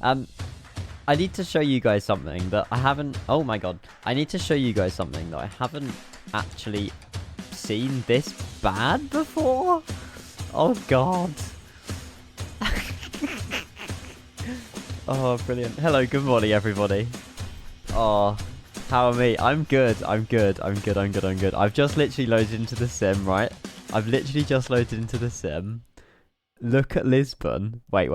Um, I need to show you guys something that I haven't... Oh my god. I need to show you guys something that I haven't actually seen this bad before. Oh god. Oh, brilliant. Hello, good morning, everybody. Oh, how are me? I'm good. I'm good. I'm good. I'm good. I'm good. I've just literally loaded into the sim, right? I've literally just loaded into the sim. Look at Lisbon. Wait.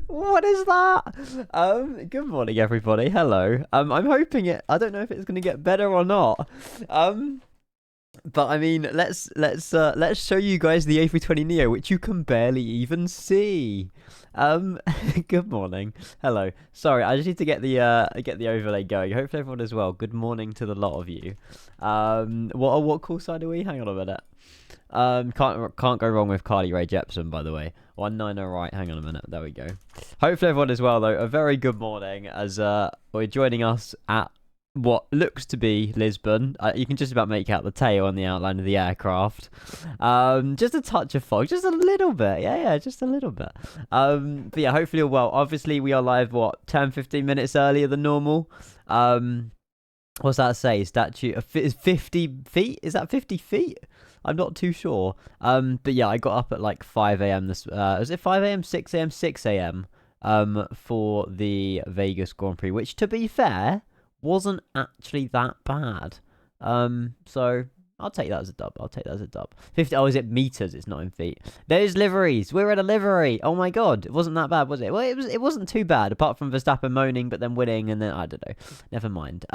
What is that? Good morning, everybody. Hello. I'm hoping it. I don't know if it's gonna get better or not. But I mean, let's show you guys the A320 Neo, which you can barely even see. Good morning. Hello. Sorry, I just need to get the overlay going. Hopefully everyone is well. Good morning to the lot of you. What call sign are we? Hang on a minute. Can't go wrong with Carly Rae Jepsen, by the way. 19 right. Hang on a minute. There we go. Hopefully everyone is well though. A very good morning as we're joining us at what looks to be Lisbon. You can just about make out the tail on the outline of the aircraft. Just a touch of fog, just a little bit. Yeah, just a little bit. But yeah, hopefully you're well. Obviously, we are live, 10-15 minutes earlier than normal. What's that say? Statue is 50 feet? Is that 50 feet? I'm not too sure. But yeah, I got up at like 5 a.m. this. Was it 5 a.m., 6 a.m., 6 a.m. For the Vegas Grand Prix, which, to be fair, wasn't actually that bad. So I'll take that as a dub. 50. Oh, is it meters? It's not in feet. There's liveries. We're at a livery. Oh my god, it wasn't that bad, was it? Well, it wasn't too bad, apart from Verstappen moaning, but then winning, and then I don't know. Never mind.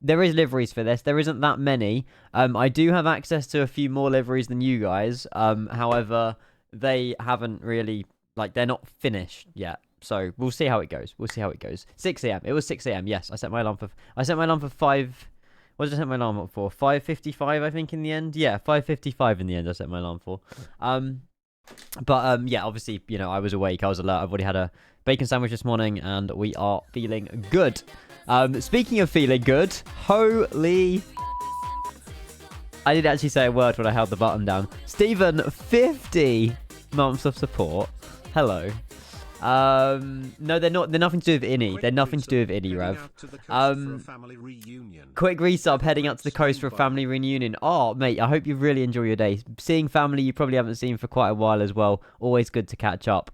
There is liveries for this. There isn't that many. I do have access to a few more liveries than you guys. However, they haven't really they're not finished yet. So we'll see how it goes. 6 a.m. It was 6 a.m. Yes, I set my alarm for 5. What did I set my alarm up for? 5:55, I think, in the end. Yeah, 5:55 in the end. I set my alarm for. Yeah, obviously, I was awake. I was alert. I've already had a bacon sandwich this morning, and we are feeling good. Speaking of feeling good, holy. I didn't actually say a word when I held the button down. Stephen, 50 months of support. Hello. No, they're not. They're nothing to do with Ini. They're nothing to do with Ini, Rev. Quick resub, heading out to the coast for a family reunion. Oh, mate, I hope you really enjoy your day. Seeing family you probably haven't seen for quite a while as well. Always good to catch up.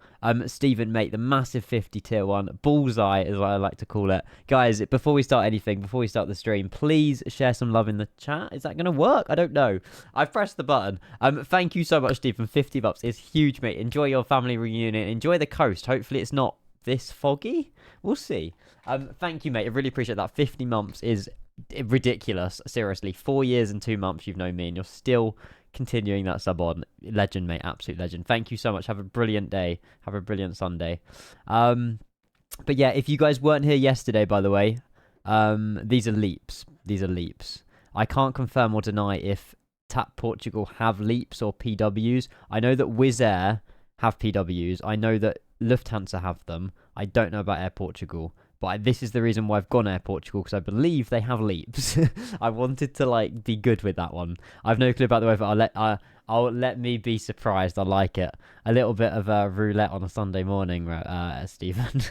Stephen, mate, the massive 50 tier 1 bullseye is what I like to call it. Guys, before we start the stream, please share some love in the chat. Is that going to work? I don't know. I've pressed the button. Thank you so much, Stephen. 50 bucks is huge, mate. Enjoy your family reunion. Enjoy the coast. Hopefully it's not this foggy. We'll see. Thank you, mate. I really appreciate that. 50 months is ridiculous. Seriously, 4 years and 2 months you've known me, and you're still continuing that sub on. Legend, mate. Absolute legend. Thank you so much. Have a brilliant day. Have a brilliant Sunday. But yeah, if you guys weren't here yesterday, by the way, these are leaps. I can't confirm or deny if Tap Portugal have leaps or PWs. I know that Wizz Air have PWs. I know that Lufthansa have them. I don't know about Air Portugal. But this is the reason why I've gone Air Portugal, because I believe they have leaps. I wanted to be good with that one. I've no clue about the weather. I'll let me be surprised. I like it. A little bit of a roulette on a Sunday morning, Stephen.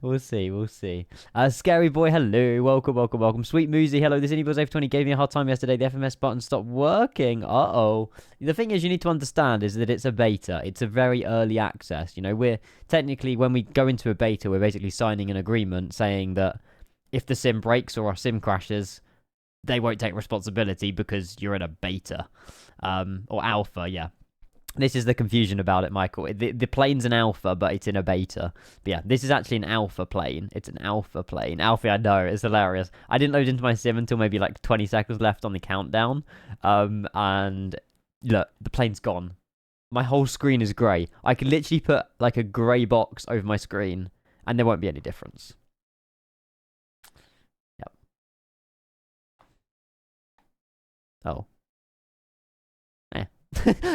We'll see. Scary Boy, hello. Welcome. Sweet Moosey, hello. This iniBuilds A320 gave me a hard time yesterday. The FMS button stopped working. Uh-oh. The thing is, you need to understand is that it's a beta. It's a very early access. We're technically, when we go into a beta, we're basically signing an agreement saying that if the sim breaks or our sim crashes, they won't take responsibility because you're in a beta. Or alpha, yeah. This is the confusion about it, Michael. The plane's an alpha, but it's in a beta. But yeah, this is actually an alpha plane. It's an alpha plane. Alpha, I know, it's hilarious. I didn't load into my sim until maybe 20 seconds left on the countdown. And look, the plane's gone. My whole screen is grey. I can literally put a grey box over my screen, and there won't be any difference. Yep. Oh.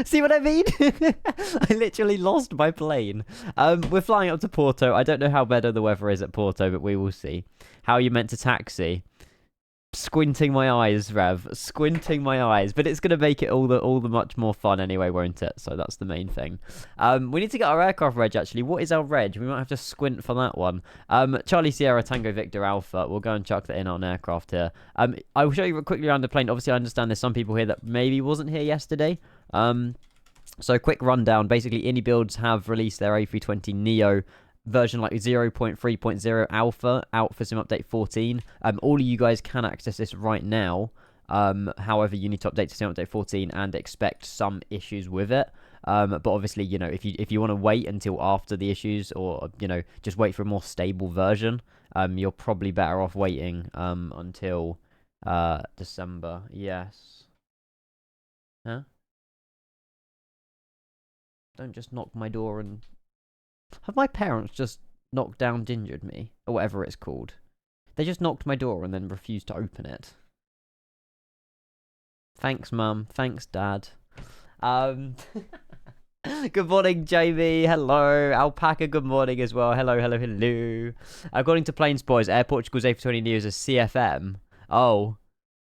See what I mean? I literally lost my plane. We're flying up to Porto. I don't know how better the weather is at Porto, but we will see. How are you meant to taxi? squinting my eyes, Rev. Squinting my eyes. But it's going to make it all the much more fun anyway, won't it? So that's the main thing. We need to get our aircraft reg, actually. What is our reg? We might have to squint for that one. Charlie Sierra Tango Victor Alpha. We'll go and chuck that in on aircraft here. I will show you quickly around the plane. Obviously, I understand there's some people here that maybe wasn't here yesterday. So quick rundown. Basically, iniBuilds have released their A320 Neo version like 0.3.0 alpha out for sim update 14. All of you guys can access this right now. However, you need to update to sim update 14 and expect some issues with it. But obviously, you know, if you want to wait until after the issues, or you know, just wait for a more stable version, you're probably better off waiting until December. Yes. Huh? Don't just knock my door and... Have my parents just knocked down gingered me? Or whatever it's called. They just knocked my door and then refused to open it. Thanks, Mum. Thanks, Dad. Good morning, Jamie. Hello. Alpaca, good morning as well. Hello, hello, hello. According to Plane Spoilers, Air Portugal's A320 Neo is a CFM. Oh.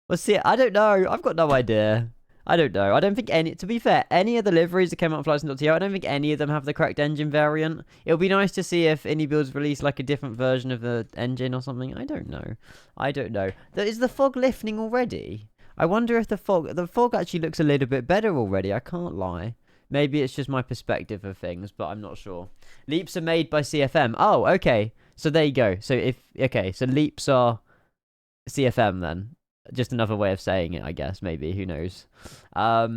Well, see, I don't know. I've got no idea. I don't know. I don't think any... To be fair, any of the liveries that came out on Flights.to, I don't think any of them have the correct engine variant. It'll be nice to see if iniBuilds release like a different version of the engine or something. I don't know. I don't know. Is the fog lifting already? I wonder if the fog actually looks a little bit better already. I can't lie. Maybe it's just my perspective of things, but I'm not sure. Leaps are made by CFM. Oh, okay. So there you go. So okay, so leaps are CFM then. Just another way of saying it, I guess. Maybe, who knows? Are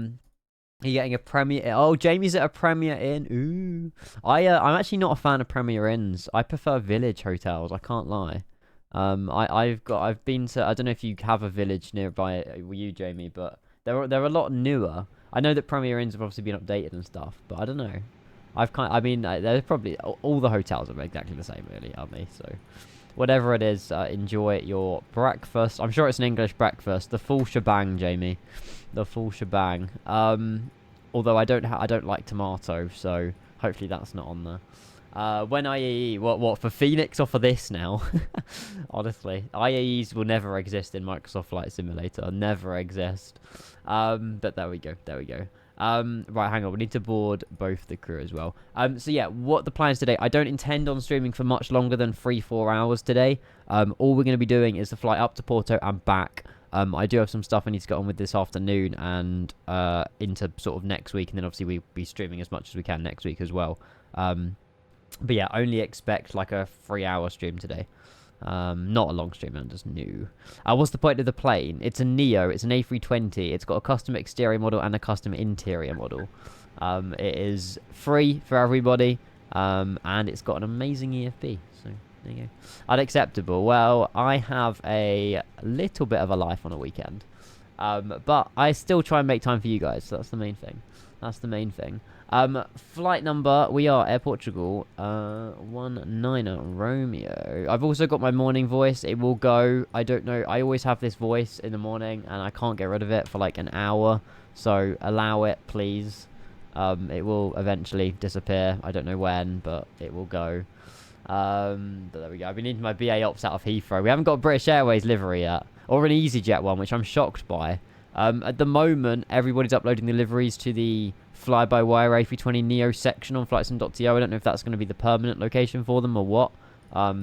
you getting a Premier? Oh, Jamie's at a Premier Inn. Ooh, I'm actually not a fan of Premier Inns. I prefer village hotels. I can't lie. I've been to... I don't know if you have a village nearby you, Jamie, but they're a lot newer. I know that Premier Inns have obviously been updated and stuff, but I don't know. I mean, they're probably all the hotels are exactly the same, really, aren't they? So. Whatever it is, enjoy your breakfast. I'm sure it's an English breakfast. The full shebang, Jamie. The full shebang. Although I don't like tomato, so hopefully that's not on there. When IAE, what for Phoenix or for this now? Honestly, IAEs will never exist in Microsoft Flight Simulator. Never exist. But there we go. There we go. Right, hang on. We need to board both the crew as well. So yeah, what the plans today? I don't intend on streaming for much longer than 3-4 hours today. All we're going to be doing is the flight up to Porto and back. I do have some stuff I need to get on with this afternoon and into sort of next week, and then obviously we'll be streaming as much as we can next week as well. But yeah, only expect like a 3-hour stream today. Not a long stream, I'm just new. What's the point of the plane? It's a Neo, it's an A320, it's got a custom exterior model and a custom interior model. It is free for everybody, and it's got an amazing EFB, so there you go. Unacceptable. Well, I have a little bit of a life on a weekend, but I still try and make time for you guys, so that's the main thing. That's the main thing. Flight number, we are Air Portugal, 19 Romeo. I've also got my morning voice. It will go, I don't know, I always have this voice in the morning, and I can't get rid of it for like an hour, so allow it, please. It will eventually disappear. I don't know when, but it will go. But there we go. I've been needing my BA Ops out of Heathrow. We haven't got a British Airways livery yet, or an EasyJet one, which I'm shocked by. At the moment, everybody's uploading the liveries to the fly-by-wire A320 Neo section on flightsim.to. I don't know if that's going to be the permanent location for them or what. But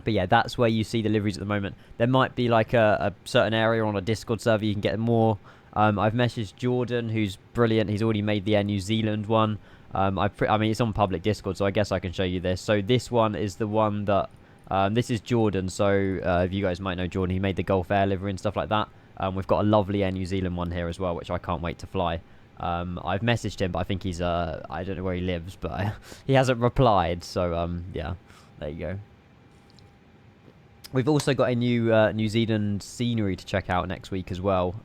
yeah, that's where you see the liveries at the moment. There might be like a certain area on a Discord server you can get more. I've messaged Jordan, who's brilliant. He's already made the Air New Zealand one. I mean, it's on public Discord, so I guess I can show you this. So this one is the one that... this is Jordan, so if you guys might know Jordan, he made the Gulf Air livery and stuff like that. We've got a lovely Air New Zealand one here as well, which I can't wait to fly. I've messaged him, but I think he's, I don't know where he lives, but he hasn't replied, so, yeah, there you go. We've also got a new New Zealand scenery to check out next week as well,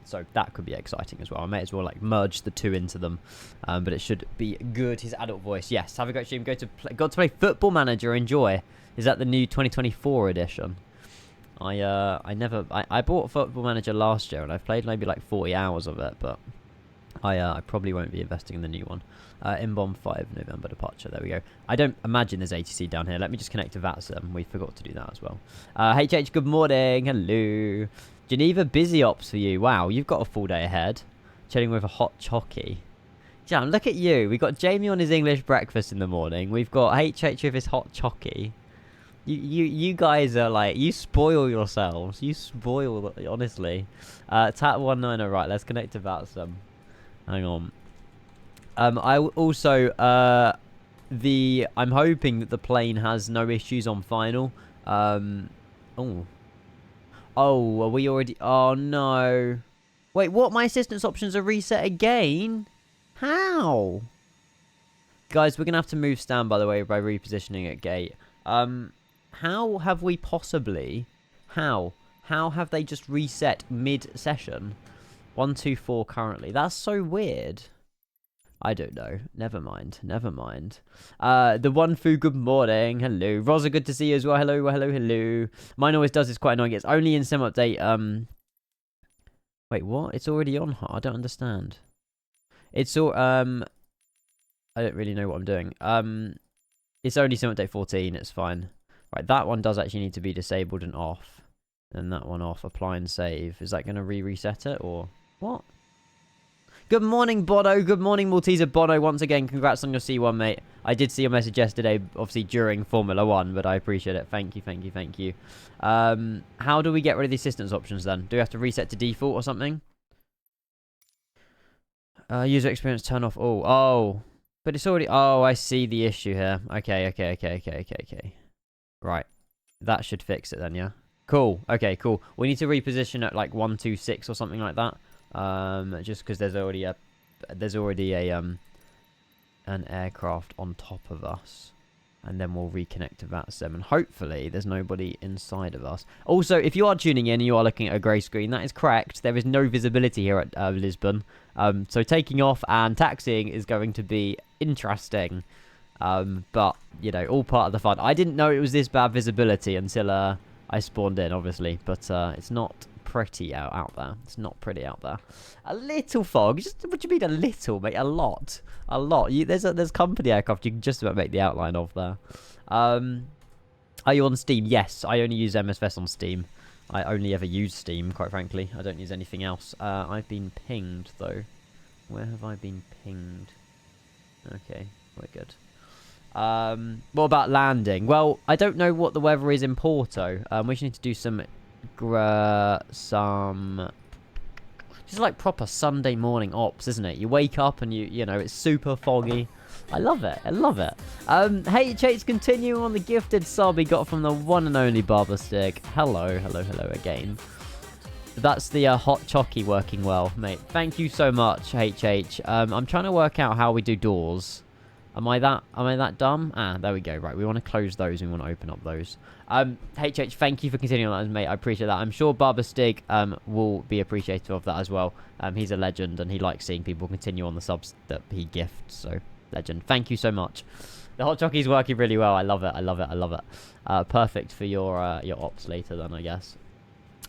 so that could be exciting as well. I may as well, like, merge the two into them, but it should be good. His adult voice, yes, have a great stream, got to play Football Manager, enjoy. Is that the new 2024 edition? I bought Football Manager last year, and I've played maybe like 40 hours of it, but I probably won't be investing in the new one. Inbound 5 November departure. There we go. I don't imagine there's ATC down here. Let me just connect to VATSIM. We forgot to do that as well. HH, good morning. Hello. Geneva, busy ops for you. Wow, you've got a full day ahead. Chilling with a hot chocky. Jam, look at you. We've got Jamie on his English breakfast in the morning. We've got HH with his hot chocky. You guys are like, you spoil yourselves. You spoil, honestly. Tat 19, right, let's connect to VATSIM. Hang on. I also, I'm hoping that the plane has no issues on final. Oh, are we already, oh no. Wait, what? My assistance options are reset again? How? Guys, we're going to have to move stand, by the way, by repositioning at gate. How have we possibly... How have they just reset mid-session? 124 currently. That's so weird. I don't know. Never mind. Never mind. The one Fu, good morning. Hello. Rosa, good to see you as well. Hello, hello, hello. Mine always does. It's quite annoying. It's only in sim update. Wait, what? It's already on. I don't understand. It's all... I don't really know what I'm doing. It's only sim update 14. It's fine. Right, that one does actually need to be disabled and off. And that one off. Apply and save. Is that going to reset it or what? Good morning, Bono. Good morning, Malteser Bono. Once again, congrats on your C1, mate. I did see your message yesterday, obviously during Formula 1, but I appreciate it. Thank you, thank you, thank you. How do we get rid of the assistance options then? Do we have to reset to default or something? User experience turn off all. Oh, but it's already... Oh, I see the issue here. Okay. Right. That should fix it then, yeah? Cool. Okay, cool. We need to reposition at like 126 or something like that. Just because there's already an aircraft on top of us. And then we'll reconnect to VATSIM. And hopefully there's nobody inside of us. Also, if you are tuning in and you are looking at a grey screen, that is correct. There is no visibility here at Lisbon. So taking off and taxiing is going to be interesting. But, you know, all part of the fun. I didn't know it was this bad visibility until I spawned in, obviously. But it's not pretty out there. It's not pretty out there. A little fog. Just, what do you mean a little, mate? A lot. A lot. There's company aircraft you can just about make the outline of there. Are you on Steam? Yes, I only use MSVS on Steam. I only ever use Steam, quite frankly. I don't use anything else. I've been pinged, though. Where have I been pinged? Okay, we're good. What about landing? Well, I don't know what the weather is in Porto. We just need to do some just like proper Sunday morning ops, isn't it? You wake up and you know, it's super foggy. I love it. I love it. HH continuing on the gifted sub he got from the one and only Barber Stick. Hello again. That's the hot chocky working well, mate. Thank you so much, HH. I'm trying to work out how we do doors. Am I that dumb? Ah, there we go. Right, we want to close those and we want to open up those. HH, thank you for continuing on that, mate. I appreciate that. I'm sure Barber Stig will be appreciative of that as well. He's a legend and he likes seeing people continue on the subs that he gifts. So, legend. Thank you so much. The hot jockey's working really well. I love it. I love it. I love it. Perfect for your ops later then, I guess.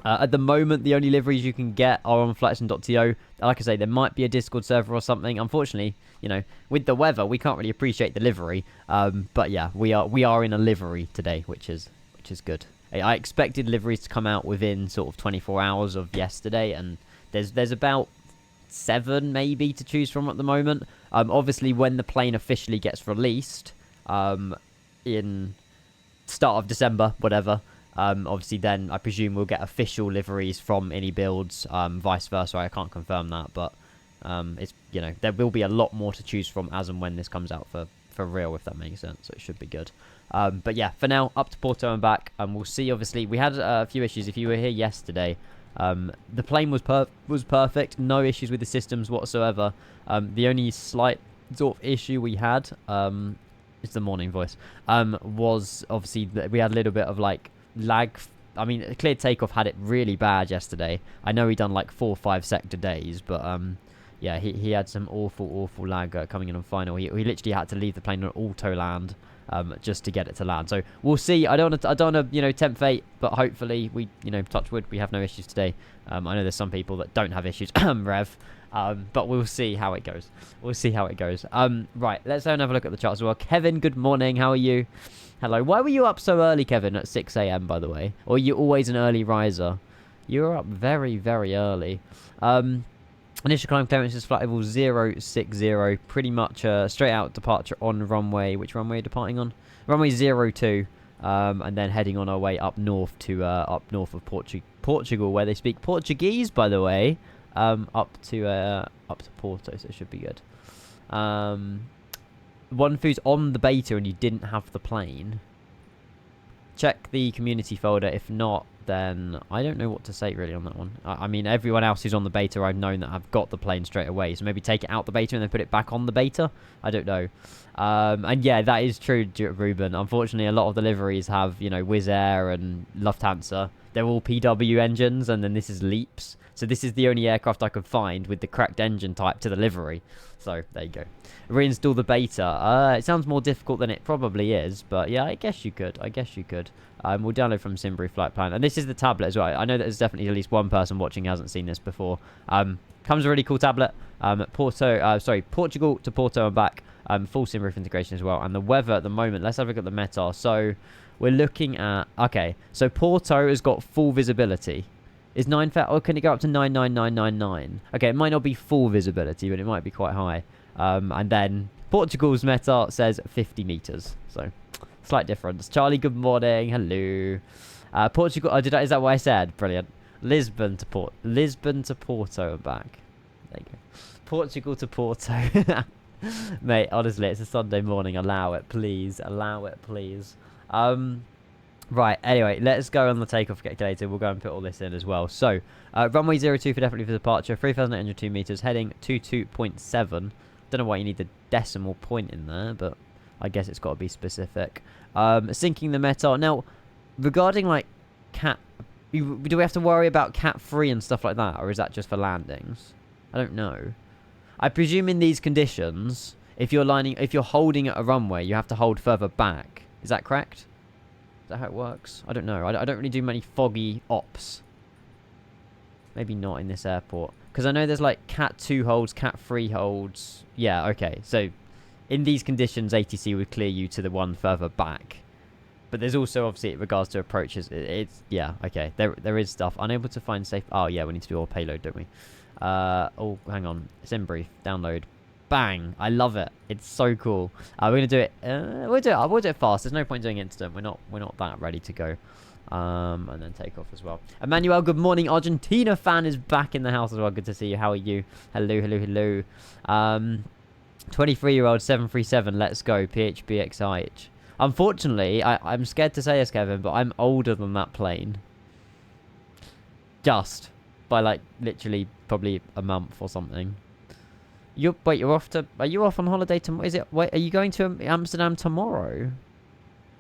At the moment, the only liveries you can get are on flightsim.to. Like I say, there might be a Discord server or something. Unfortunately, you know, with the weather, we can't really appreciate the livery. But yeah, we are in a livery today, which is good. I expected liveries to come out within sort of 24 hours of yesterday, and there's about 7 maybe to choose from at the moment. Obviously, when the plane officially gets released, in start of December, whatever. Obviously, then I presume we'll get official liveries from iniBuilds, vice versa. I can't confirm that, but it's, you know, there will be a lot more to choose from as and when this comes out for real, if that makes sense. So it should be good. But yeah, for now, up to Porto and back. We'll see. Obviously, we had a few issues. If you were here yesterday, the plane was perfect. No issues with the systems whatsoever. The only slight sort of issue we had, it's the morning voice, was obviously that we had a little bit of like lag. I mean, Clear Takeoff had it really bad yesterday. I know he done like 4 or 5 sector days, but yeah, he had some awful lag coming in on final. He literally had to leave the plane on auto land just to get it to land. So we'll see. I don't want to you know, tempt fate, but hopefully we, you know, touch wood, we have no issues today. I know there's some people that don't have issues. Rev, But we'll see how it goes. We'll see how it goes. Right, let's go and have a look at the charts as well. Kevin, good morning. How are you? Hello. Why were you up so early, Kevin, at 6 a.m., by the way? Or are you always an early riser? You were up very, very early. Initial climb clearance is flight level 060. Pretty much straight out departure on runway. Which runway are you departing on? Runway 02. And then heading on our way up north of Portugal, where they speak Portuguese, by the way. Up to Porto, so it should be good. One who's on the beta and you didn't have the plane, check the community folder. If not, then I don't know what to say really on that one. I mean, everyone else who's on the beta, I've known that I've got the plane straight away. So maybe take it out the beta and then put it back on the beta. I don't know. And yeah, that is true, Ruben. Unfortunately, a lot of the liveries have, you know, Wizz Air and Lufthansa. They're all PW engines, and then this is Leaps. So this is the only aircraft I could find with the correct engine type to the livery. So there you go. Reinstall the beta. It sounds more difficult than it probably is, but yeah, I guess you could. We'll download from Simbury Flight Plan. And this is the tablet as well. I know that there's definitely at least one person watching who hasn't seen this before. Comes with a really cool tablet. Portugal to Porto and back. Full SimRoof integration as well. And the weather at the moment, let's have a look at the METAR. So we're looking at, okay, so Porto has got full visibility. Is 9 fair? Oh, can it go up to 99999? Okay, it might not be full visibility, but it might be quite high. And then Portugal's METAR says 50 meters. So slight difference. Charlie, good morning. Hello. Portugal, is that what I said? Brilliant. Lisbon to Porto and back. There you go. Portugal to Porto. Mate, honestly, it's a Sunday morning. Allow it, please. Allow it, please. Right, anyway, let's go on the takeoff calculator. We'll go and put all this in as well. So, runway 02 for definitely for departure. 3,802 meters, heading 22.7. Don't know why you need the decimal point in there, but I guess it's got to be specific. Sinking the METAR. Now, regarding, like, do we have to worry about Cat 3 and stuff like that, or is that just for landings? I don't know. I presume in these conditions, if you're holding at a runway, you have to hold further back. Is that correct? Is that how it works? I don't know. I don't really do many foggy ops. Maybe not in this airport. Because I know there's like Cat 2 holds, Cat 3 holds. Yeah, okay. So in these conditions, ATC would clear you to the one further back. But there's also, obviously, in regards to approaches, it's yeah, okay. There is stuff. Unable to find safe. Oh, yeah, we need to do all payload, don't we? Oh, hang on. Sim brief. Download. Bang! I love it. It's so cool. We're gonna do it. We'll do it fast. There's no point doing instant. We're not that ready to go. And then take off as well. Emmanuel, good morning. Argentina fan is back in the house as well. Good to see you. How are you? Hello. 23-year-old 737. Let's go. PHBXIH. Unfortunately, I'm scared to say this, Kevin, but I'm older than that plane. Just by like literally probably a month or something. Are you off on holiday tomorrow? Are you going to Amsterdam tomorrow?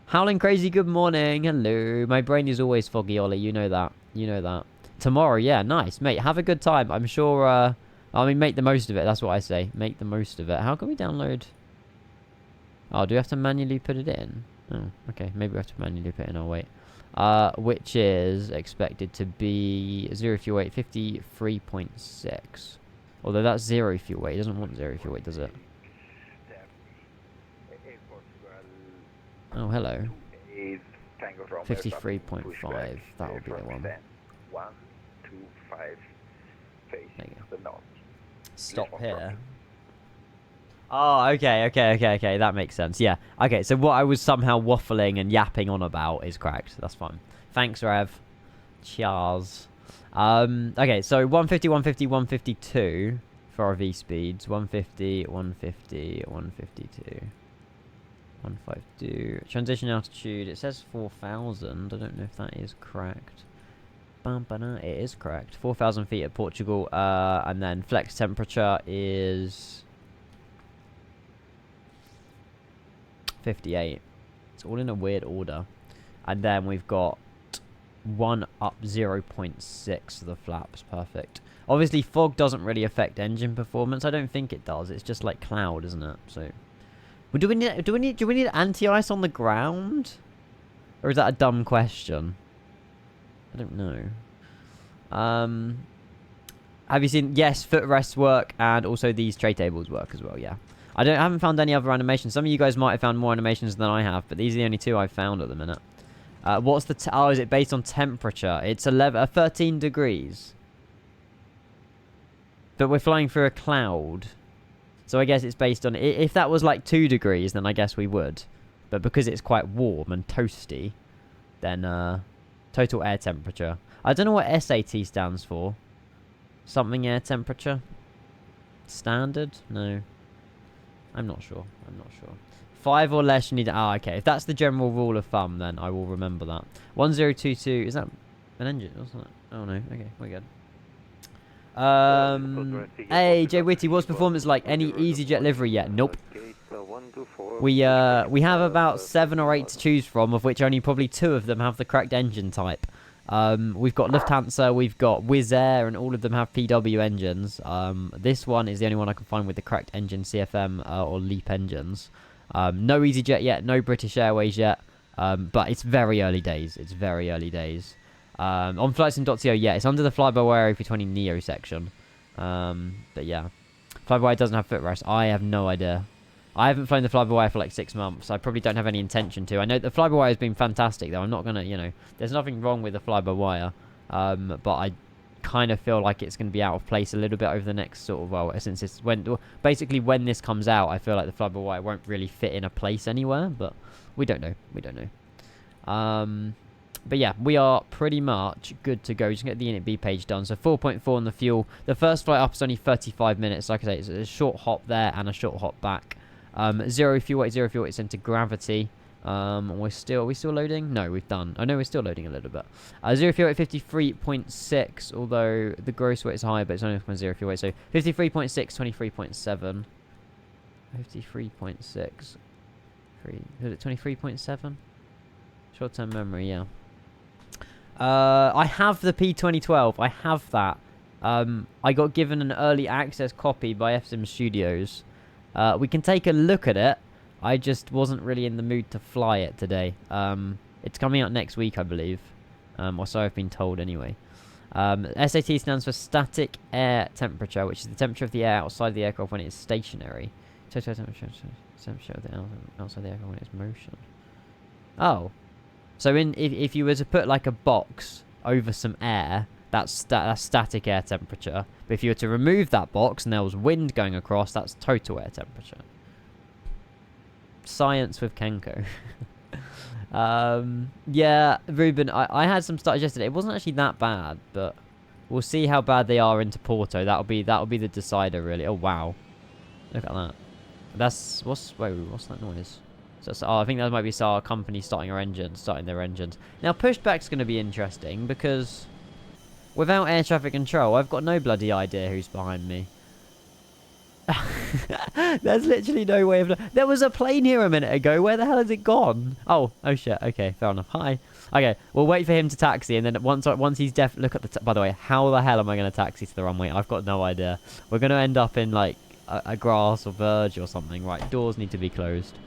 Howling Crazy, good morning. Hello. My brain is always foggy, Ollie. You know that. Tomorrow, yeah, nice. Mate, have a good time. I'm sure, I mean, make the most of it. That's what I say. Make the most of it. How can we download? Oh, do we have to manually put it in? Oh, okay. Maybe we have to manually put it in. I'll wait. Which is expected to be 0 fuel weight 53.6. Although that's 0 fuel weight. It doesn't want 0 fuel weight, does it? Oh, hello. 53.5. That will be the one. There you go. Stop here. Oh, okay. That makes sense. Yeah. Okay, so what I was somehow waffling and yapping on about is correct. That's fine. Thanks, Rev. Cheers. Okay, so 150, 150, 152 for our V speeds. 150, 150, 152. 152. Transition altitude. It says 4,000. I don't know if that is correct. It is correct. 4,000 feet at Portugal. And then flex temperature is 58. It's all in a weird order. And then we've got 1 up 0.6 of the flaps. Perfect. Obviously, fog doesn't really affect engine performance. I don't think it does. It's just like cloud, isn't it? So, well, do we need anti-ice on the ground, or is that a dumb question? I don't know. Have you seen? Yes, footrests work, and also these tray tables work as well. Yeah. I haven't found any other animations. Some of you guys might have found more animations than I have, but these are the only two I've found at the minute. What's the... oh, is it based on temperature? It's 13 degrees. But we're flying through a cloud. So I guess it's based on... if that was like 2 degrees, then I guess we would. But because it's quite warm and toasty, then total air temperature. I don't know what SAT stands for. Something air temperature? Standard? No. I'm not sure. 5 or less, you need... ah, okay. If that's the general rule of thumb, then I will remember that. 1022... is that an engine? Wasn't it? Oh, no. Okay, we're good. Hey, Jay Whitty, what's performance like? Any EasyJet livery yet? Nope. We have about 7 or 8 to choose from, of which only probably 2 of them have the correct engine type. We've got Lufthansa, we've got Wizz Air, and all of them have PW engines. This one is the only one I can find with the correct engine, CFM or LEAP engines. No EasyJet yet, no British Airways yet, but it's very early days. On flightsim.co, yeah, it's under the fly-by-wire A320 Neo section. But yeah, fly-by-wire doesn't have footrest. I have no idea. I haven't flown the fly-by-wire for like 6 months. I probably don't have any intention to. I know the fly-by-wire has been fantastic, though. I'm not going to, there's nothing wrong with the fly-by-wire. But I kind of feel like it's going to be out of place a little bit over the next sort of, well, since it's basically when this comes out, I feel like the fly-by-wire won't really fit in a place anywhere, but we don't know. But yeah, we are pretty much good to go. Just get the iniB page done. So 4.4 on the fuel. The first flight up is only 35 minutes. Like I say, it's a short hop there and a short hop back. 0 fuel weight, 0 fuel weight into gravity. Are we still loading? No, we've done. Oh no, we're still loading a little bit. 0 fuel weight 53.6, although the gross weight is higher, but it's only 0 fuel weight. So 53.6, 23.7. 53.6. Is it 23.7? Short-term memory, yeah. I have the P2012. I have that. I got given an early access copy by FSIM Studios. We can take a look at it. I just wasn't really in the mood to fly it today. It's coming out next week, I believe. Or so I've been told anyway. SAT stands for static air temperature, which is the temperature of the air outside the aircraft when it is stationary. Total temperature of the air outside the aircraft when it's motion. Oh. So if you were to put like a box over some air, that's static air temperature. But if you were to remove that box and there was wind going across, that's total air temperature. Science with Kenko. Yeah, Ruben, I had some starters yesterday. It wasn't actually that bad, but we'll see how bad they are into Porto. That'll be the decider, really. Oh wow, look at that. What's that noise? So, I think that might be our company starting their engines. Now, pushback's going to be interesting because without air traffic control, I've got no bloody idea who's behind me. There's literally no way of... There was a plane here a minute ago. Where the hell has it gone? Oh shit. Okay, fair enough. Hi. Okay, we'll wait for him to taxi, and then once he's look at the... By the way, how the hell am I going to taxi to the runway? I've got no idea. We're going to end up in like a grass or verge or something. Right, doors need to be closed.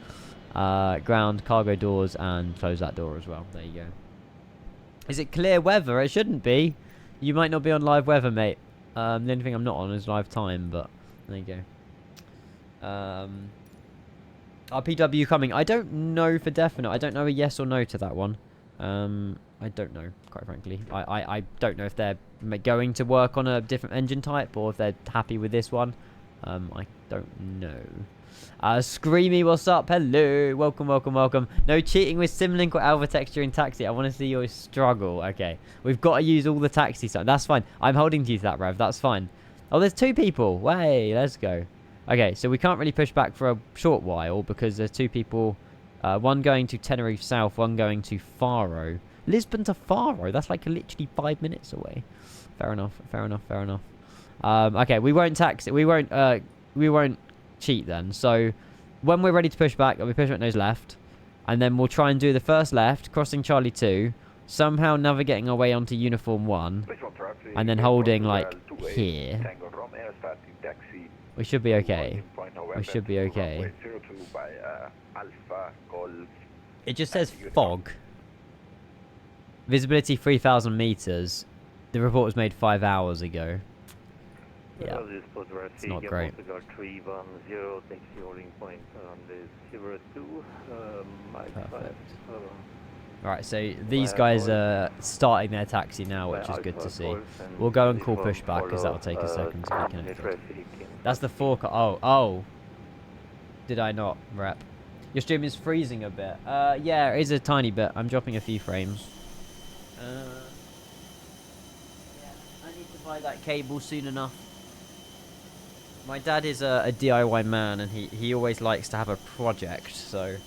Ground, cargo doors, and close that door as well. There you go. Is it clear weather? It shouldn't be. You might not be on live weather, mate. The only thing I'm not on is live time, but there you go. RPW coming. I don't know for definite. I don't know a yes or no to that one. I don't know, quite frankly. I don't know if they're going to work on a different engine type or if they're happy with this one. I don't know. Screamy, what's up? Hello. Welcome. No cheating with Simlink or Alvatex during taxi. I want to see your struggle. Okay. We've got to use all the taxi stuff. That's fine. I'm holding to you to that, Rev. That's fine. Oh, there's 2 people. Way, let's go. Okay, so we can't really push back for a short while because there's 2 people. One going to Tenerife South, one going to Faro. Lisbon to Faro. That's like literally 5 minutes away. Fair enough. Okay, we won't taxi. We won't cheat then. So when we're ready to push back, we push back nose left, and then we'll try and do the first left, crossing Charlie 2, somehow navigating our way onto Uniform 1, and then holding like here. We should be okay. It just says fog. Visibility 3,000 meters. The report was made 5 hours ago. Yeah, it's not great. Perfect. Right, so these guys are starting their taxi now, which is good to see. We'll go and call pushback because that'll take a second to be connected. That's the forecast. Oh. Did I not, rep? Your stream is freezing a bit. Yeah, it is a tiny bit. I'm dropping a few frames. Yeah, I need to buy that cable soon enough. My dad is a DIY man, and he always likes to have a project, so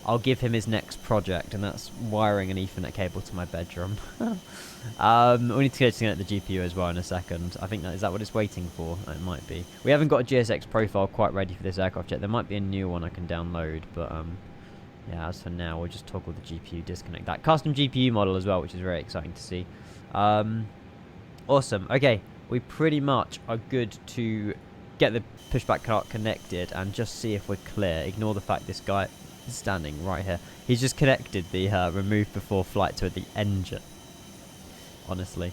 I'll give him his next project, and that's wiring an Ethernet cable to my bedroom. We need to go to the GPU as well in a second. I think is that what it's waiting for? It might be. We haven't got a GSX profile quite ready for this aircraft yet. There might be a new one I can download, but yeah, as for now, we'll just toggle the GPU, disconnect that custom GPU model as well, which is very exciting to see. Awesome. Okay, we pretty much are good to get the pushback cart connected and just see if we're clear. Ignore the fact this guy is standing right here. He's just connected the remove before flight to the engine. Honestly,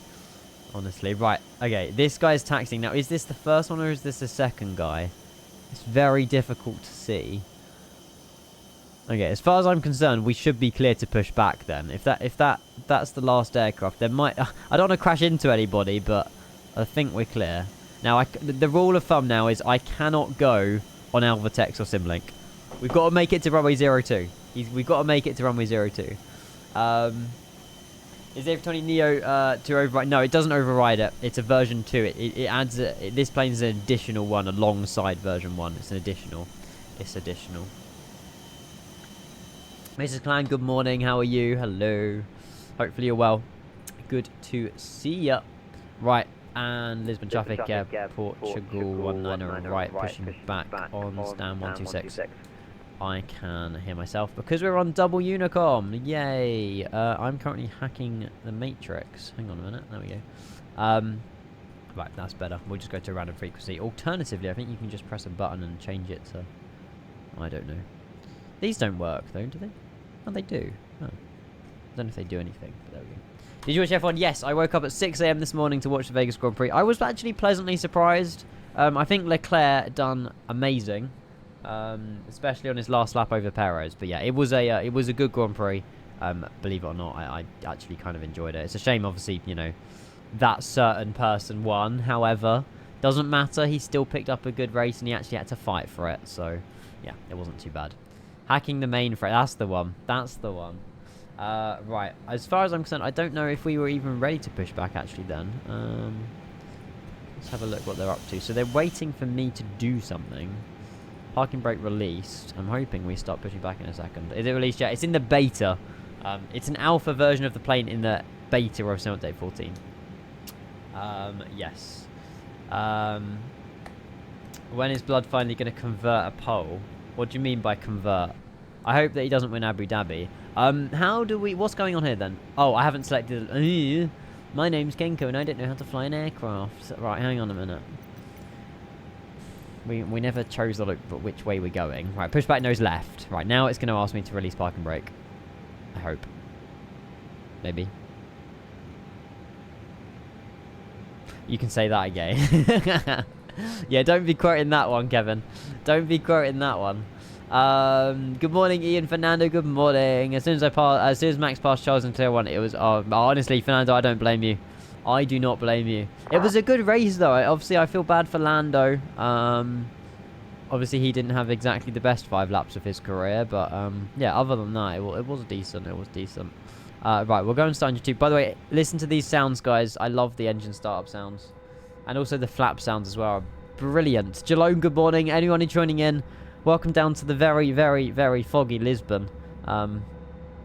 right. Okay, this guy's taxiing now. Is this the first one or is this the second guy? It's very difficult to see. Okay, as far as I'm concerned, we should be clear to push back then. If that's the last aircraft, there might I don't want to crash into anybody, but I think we're clear. Now, the rule of thumb now is I cannot go on Alvatex or Simlink. We've got to make it to runway 02. We've got to make it to runway 02. Is the A320 Neo to override? No, it doesn't override it. It's a version 2. It adds this plane's an additional one alongside version 1. It's an additional. It's additional. Mrs. Clan, good morning. How are you? Hello. Hopefully you're well. Good to see ya. Right. And Lisbon traffic, Portugal 19 right, pushing back on stand 126. I can hear myself because we're on double Unicom. Yay! I'm currently hacking the matrix. Hang on a minute. There we go. Right, that's better. We'll just go to a random frequency. Alternatively, I think you can just press a button and change it to... I don't know. These don't work, though, do they? Oh, they do. Oh. I don't know if they do anything, but there we go. Did you watch F1? Yes, I woke up at 6 AM this morning to watch the Vegas Grand Prix. I was actually pleasantly surprised. I think Leclerc done amazing, especially on his last lap over Perez. But yeah, it was a good Grand Prix. Believe it or not, I actually kind of enjoyed it. It's a shame, obviously, you know, that certain person won. However, doesn't matter. He still picked up a good race, and he actually had to fight for it. So yeah, it wasn't too bad. Hacking the mainframe. That's the one. That's the one. Right, as far as I'm concerned, I don't know if we were even ready to push back actually then. Let's have a look what they're up to. So they're waiting for me to do something. Parking brake released. I'm hoping we start pushing back in a second. Is it released yet? It's in the beta. It's an alpha version of the plane in the beta of Update 14. Yes. When is Blood finally going to convert a pole? What do you mean by convert? I hope that he doesn't win Abu Dhabi. How do we... What's going on here, then? Oh, I haven't selected... my name's Kenko, and I don't know how to fly an aircraft. Right, hang on a minute. We never chose which way we're going. Right, pushback nose left. Right, now it's going to ask me to release park and brake. I hope. Maybe. You can say that again. Yeah, don't be quoting that one, Kevin. Don't be quoting that one. Good morning, Ian, Fernando. Good morning. As soon as Max passed Charles in clear one, it was honestly, Fernando, I don't blame you. I do not blame you. It was a good race, though. Obviously, I feel bad for Lando. Obviously, he didn't have exactly the best 5 laps of his career, but yeah, other than that, it was decent. It was decent. Right, we'll go and start on YouTube. By the way, listen to these sounds, guys. I love the engine startup sounds, and also the flap sounds as well. Brilliant. Jalone, good morning. Anyone who's joining in, welcome down to the very, very, very foggy Lisbon.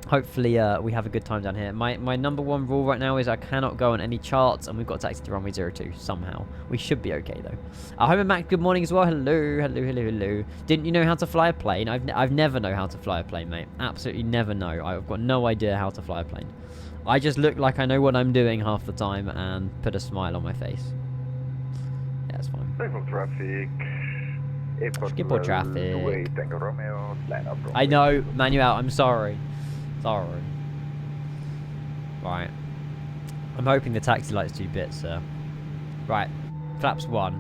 Hopefully, we have a good time down here. My number one rule right now is I cannot go on any charts, and we've got taxi to runway 02 somehow. We should be okay, though. Homer Mac, good morning as well. Hello, hello, hello, hello. Didn't you know how to fly a plane? I've never know how to fly a plane, mate. Absolutely never know. I've got no idea how to fly a plane. I just look like I know what I'm doing half the time and put a smile on my face. Yeah, it's fine. Skip all traffic. I know, Manuel, I'm sorry. Sorry. Right. I'm hoping the taxi light's 2 bits, sir. Right. Flaps 1.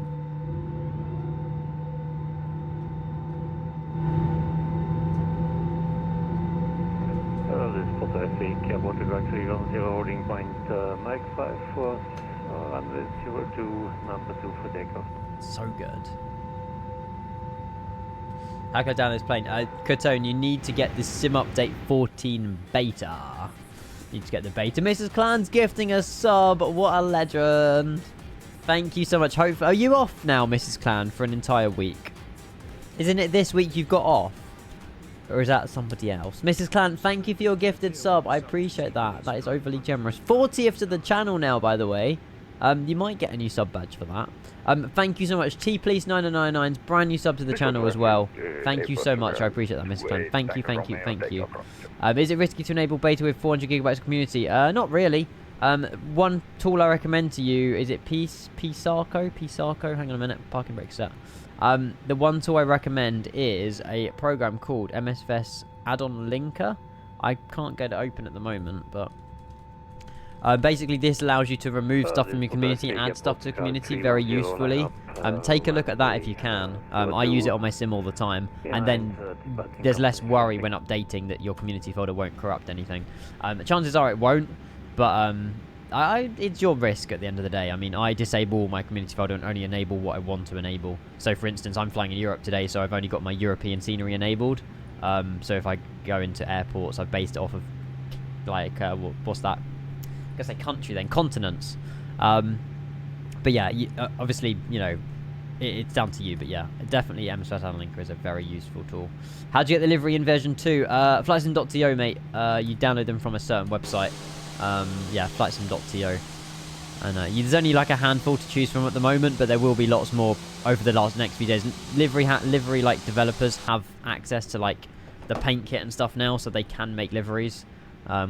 traffic, about to go 310 holding point, Mike 5 for runway 02, number 2 for takeoff. So good. How can I download this plane? Cotone, you need to get the sim update 14 beta. You need to get the beta. Mrs. Clan's gifting a sub. What a legend. Thank you so much. Are you off now, Mrs. Clan, for an entire week? Isn't it this week you've got off? Or is that somebody else? Mrs. Clan, thank you for your gifted sub. I appreciate that. That is overly generous. 40th to the channel now, by the way. You might get a new sub badge for that. Thank you so much. T-Police9999's brand new sub to the channel as well. Thank you so much. I appreciate that, Mrs. Clan. Thank you, thank you, thank you. Is it risky to enable beta with 400 gigabytes of community? Not really. One tool I recommend to you, is it P-Sarco? Hang on a minute. Parking brake set. The one tool I recommend is a program called MSFS Add-on Linker. I can't get it open at the moment, but basically this allows you to remove stuff from your community, add stuff to the community very usefully. Take a look at that if you can. I use it on my sim all the time, and then there's less worry when updating that your community folder won't corrupt anything. Chances are it won't, but it's your risk at the end of the day. I mean, I disable my community folder and only enable what I want to enable. So, for instance, I'm flying in Europe today, so I've only got my European scenery enabled. So if I go into airports, I've based it off of, like, what's that? I guess say country then, continents. But yeah, obviously, you know, it's down to you. But yeah, definitely MSFS Linker is a very useful tool. How do you get the livery in version 2? Flightsim.to, mate. You download them from a certain website. Yeah, flightsim.to. And there's only like a handful to choose from at the moment, but there will be lots more over the next few days. Livery like developers have access to like the paint kit and stuff now, so they can make liveries,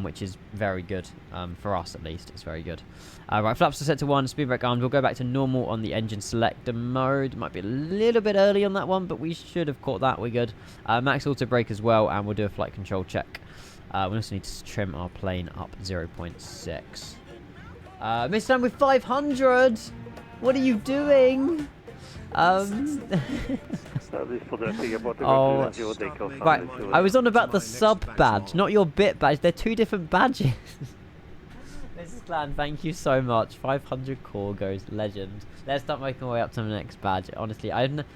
which is very good for us at least. It's very good. Right, flaps are set to 1, speed brake armed. We'll go back to normal on the engine selector mode. Might be a little bit early on that one, but we should have caught that. We're good. Max auto brake as well, and we'll do a flight control check. We also need to trim our plane up 0.6. Mr. Sam with 500! What are you doing? Oh, right. I was on about the sub badge, not your bit badge. They're two different badges. Mrs. Clan, thank you so much. 500 core goes legend. Let's start making our way up to the next badge. Honestly,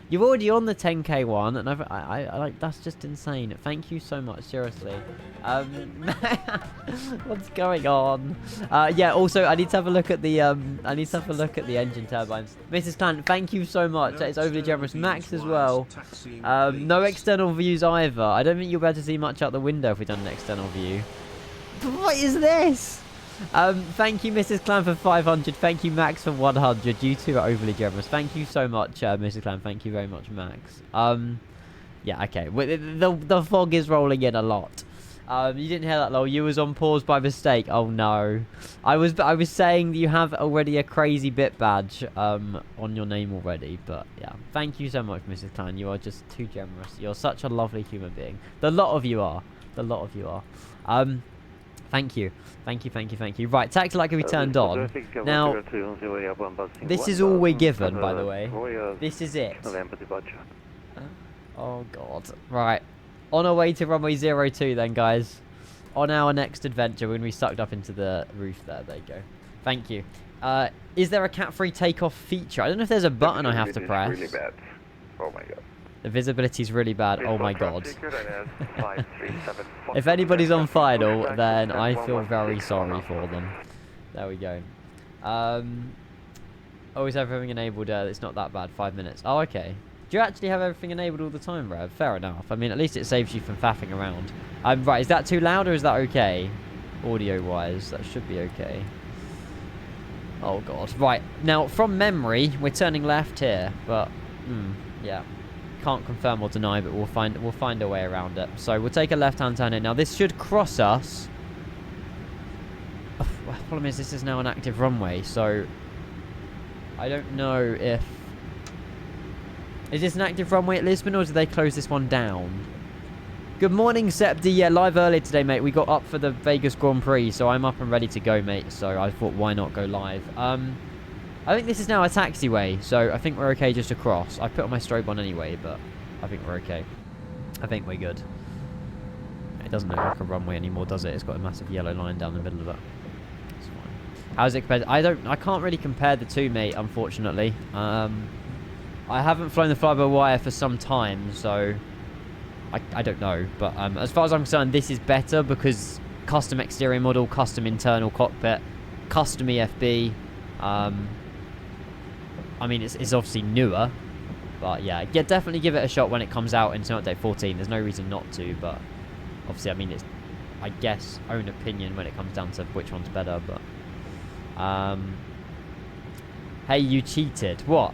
you're already on the 10k one, and I like that's just insane. Thank you so much, seriously. What's going on? Yeah. Also, I need to have a look at the engine turbines. Mrs. Clan, thank you so much. That is overly generous. Max as well. No external views either. I don't think you'll be able to see much out the window if we've done an external view. What is this? Thank you, Mrs. Clan, for 500. Thank you, Max, for 100. You two are overly generous. Thank you so much, Mrs. Clan. Thank you very much, Max. Yeah, okay. The fog is rolling in a lot. You didn't hear that, lol. You was on pause by mistake. Oh no. I was saying that you have already a crazy bit badge on your name already, but yeah. Thank you so much, Mrs. Clan. You are just too generous. You're such a lovely human being. The lot of you are. The lot of you are. Thank you. Thank you, thank you, thank you. Right, taxi light can be turned on. Now, this is all we're given, by the way. This is it. Oh, God. Right. On our way to runway 02 then, guys. On our next adventure, when we sucked up into the roof there. There you go. Thank you. Is there a cat-free takeoff feature? I don't know if there's a button I have to press. Really bad. Oh, my God. The visibility's really bad. Oh my god. If anybody's on final, then I feel very sorry for them. There we go. Always have everything enabled. It's not that bad. 5 minutes. Oh, okay. Do you actually have everything enabled all the time, Rev? Fair enough. I mean, at least it saves you from faffing around. Right, is that too loud or is that okay? Audio-wise, that should be okay. Oh god. Right, now from memory, we're turning left here, but yeah. Can't confirm or deny, but we'll find a way around it. So we'll take a left-hand turn here. Now this should cross us. Oh, the problem is this is now an active runway, so I don't know if is this an active runway at Lisbon or did they close this one down? Good morning, Septi. Yeah, live earlier today, mate. We got up for the Vegas Grand Prix, so I'm up and ready to go, mate. So I thought, why not go live? I think this is now a taxiway, so I think we're okay just to cross. I put on my strobe on anyway, but I think we're okay. I think we're good. doesn't look like a runway anymore, does it? It's got a massive yellow line down the middle of it. It's fine. How's it compared? I can't really compare the two, mate, unfortunately. I haven't flown the fly-by-wire for some time, so I don't know. But as far as I'm concerned, this is better because custom exterior model, custom internal cockpit, custom EFB. I mean, it's obviously newer. But yeah, definitely give it a shot when it comes out in Update 14. There's no reason not to, but obviously, I mean, it's, I guess, own opinion when it comes down to which one's better, but... Hey, you cheated. What?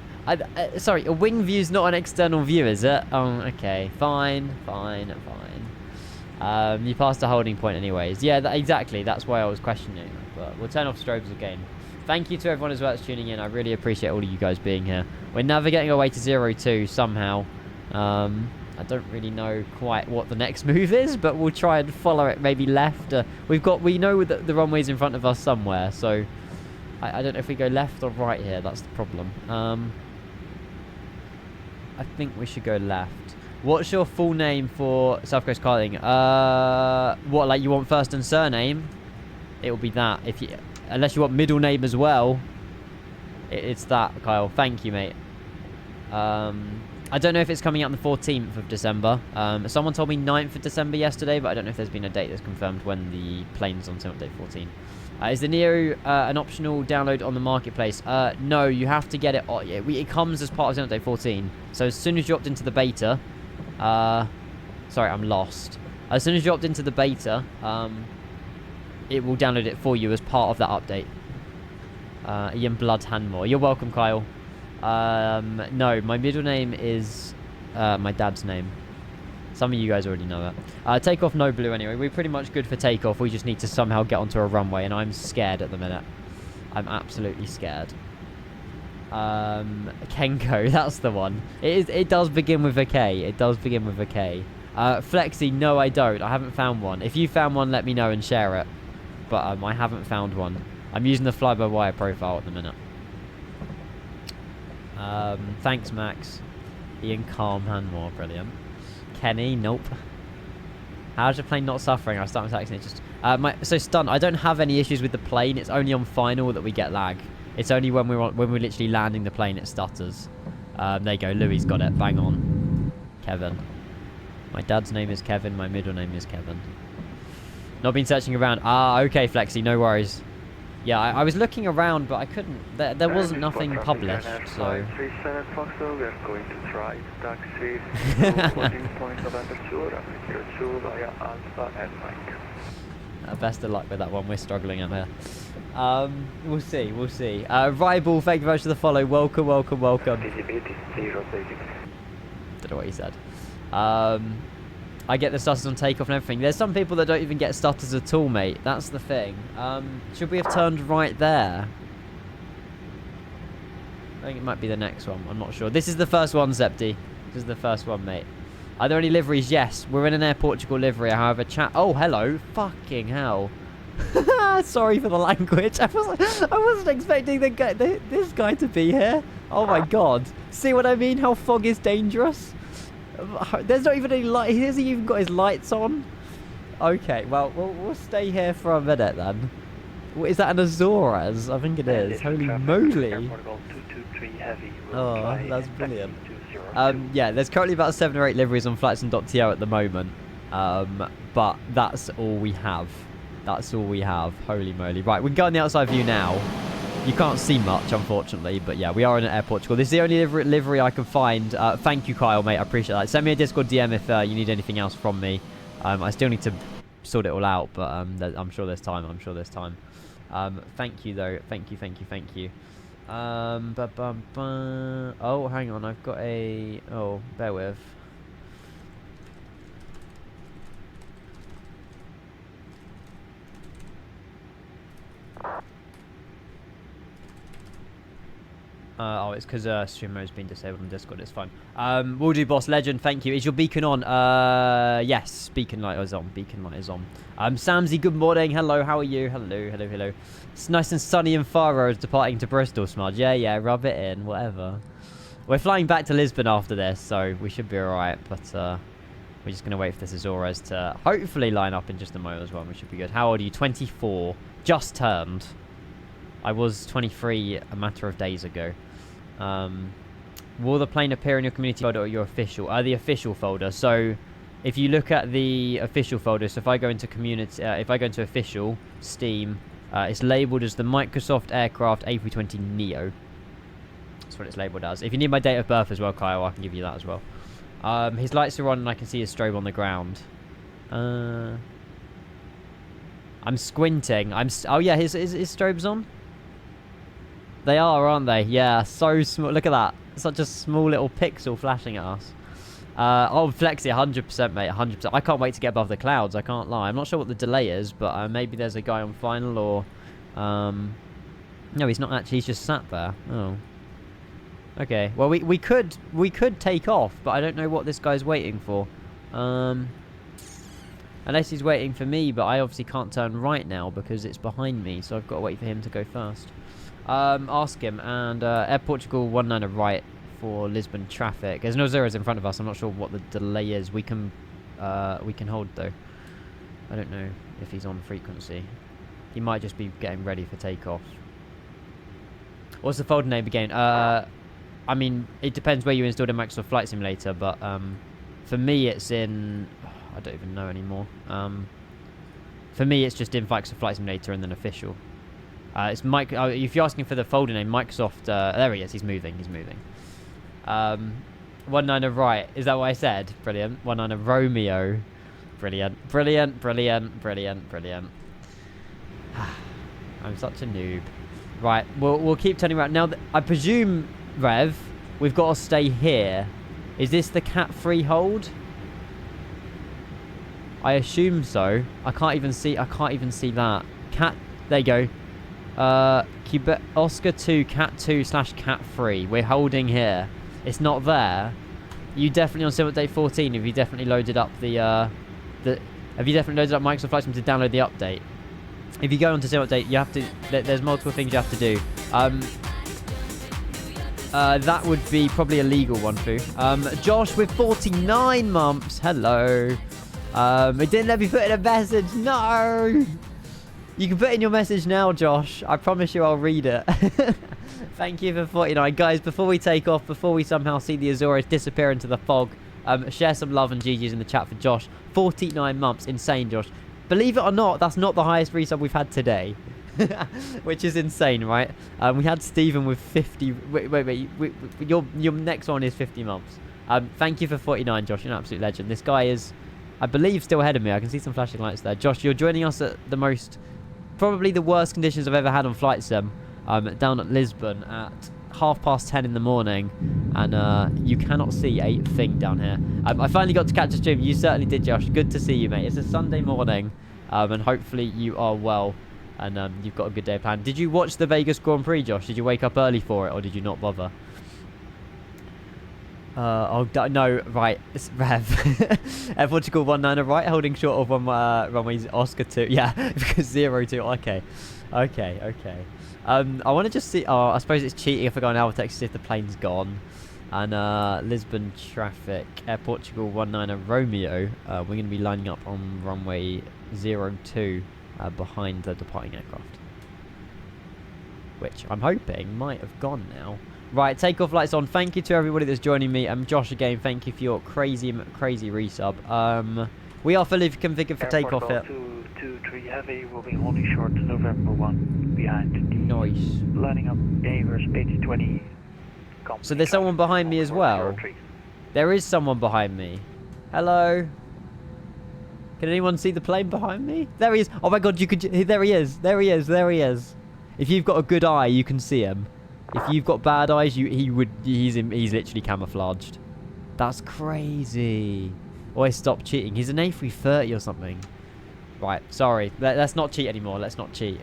Sorry, a wing view's not an external view, is it? Oh, okay. Fine. You passed a holding point anyways. Yeah, exactly. That's why I was questioning. But we'll turn off strobes again. Thank you to everyone as well that's tuning in. I really appreciate all of you guys being here. We're navigating our way to 02 somehow. I don't really know quite what the next move is, but we'll try and follow it maybe left. We know that the runway's in front of us somewhere, so I don't know if we go left or right here. That's the problem. I think we should go left. What's your full name for South Coast Carling? What, like you want first and surname? It will be that. Unless you want middle name as well. It's that, Kyle. Thank you, mate. I don't know if it's coming out on the 14th of December. Someone told me 9th of December yesterday, but I don't know if there's been a date that's confirmed when the plane's on Sim Update 14. Is the Neo an optional download on the marketplace? No, you have to get it. It comes as part of Sim Update 14. So as soon as you opt into the beta... sorry, I'm lost. As soon as you opt into the beta, it will download it for you as part of that update. Ian Blood Hanmore. You're welcome, Kyle. No, my middle name is my dad's name. Some of you guys already know it. Takeoff no blue anyway. We're pretty much good for takeoff. We just need to somehow get onto a runway, and I'm scared at the minute. I'm absolutely scared. Kenko, that's the one. It does begin with a K. It does begin with a K. Flexi, no I don't. I haven't found one. If you found one, let me know and share it. But I haven't found one. I'm using the fly-by-wire profile at the minute. Thanks, Max. Ian Calm Hanmore, brilliant. Kenny, nope. How's your plane not suffering? I started texting it just... so stunt, I don't have any issues with the plane. It's only on final that we get lag. It's only when we're literally landing the plane it stutters. There you go, Louis got it. Bang on. Kevin. My dad's name is Kevin. My middle name is Kevin. Not been searching around. Ah, okay, Flexi, no worries. Yeah, I was looking around, but I couldn't. There wasn't nothing published, so. 37 Foxtrot, we are going to try taxi to 14 point of aperture, after 02 via Alpha and Mike. Best of luck with that one. We're struggling out here. We'll see. Ribal, thank you very much for the follow. Welcome. Don't know what he said. I get the stutters on takeoff and everything. There's some people that don't even get stutters at all, mate. That's the thing. Should we have turned right there? I think it might be the next one. I'm not sure. This is the first one, Zepti. This is the first one, mate. Are there any liveries? Yes. We're in an Air Portugal livery. However, Oh, hello. Fucking hell. Sorry for the language. I wasn't expecting this guy to be here. Oh, my God. See what I mean? How fog is dangerous? There's not even any light. He hasn't even got his lights on. Okay, well, we'll stay here for a minute then. Is that an Azores? I think it is. Holy moly. Oh, that's brilliant. Yeah, there's currently about 7 or 8 liveries on flights.to at the moment. But that's all we have. That's all we have. Holy moly. Right, we can go on the outside view now. You can't see much, unfortunately, but yeah, we are in an Air Portugal. This is the only livery I can find. Thank you, Kyle, mate. I appreciate that. Send me a Discord DM if you need anything else from me. I still need to sort it all out, but I'm sure there's time. Thank you, though. Thank you. Oh, hang on. I've got a... Oh, bear with. Oh, it's because stream mode's been disabled on Discord. It's fine. Will do, boss. Legend, thank you. Is your beacon on? Yes, beacon light is on. Samsy, good morning. Hello, how are you? Hello. It's nice and sunny in Faro departing to Bristol, Smudge. Yeah, rub it in, whatever. We're flying back to Lisbon after this, so we should be alright. But We're just going to wait for this Azores to hopefully line up in just a moment as well. We should be good. How old are you? 24. Just turned. I was 23 a matter of days ago. Will the plane appear in your community folder or your official? The official folder. So if you look at the official folder, so if I go into community, if I go into official, Steam, it's labeled as the Microsoft Aircraft A320 Neo. That's what it's labeled as. If you need my date of birth as well, Kyle, I can give you that as well. His lights are on and I can see his strobe on the ground. I'm squinting. Oh yeah, his strobe's on? They are, aren't they? Yeah, so small. Look at that. Such a small little pixel flashing at us. Oh, Flexi, 100%, mate. 100%. I can't wait to get above the clouds. I can't lie. I'm not sure what the delay is, but maybe there's a guy on final or... No, he's not actually. He's just sat there. Oh. Okay. Well, we could take off, but I don't know what this guy's waiting for. Unless he's waiting for me, but I obviously can't turn right now because it's behind me, so I've got to wait for him to go first. Ask him. And Air Portugal 19 right for Lisbon traffic. There's no zeros in front of us. I'm not sure what the delay is. We can hold though. I don't know if he's on frequency. He might just be getting ready for takeoff. What's the folder name again? I mean, it depends where you installed a Microsoft Flight Simulator, but for me it's in... I don't even know anymore. For me it's just in Microsoft Flight Simulator and then official. It's if you're asking for the folder name, Microsoft... there he is. He's moving. 19 right. Is that what I said? Brilliant. 19 Romeo. Brilliant. I'm such a noob. Right. We'll keep turning around. Now, I presume, Rev, we've got to stay here. Is this the Cat 3 hold? I assume so. I can't even see that. Cat... There you go. Oscar 2, Cat 2 / Cat 3. We're holding here. It's not there. You definitely on Sim Update 14. Have you definitely loaded up have you definitely loaded up Microsoft Flight Sim to download the update? If you go onto Sim Update, you have to. There's multiple things you have to do. That would be probably a legal one, Fu. Josh with 49 months. Hello. It didn't let me put in a message. No. You can put in your message now, Josh. I promise you I'll read it. Thank you for 49. Guys, before we take off, before we somehow see the Azores disappear into the fog, share some love and GG's in the chat for Josh. 49 months. Insane, Josh. Believe it or not, that's not the highest resub we've had today. Which is insane, right? We had Stephen with 50... Wait. Your next one is 50 months. Thank you for 49, Josh. You're an absolute legend. This guy is, I believe, still ahead of me. I can see some flashing lights there. Josh, you're joining us at the most... Probably the worst conditions I've ever had on Flight Sim. Down at Lisbon at 10:30 in the morning. And you cannot see a thing down here. I finally got to catch a stream. You certainly did, Josh. Good to see you, mate. It's a Sunday morning. And hopefully you are well. And you've got a good day planned. Did you watch the Vegas Grand Prix, Josh? Did you wake up early for it? Or did you not bother? No, right. It's Rev. Air Portugal 19 right, holding short of runways Oscar 2. Yeah, because 02. Okay. I want to just see... Oh, I suppose it's cheating if I go on Alpha to see if the plane's gone. And Lisbon traffic. Air Portugal 19 Romeo. We're going to be lining up on runway 02 behind the departing aircraft. Which I'm hoping might have gone now. Right, takeoff lights on. Thank you to everybody that's joining me. Josh again, thank you for your crazy resub. We are fully configured for takeoff here. 223 heavy will be holding short to November 1 behind the Nice. lining up Avers A320. So there's someone behind me as well. There is someone behind me. Hello. Can anyone see the plane behind me? There he is. Oh my god, you could... There he is. If you've got a good eye, you can see him. If you've got bad eyes, he's literally camouflaged. That's crazy. Always stop cheating. He's an A330 or something. Right, sorry. Let's not cheat anymore. Let's not cheat.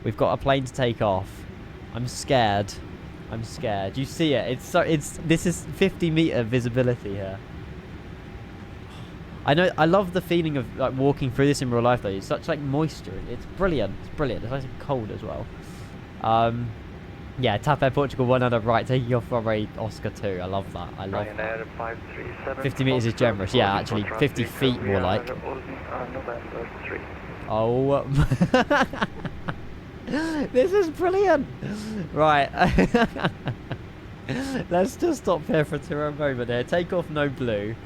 We've got a plane to take off. I'm scared. You see it. This is 50-meter visibility here. I know. I love the feeling of like walking through this in real life though. It's such like moisture. It's brilliant. It's nice and cold as well. Yeah, Tap Air Portugal 1 on the right, taking off runway Oscar 2. I love that. I love that. Ryanair 537 50 meters is generous. Yeah, actually, 50 feet more like. November 3. Oh, this is brilliant. Right. Let's just stop here for a moment here. Take off, no blue.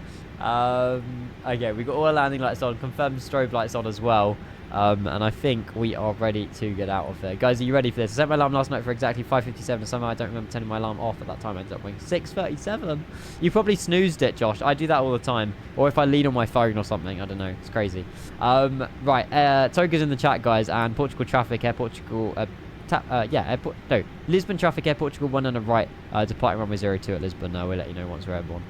Okay, we've got all our landing lights on, confirmed strobe lights on as well. And I think we are ready to get out of there. Guys, are you ready for this? I set my alarm last night for exactly 5:57. Somehow I don't remember turning my alarm off at that time. I ended up going 6:37. You probably snoozed it, Josh. I do that all the time. Or if I lean on my phone or something. I don't know. It's crazy. Right. Toga's in the chat, guys. And Portugal traffic, Air Portugal... airport... No. Lisbon traffic, Air Portugal 1 on the right. Departing runway 02 at Lisbon. We'll let you know once we're airborne.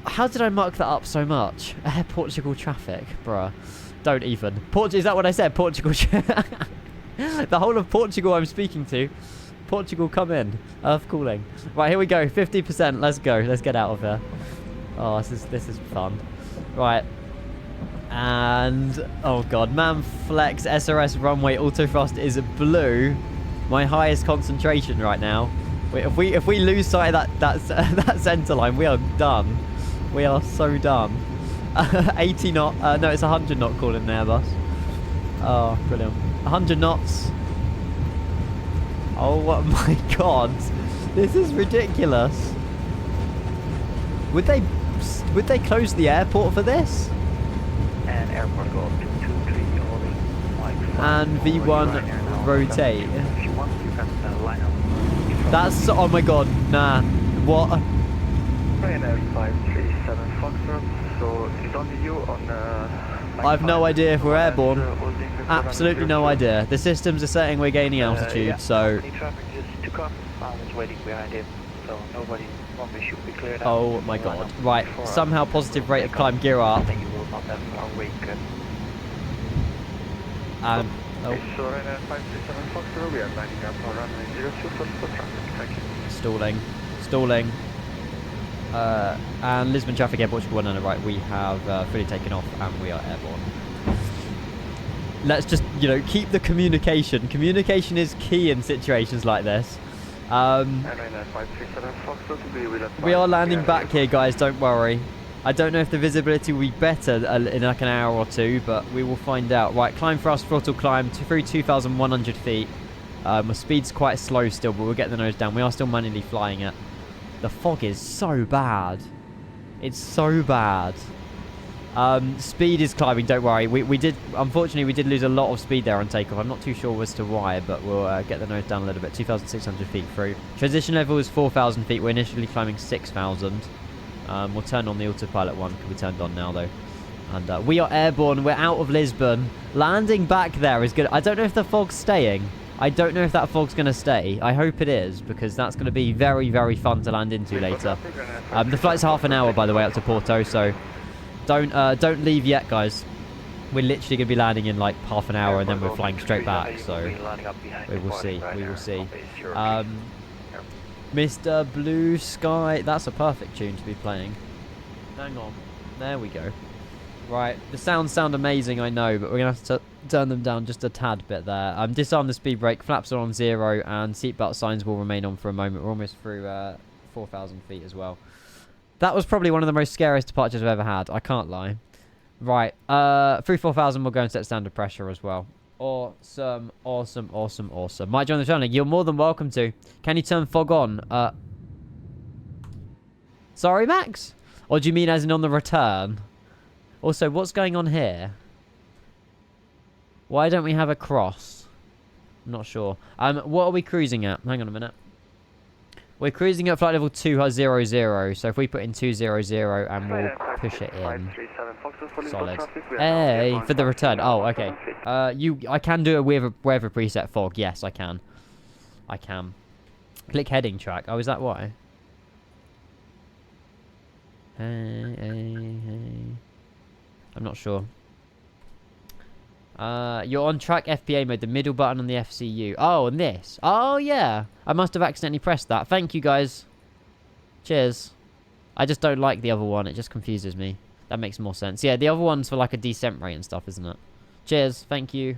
How did I mark that up so much? Air Portugal traffic, bruh. Don't even. Is that what I said? Portugal. The whole of Portugal I'm speaking to. Portugal, come in. Earth cooling. Right, here we go. 50%. Let's go. Let's get out of here. Oh, this is fun. Right. And oh god, man flex SRS runway autothrust is blue. My highest concentration right now. If we lose sight of that center line, we are done. We are so done. 80 knot. No, it's 100 knot calling there, boss. Oh, brilliant. 100 knots. Oh my god, this is ridiculous. Would they close the airport for this? And airport go up to 23 holding and V1 rotate. If you want, you can line up. That's oh my god, nah. What? Ryanair 537 Foxtrot. So it's only you on I've no idea if we're airborne. Absolutely no idea. The systems are saying we're gaining altitude, yeah, so... traffic just took off. I was waiting behind him, so nobody should be cleared out. Oh my god. Right, somehow positive rate of climb gear up. You will not have a week. Oh. So Ryanair 537 Foxtrot, we are lining up on runway 02 for traffic. Thank you. Stalling. And Lisbon traffic, Air Portugal 1 on the right. We have fully taken off and we are airborne. Let's just, keep the communication. Communication is key in situations like this. We are landing back here, guys. Don't worry. I don't know if the visibility will be better in like an hour or two, but we will find out. Right, climb thrust, throttle climb through 2,100 feet. My speed's quite slow still, but we'll get the nose down. We are still manually flying it. The fog is so bad. It's so bad. Speed is climbing, don't worry. Unfortunately, we did lose a lot of speed there on takeoff. I'm not too sure as to why, but we'll get the nose down a little bit. 2,600 feet through. Transition level is 4,000 feet. We're initially climbing 6,000. We'll turn on the autopilot one. Can be turned on now, though. And we are airborne. We're out of Lisbon. Landing back there is good. I don't know if the fog's staying. I don't know if that fog's going to stay. I hope it is, because that's going to be very, very fun to land into later. The flight's half an hour, by the way, up to Porto, so don't leave yet, guys. We're literally going to be landing in like half an hour, and then we're flying straight back, so we will see. We will see. Mr. Blue Sky. That's a perfect tune to be playing. Hang on. There we go. Right, the sounds sound amazing, I know, but we're going to have to turn them down just a tad bit there. Disarm the speed brake, flaps are on 0, and seatbelt signs will remain on for a moment. We're almost through 4,000 feet as well. That was probably one of the most scariest departures I've ever had, I can't lie. Right, through 4,000 we'll go and set standard pressure as well. Awesome, awesome, awesome, awesome. Might join the channel, you're more than welcome to. Can you turn fog on? Sorry, Max? Or do you mean as in on the return? Also, what's going on here? Why don't we have a cross? I'm not sure. What are we cruising at? Hang on a minute. We're cruising at flight level 200, so if we put in 200 and we'll push it in. Solid. Hey, for the return. Oh, okay. I can do it with weather preset fog. Yes, I can. I can. Click heading track. Oh, is that why? Hey. I'm not sure. You're on track FPA mode, the middle button on the FCU. Oh, and this. Oh, yeah. I must have accidentally pressed that. Thank you, guys. Cheers. I just don't like the other one. It just confuses me. That makes more sense. Yeah, the other one's for like a descent rate and stuff, isn't it? Cheers. Thank you.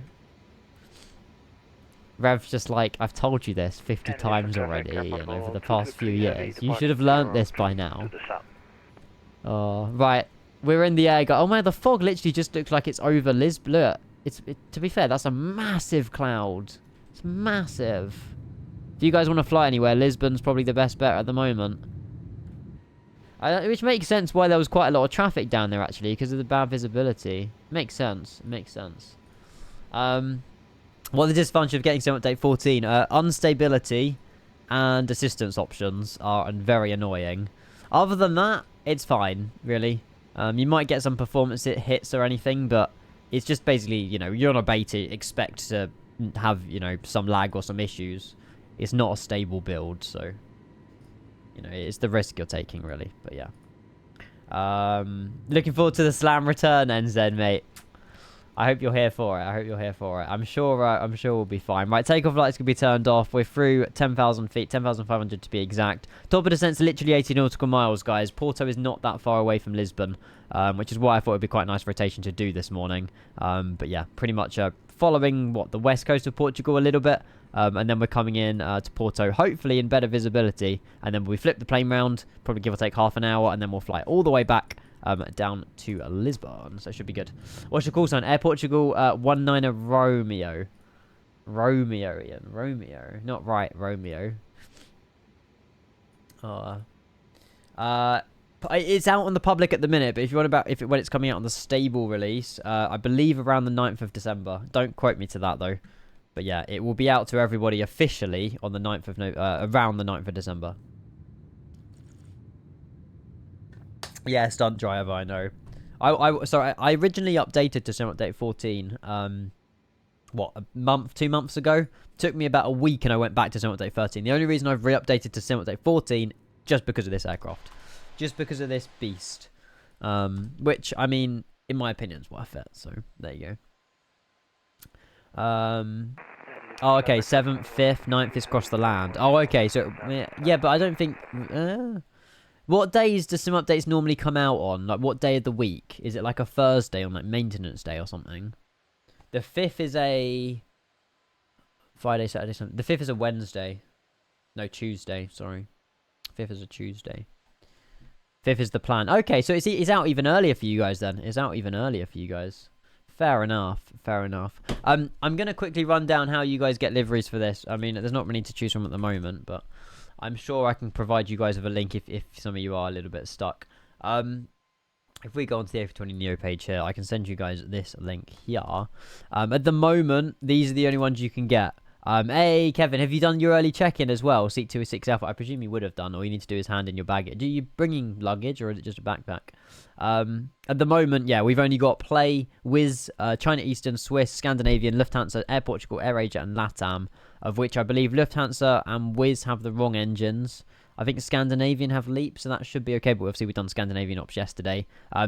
Rev's just like, I've told you this 50 times already, and over the past few years. You should have learnt this by now. Oh, right. We're in the air. Oh man, the fog literally just looks like it's over Lisbon. Look, to be fair, that's a massive cloud. It's massive. If you guys want to fly anywhere, Lisbon's probably the best bet at the moment. Which makes sense why there was quite a lot of traffic down there, actually, because of the bad visibility. Makes sense. Makes sense. What the dysfunction of getting sim update 14? Unstability and assistance options are very annoying. Other than that, it's fine, really. You might get some performance hits or anything, but it's just basically, you know, you're on a beta, expect to have, you know, some lag or some issues. It's not a stable build, so, you know, it's the risk you're taking, really. But yeah. Looking forward to the slam return, NZ, mate. I hope you're here for it. I hope you're here for it. I'm sure we'll be fine. Right, takeoff lights can be turned off. We're through 10,000 feet, 10,500 to be exact. Top of descent's literally 80 nautical miles, guys. Porto is not that far away from Lisbon, which is why I thought it would be quite a nice rotation to do this morning. But yeah, pretty much following, the west coast of Portugal a little bit. And then we're coming in to Porto, hopefully in better visibility. And then we flip the plane round, probably give or take half an hour, and then we'll fly all the way back down to Lisbon. So it should be good. What's your call sign? Air Portugal 19 Romeo. Romeo, Ian. Romeo. Not right, Romeo. It's out on the public at the minute, but if you want when it's coming out on the stable release, I believe around the 9th of December. Don't quote me to that, though. But yeah, it will be out to everybody officially on the 9th of around the 9th of December. Yeah, stunt driver, I know. I originally updated to Sim Update 14, a month, 2 months ago. Took me about a week and I went back to Sim Update 13. The only reason I've re-updated to Sim Update 14, just because of this aircraft. Just because of this beast. Which, I mean, in my opinion, is worth it. So, there you go. Oh, okay, 7th, 5th, 9th is across the land. Oh, okay, so, yeah, but I don't think... what days do Sim Updates normally come out on? Like, what day of the week? Is it like a Thursday on, like, maintenance day or something? The 5th is a... Friday, Saturday, Sunday. The 5th is a Wednesday. No, Tuesday, sorry. 5th is a Tuesday. 5th is the plan. Okay, so it's out even earlier for you guys, then. It's out even earlier for you guys. Fair enough. Fair enough. I'm going to quickly run down how you guys get liveries for this. I mean, there's not many to choose from at the moment, but... I'm sure I can provide you guys with a link if some of you are a little bit stuck. If we go onto the A320 Neo page here, I can send you guys this link here. At the moment, these are the only ones you can get. Hey, Kevin, have you done your early check-in as well? Seat 206 Alpha. I presume you would have done. All you need to do is hand in your baggage. Are you bringing luggage or is it just a backpack? At the moment, yeah, we've only got Play, Wizz, China Eastern, Swiss, Scandinavian, Lufthansa, Air Portugal, AirAsia, and LATAM, of which I believe Lufthansa and Wizz have the wrong engines. I think Scandinavian have LEAP, so that should be okay, but obviously we've done Scandinavian ops yesterday.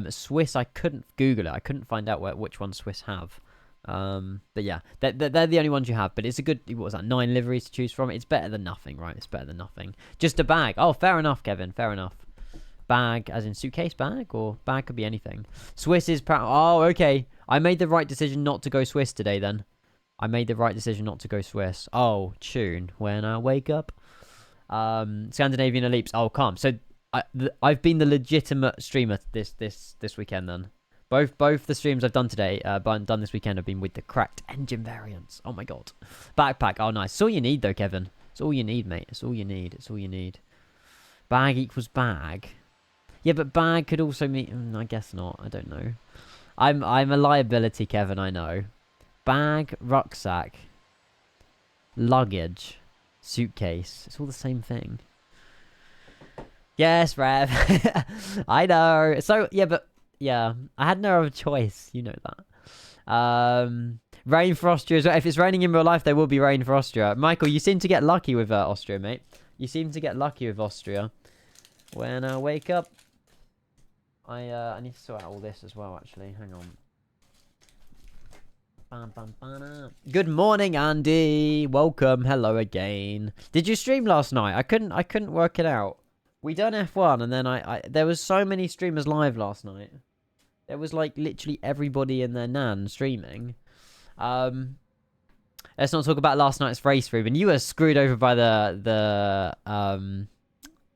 Swiss, I couldn't Google it. I couldn't find out which one Swiss have. But yeah, they're the only ones you have, but it's a good, what was that, 9 liveries to choose from. It's better than nothing, right? It's better than nothing. Just a bag. Oh, fair enough, Kevin, fair enough. Bag, as in suitcase bag, or bag could be anything. Swiss is oh, okay. I made the right decision not to go Swiss today, then. I made the right decision not to go Swiss. Oh, tune. When I wake up. Scandinavian Ellipse. Oh, calm. So, I've been the legitimate streamer this weekend, then. Both the streams I've done today, done this weekend, have been with the cracked engine variants. Oh my god. Backpack. Oh, nice. It's all you need, though, Kevin. It's all you need, mate. It's all you need. It's all you need. Bag equals bag. Yeah, but bag could also mean... I guess not. I don't know. I'm a liability, Kevin, I know. Bag, rucksack, luggage, suitcase. It's all the same thing. Yes, Rev. I know. So, yeah, but... Yeah, I had no other choice. You know that. Rain for Austria as well. If it's raining in real life, there will be rain for Austria. Michael, you seem to get lucky with Austria, mate. You seem to get lucky with Austria. When I wake up... I need to sort out all this as well, actually. Hang on. Good morning, Andy. Welcome. Hello again. Did you stream last night? I couldn't work it out. We done F1 and then there was so many streamers live last night. There was like literally everybody and their nan streaming. Let's not talk about last night's race, Ruben. You were screwed over by the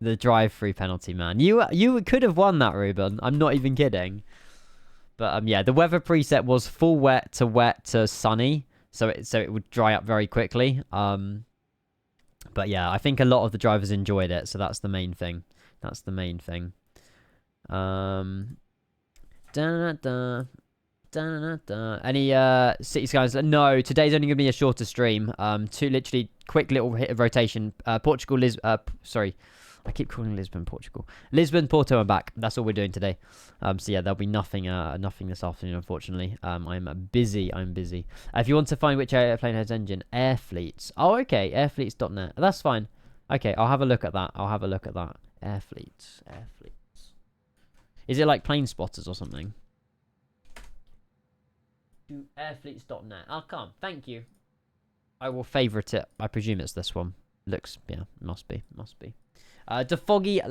drive-through penalty, man. You could have won that, Ruben. I'm not even kidding. But yeah, the weather preset was full wet to sunny, so it would dry up very quickly. But yeah, I think a lot of the drivers enjoyed it, so that's the main thing. That's the main thing. Any City Skies? No, today's only gonna be a shorter stream. Two literally quick little hit of rotation. Portugal, sorry, I keep calling Lisbon Portugal. Lisbon, Porto, and back. That's all we're doing today. So yeah, there'll be nothing this afternoon, unfortunately. I'm busy. If you want to find which airplane has engine, Airfleets. Oh, okay, airfleets.net. That's fine. Okay, I'll have a look at that. Airfleets. Is it like plane spotters or something? Airfleets.net. I'll come. Thank you. I will favourite it. I presume it's this one. Looks, yeah, must be. Foggy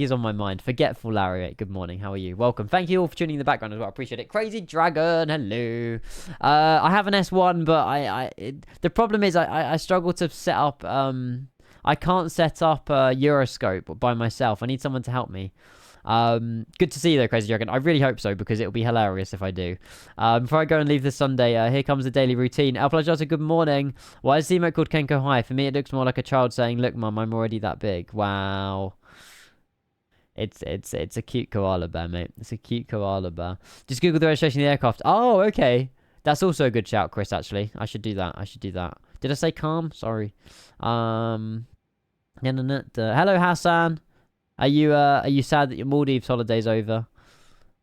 is on my mind. Forgetful Larry. Good morning. How are you? Welcome. Thank you all for tuning in the background as well. I appreciate it. Crazy Dragon. Hello. I have an S1, but the problem is I struggle to set up. I can't set up a Euroscope by myself. I need someone to help me. Good to see you though, Crazy Dragon. I really hope so, because it'll be hilarious if I do. Before I go and leave this Sunday, here comes the daily routine. El Plagiato, good morning. Why is the emote called Kenko High? For me, it looks more like a child saying, "Look, mum, I'm already that big." Wow. It's a cute koala bear, mate. It's a cute koala bear. Just Google the registration of the aircraft. Oh, okay. That's also a good shout, Chris, actually. I should do that. Did I say calm? Sorry. Hello, Hassan. Are you sad that your Maldives holiday's over?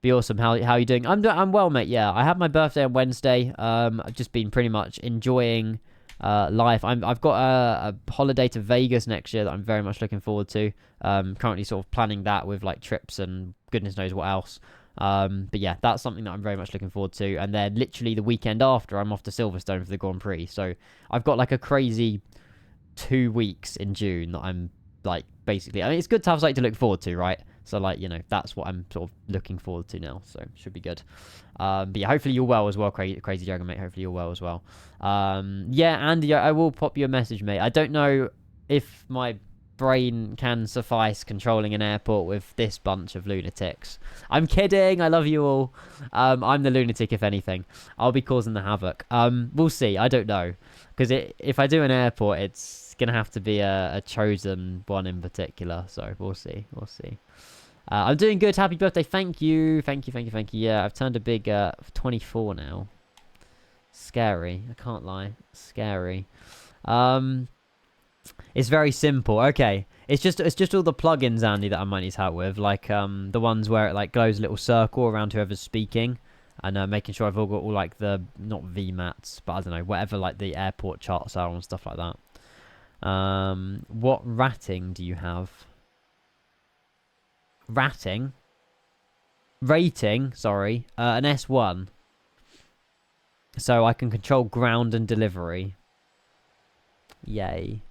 Be awesome. How are you doing? I'm well, mate. Yeah, I had my birthday on Wednesday. I've just been pretty much enjoying life. I've got a holiday to Vegas next year that I'm very much looking forward to. Currently sort of planning that with like trips and goodness knows what else. But yeah, that's something that I'm very much looking forward to. And then literally the weekend after, I'm off to Silverstone for the Grand Prix. So I've got like a crazy 2 weeks in June that I'm like basically, I mean, it's good to have something to look forward to, right? So like, you know, that's what I'm sort of looking forward to now, so should be good. But yeah, hopefully you're well as well, Crazy Dragon, mate. Hopefully you're well as well. Yeah, Andy, I will pop you a message, mate. I don't know if my brain can suffice controlling an airport with this bunch of lunatics. I'm kidding, I love you all. I'm the lunatic, if anything. I'll be causing the havoc. We'll see, I don't know, because if I do an airport, it's gonna have to be a chosen one in particular, so we'll see. I'm doing good. Happy birthday. Thank you. Yeah, I've turned a big 24 now. Scary, I can't lie. Scary. It's very simple. Okay, it's just all the plugins, Andy, that I might need help with, like the ones where it like glows a little circle around whoever's speaking, and making sure I've all got all like the, not VMATs, but I don't know, whatever like the airport charts are and stuff like that. What rating do you have? Rating, sorry. An S1. So I can control ground and delivery. Yay.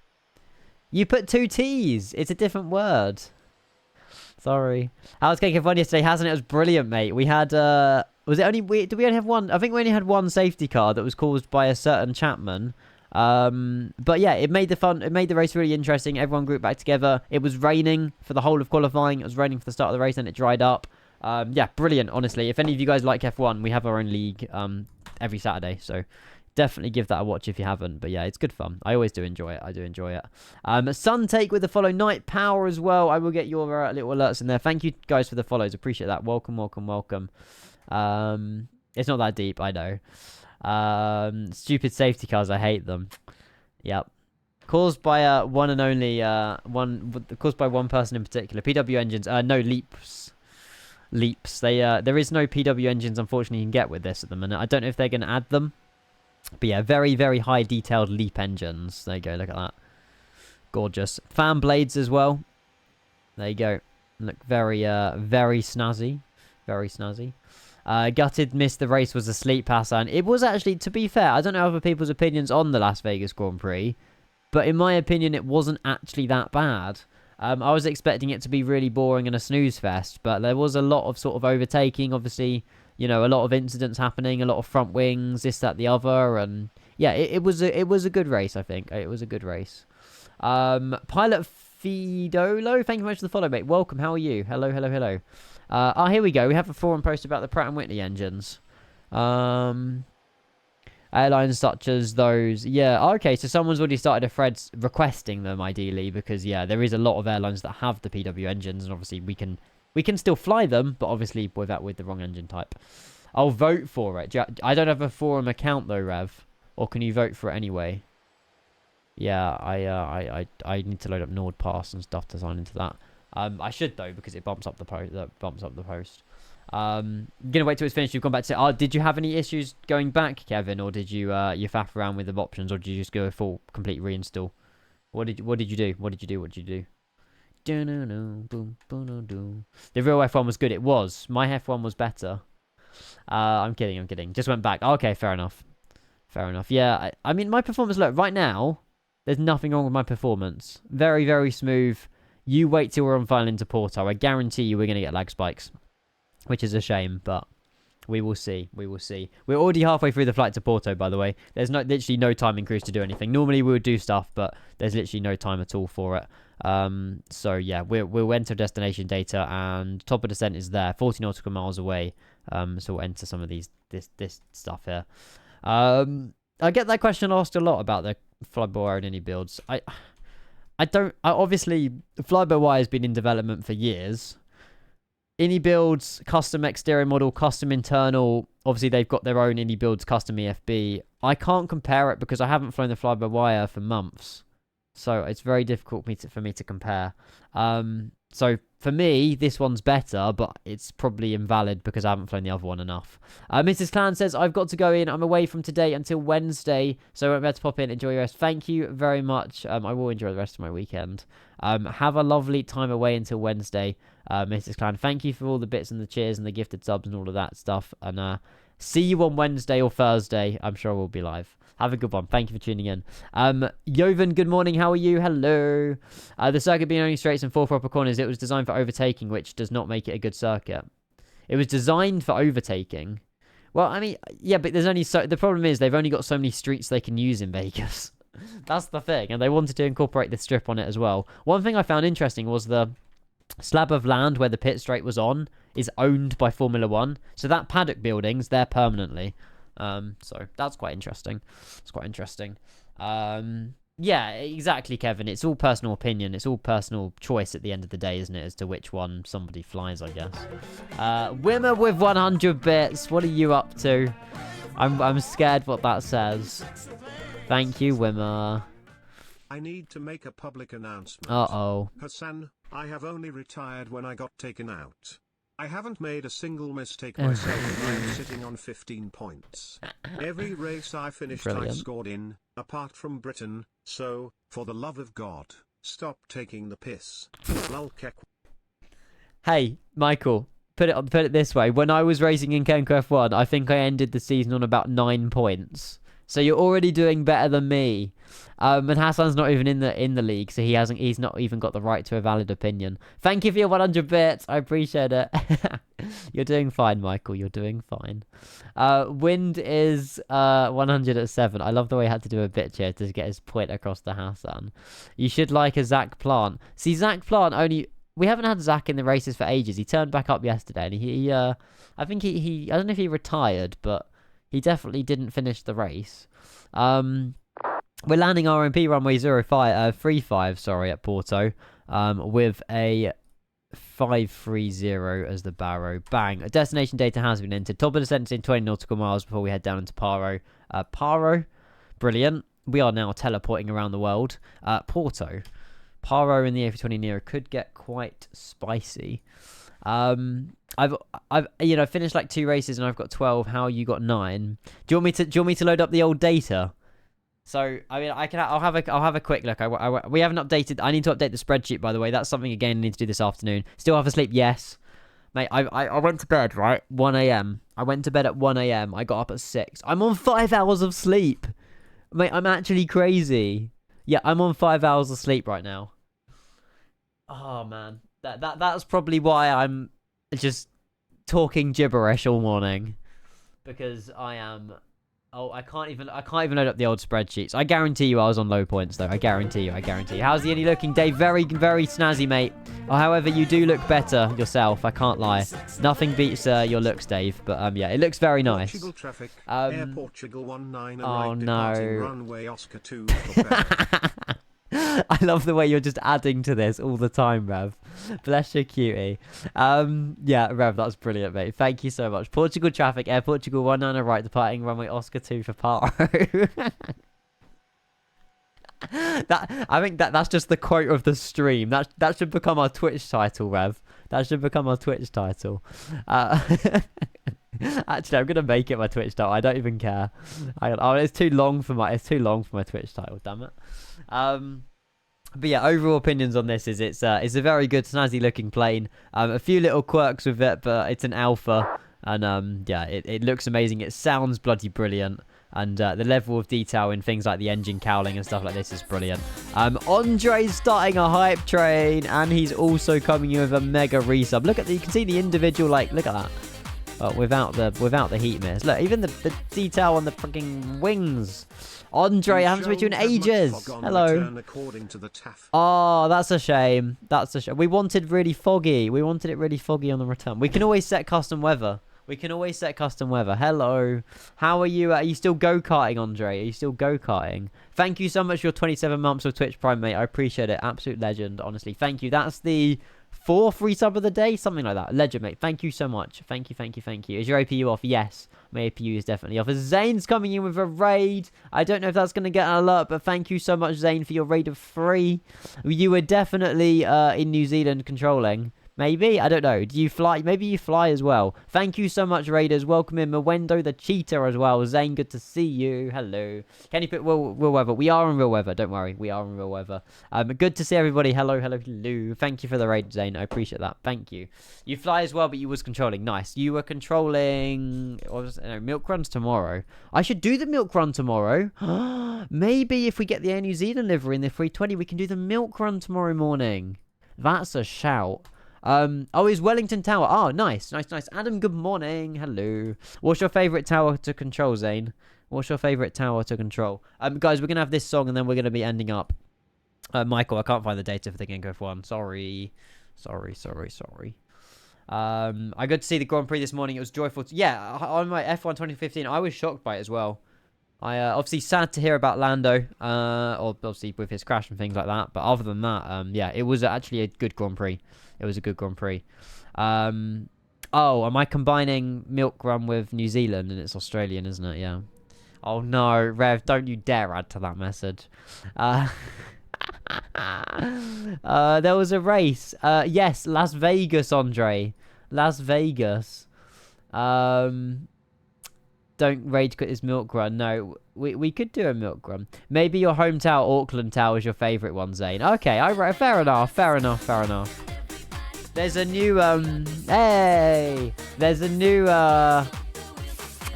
You put 2 T's. It's a different word. Sorry. How was Cake of Fun yesterday? Hasn't it? It was brilliant, mate. We had, was it only, did we only have one? I think we only had one safety car that was caused by a certain Chapman. But yeah, it made the race really interesting. Everyone grouped back together. It was raining for the whole of qualifying. It was raining for the start of the race, and it dried up. Yeah, brilliant, honestly. If any of you guys like F1, we have our own league every Saturday, so definitely give that a watch if you haven't. But yeah, it's good fun. I always do enjoy it. Sun Take with the follow. Night Power as well. I will get your little alerts in there. Thank you guys for the follows. Appreciate that. Welcome. It's not that deep, I know. Stupid safety cars, I hate them. Yep. Caused by one and only caused by one person in particular. PW engines, no, leaps. There is no PW engines, unfortunately, you can get with this at the minute. I don't know if they're going to add them, but yeah, very, very high detailed leap engines. There you go, look at that. Gorgeous. Fan blades as well. There you go. Look very snazzy. Gutted, missed the race, was asleep, Hassan. It was actually, to be fair, I don't know other people's opinions on the Las Vegas Grand Prix, but in my opinion, it wasn't actually that bad. I was expecting it to be really boring and a snooze fest, but there was a lot of sort of overtaking. Obviously, you know, a lot of incidents happening, a lot of front wings, this, that, the other, and yeah, it was a good race. I think it was a good race. Pilot Fidolo, thank you very much for the follow, mate. Welcome. How are you? Hello, hello, hello. Here we go. We have a forum post about the Pratt & Whitney engines. Airlines such as those. Yeah, okay, so someone's already started a thread requesting them, ideally, because, yeah, there is a lot of airlines that have the PW engines, and obviously we can still fly them, but obviously with the wrong engine type. I'll vote for it. I don't have a forum account, though, Rev. Or can you vote for it anyway? Yeah, I need to load up NordPass and stuff to sign into that. I should, though, because it bumps up the post. Gonna wait till it's finished. You've gone back to. Did you have any issues going back, Kevin, or did you faff around with the options, or did you just go full complete reinstall? What did you do? The real F1 was good. It was. My F1 was better. I'm kidding. Just went back. Okay, fair enough. Yeah, I mean, my performance. Look, right now, there's nothing wrong with my performance. Very, very smooth. You wait till we're on file into Porto. I guarantee you we're gonna get lag spikes. Which is a shame, but we will see. We're already halfway through the flight to Porto, by the way. There's literally no time in cruise to do anything. Normally we would do stuff, but there's literally no time at all for it. So yeah, we'll enter destination data, and top of descent is there, 40 nautical miles away. So we'll enter some of this stuff here. I get that question asked a lot about the fly-by-wire and iniBuilds. Obviously, fly-by-wire has been in development for years. iniBuilds, custom exterior model, custom internal. Obviously, they've got their own iniBuilds custom EFB. I can't compare it because I haven't flown the fly-by-wire for months. So it's very difficult for me to compare. So for me, this one's better, but it's probably invalid because I haven't flown the other one enough. Mrs. Clan says, I've got to go in. I'm away from today until Wednesday, so I won't be able to pop in. Enjoy your rest. Thank you very much. I will enjoy the rest of my weekend. Have a lovely time away until Wednesday, Mrs. Clan. Thank you for all the bits and the cheers and the gifted subs and all of that stuff. And see you on Wednesday or Thursday. I'm sure we'll be live. Have a good one. Thank you for tuning in. Joven, good morning. How are you? Hello. The circuit being only straights and 4 proper corners, it was designed for overtaking, which does not make it a good circuit. It was designed for overtaking. Well, I mean, yeah, but there's only the problem is they've only got so many streets they can use in Vegas. That's the thing. And they wanted to incorporate the strip on it as well. One thing I found interesting was the slab of land where the pit straight was on is owned by Formula One. So that paddock building's there permanently. So that's quite interesting. Yeah, exactly, Kevin. It's all personal opinion. It's all personal choice at the end of the day, isn't it, as to which one somebody flies, I guess. Wimmer with 100 bits. What are you up to? I'm scared what that says. Thank you, Wimmer. I need to make a public announcement. Uh-oh. Hassan, I have only retired when I got taken out. I haven't made a single mistake myself. I am sitting on 15 points. Every race I finished, I scored in, apart from Britain. So, for the love of God, stop taking the piss. Hey, Michael, put it this way. When I was racing in Kenko F1, I think I ended the season on about 9 points. So you're already doing better than me. And Hassan's not even in the league, so he's not even got the right to a valid opinion. Thank you for your 100 bits. I appreciate it. You're doing fine, Michael. You're doing fine. Wind is 100 at 7. I love the way he had to do a bit here to get his point across to Hassan. You should like a Zach Plant. See, Zach Plant only... We haven't had Zach in the races for ages. He turned back up yesterday, and I think he I don't know if he retired, but he definitely didn't finish the race. We're landing RMP runway 35 at Porto, with a 530 as the barrow. Bang. Destination data has been entered. Top of descent in 20 nautical miles before we head down into Paro. Paro, brilliant. We are now teleporting around the world. Porto. Paro in the A320 Neo could get quite spicy. I've finished like 2 races and I've got 12. How you got 9? Do you want me to load up the old data? So I mean, I'll have a quick look. We haven't updated. I need to update the spreadsheet, by the way. That's something again I need to do this afternoon. Still half asleep? Yes, mate. I went to bed right 1 a.m. I went to bed at 1 a.m. I got up at 6. I'm on 5 hours of sleep, mate. I'm actually crazy. Yeah, I'm on 5 hours of sleep right now. Oh man, that's probably why I'm just talking gibberish all morning because I am. Oh, I can't even load up the old spreadsheets. I guarantee you I was on low points though. I guarantee you. How's the Uni looking, Dave? Very, very snazzy, mate. Oh, however, you do look better yourself. I can't lie. Nothing beats your looks, Dave. But yeah, it looks very nice. Portugal traffic. Air Portugal 19 oh departing no. runway Oscar 2 for Bell. I love the way you're just adding to this all the time, Rev. Bless your cutie. Yeah, Rev, that's brilliant, mate. Thank you so much. Portugal traffic, Air Portugal 19 right, departing runway Oscar 2 for Porto. I think that's just the quote of the stream. That should become our Twitch title, Rev. That should become our Twitch title. Actually, I'm gonna make it my Twitch title. I don't even care. Oh, it's too long for my Twitch title. Damn it. But yeah, overall opinions on this is it's a very good snazzy looking plane. A few little quirks with it, but it's an alpha, and yeah, it looks amazing. It sounds bloody brilliant, and the level of detail in things like the engine cowling and stuff like this is brilliant. Andre's starting a hype train, and he's also coming in with a mega resub. You can see the individual, look at that. Without the heat mist. Look, even the detail on the fucking wings. Andre, I haven't spoken to you in ages. Hello. Oh, that's a shame. We wanted it really foggy on the return. We can always set custom weather. Hello. How are you? Are you still go-karting, Andre? Are you still go-karting? Thank you so much for your 27 months of Twitch Prime, mate. I appreciate it. Absolute legend, honestly. Thank you. That's the 4th resub of the day, something like that. Legend, mate. Thank you so much. Thank you. Is your APU off? Yes, my APU is definitely off. Zane's coming in with a raid. I don't know if that's going to get an alert, but thank you so much, Zane, for your raid of 3. You were definitely in New Zealand controlling. Maybe? I don't know. Do you fly? Maybe you fly as well. Thank you so much, Raiders. Welcome in Mwendo the Cheetah as well. Zane, good to see you. Hello. Can you put real weather? We are in real weather. Don't worry. We are in real weather. Good to see everybody. Hello. Thank you for the raid, Zane. I appreciate that. Thank you. You fly as well, but you was controlling. Nice. You were controlling... What was it? No, milk runs tomorrow. I should do the milk run tomorrow. Maybe if we get the Air New Zealand livery in the 320, we can do the milk run tomorrow morning. That's a shout. Oh, is Wellington Tower. Oh, nice. Adam, good morning. Hello. What's your favourite tower to control, Zane? Guys, we're going to have this song and then we're going to be ending up. Michael, I can't find the data for the Genko F1. Sorry. I got to see the Grand Prix this morning. It was joyful. Yeah, on my F1 2015, I was shocked by it as well. I obviously sad to hear about Lando, or obviously with his crash and things like that. But other than that, yeah, it was actually a good Grand Prix. Oh, am I combining Milk Run with New Zealand? And it's Australian, isn't it? Yeah. Oh no, Rev, don't you dare add to that message. There was a race. Yes, Las Vegas, Andre. Las Vegas. Don't rage quit this milk run. No, we could do a milk run. Maybe your home tower, Auckland Tower, is your favourite one, Zane. Okay, fair enough. There's a new there's a new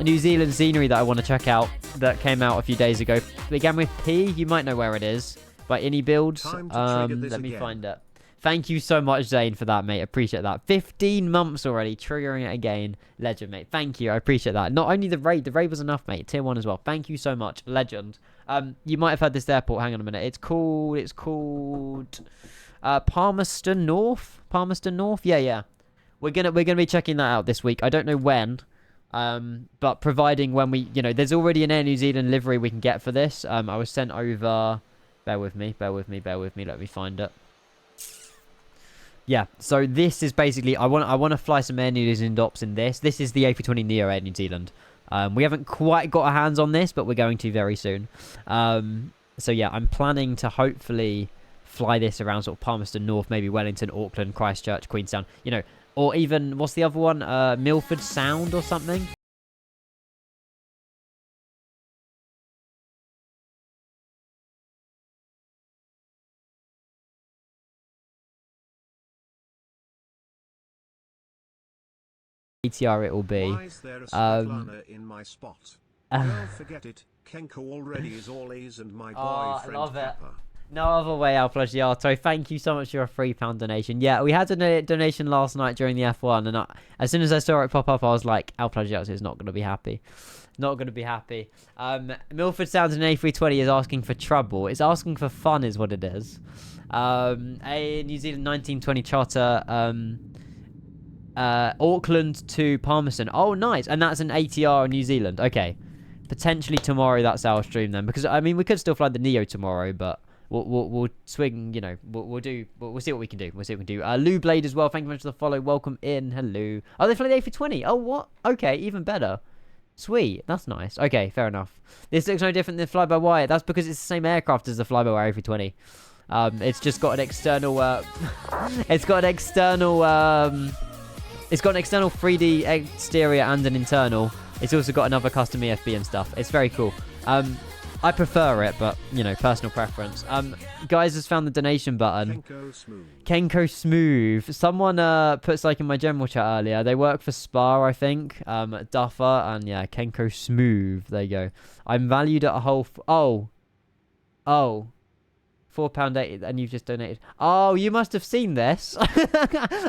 New Zealand scenery that I want to check out that came out a few days ago. Began with P. You might know where it is. By iniBuilds. Let me find it. Thank you so much, Zane, for that, mate. Appreciate that. 15 months already, triggering it again. Legend, mate. Thank you. I appreciate that. Not only the raid was enough, mate. Tier 1 as well. Thank you so much. Legend. You might have heard this airport. Hang on a minute. It's called Palmerston North. Yeah. We're gonna be checking that out this week. I don't know when. But providing when we, there's already an Air New Zealand livery we can get for this. I was sent over. Bear with me. Let me find it. Yeah, so this is basically, I want to fly some Air New Zealand ops in this. This is the A320 Neo Air New Zealand. We haven't quite got our hands on this, but we're going to very soon. So yeah, I'm planning to hopefully fly this around sort of Palmerston North, maybe Wellington, Auckland, Christchurch, Queenstown, or even, what's the other one? Milford Sound or something? ATR it will be. Why is there a Svetlana in my spot? Don't forget it. Kenko already is all A's and my boyfriend I love it. Kappa. No other way, Al Plagiato. Thank you so much for your £3 donation. Yeah, we had a donation last night during the F1, and as soon as I saw it pop up, I was like, Al Plagiato is not going to be happy. Not going to be happy. Milford Sounds in A320 is asking for trouble. It's asking for fun is what it is. A New Zealand 1920 charter, Auckland to Palmerston. Oh, nice. And that's an ATR in New Zealand. Okay. Potentially tomorrow that's our stream then. Because, I mean, we could still fly the Neo tomorrow, but we'll swing, you know, we'll see what we can do. We'll see what we can do. Lou Blade as well. Thank you very much for the follow. Welcome in. Hello. Oh, they fly the A320. Oh, what? Okay, even better. Sweet, that's nice. Okay, fair enough. This looks no different than fly-by-wire. That's because it's the same aircraft as the fly-by-wire A320. It's just got an external. It's got an external. It's got an external 3D exterior and an internal. It's also got another custom EFB and stuff. It's very cool. I prefer it, but you know, personal preference. Guys has found the donation button. Kenko Smooth. Someone put like in my general chat earlier. They work for Spa, I think. Duffer and yeah, Kenko Smooth. There you go. I'm valued at a whole. Oh. £4.80, and you've just donated. Oh, you must have seen this.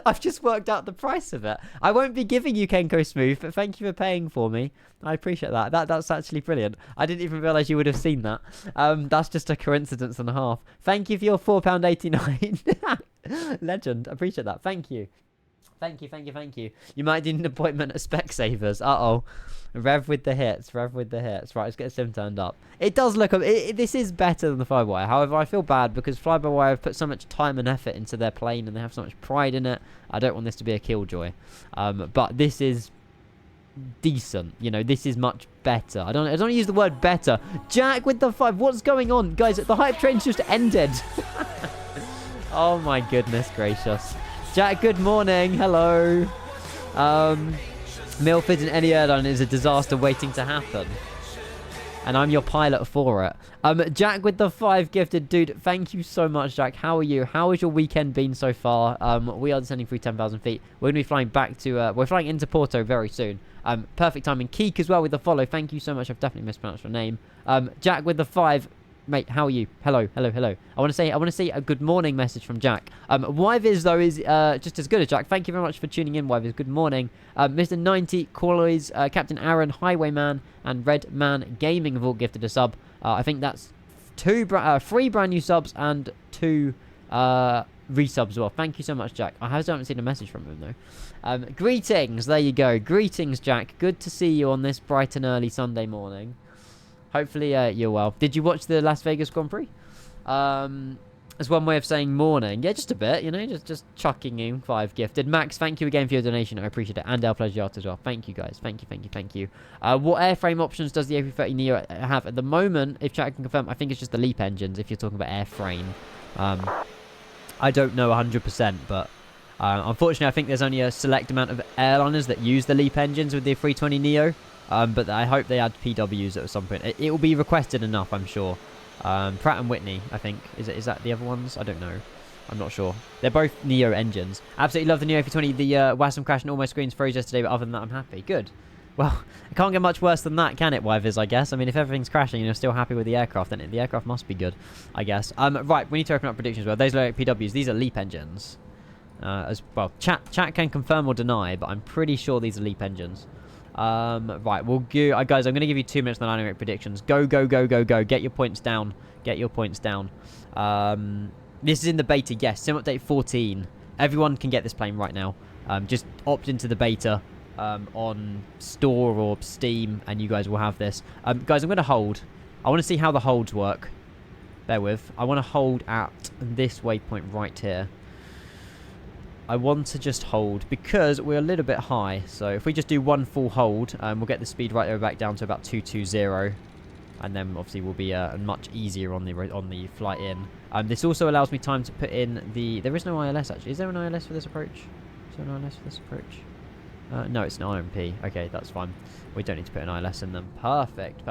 I've just worked out the price of it. I won't be giving you Kenko Smooth, but thank you for paying for me. I appreciate that. That's actually brilliant. I didn't even realise you would have seen that. That's just a coincidence and a half. Thank you for your £4.89. Legend. Appreciate that. Thank you. Thank you. You might need an appointment at Specsavers. Uh-oh. Rev with the hits. Right, let's get the sim turned up. It does look... this is better than the fly-by-wire. However, I feel bad because fly-by-wire have put so much time and effort into their plane and they have so much pride in it. I don't want this to be a killjoy. But this is decent. You know, this is much better. I don't use the word better. Jack with the 5. What's going on? Guys, the hype train's just ended. Oh my goodness gracious. Jack, good morning. Hello. Milford in any airline is a disaster waiting to happen. And I'm your pilot for it. Jack with the 5 gifted. Dude, thank you so much, Jack. How are you? How has your weekend been so far? We are descending through 10,000 feet. We're going to be flying back to... we're flying into Porto very soon. Perfect timing. Keek as well with the follow. Thank you so much. I've definitely mispronounced your name. Jack with the 5... Mate, how are you? Hello. I want to say a good morning message from Jack. Wyviz though is just as good as Jack. Thank you very much for tuning in, Wyviz. Good morning. Mr. 90, Corloys, Captain Aaron, Highwayman, and Redman Gaming have all gifted a sub. I think that's 3 brand new subs and 2 resubs as well. Thank you so much, Jack. I haven't seen a message from him though. Greetings. There you go. Greetings, Jack. Good to see you on this bright and early Sunday morning. Hopefully you're well. Did you watch the Las Vegas Grand Prix? As one way of saying morning. Yeah, just a bit, you know, just chucking in 5 gifted. Max, thank you again for your donation. I appreciate it. And El Plagiato as well. Thank you, guys. Thank you. What airframe options does the A330 Neo have? At the moment, if chat can confirm, I think it's just the LEAP engines if you're talking about airframe. I don't know 100%, but unfortunately, I think there's only a select amount of airliners that use the LEAP engines with the A320 Neo. But I hope they add PWs at some point. It will be requested enough, I'm sure. Pratt and Whitney, I think. Is that the other ones? I don't know. I'm not sure. They're both Neo engines. Absolutely love the Neo A320. The WASM crashed and all my screens froze yesterday, but other than that, I'm happy. Good. Well, it can't get much worse than that, can it, Wyvers, I guess? I mean, if everything's crashing and you're still happy with the aircraft, then the aircraft must be good, I guess. Right, we need to open up predictions as well. Those are PWs. These are LEAP engines. As well, chat can confirm or deny, but I'm pretty sure these are LEAP engines. Right, we'll go. Guys, I'm going to give you 2 minutes on the landing rate predictions. Go. Get your points down. This is in the beta, yes. Sim update 14. Everyone can get this plane right now. Just opt into the beta on Store or Steam, and you guys will have this. Guys, I'm going to hold. I want to see how the holds work. Bear with. I want to hold at this waypoint right here. I want to just hold because we're a little bit high. So if we just do 1 full hold, we'll get the speed right there back down to about 220. And then obviously we'll be much easier on the flight in. This also allows me time to put in the... There is no ILS actually. Is there an ILS for this approach? Is there an ILS for this approach? No, it's an IMP. Okay, that's fine. We don't need to put an ILS in them. Perfect.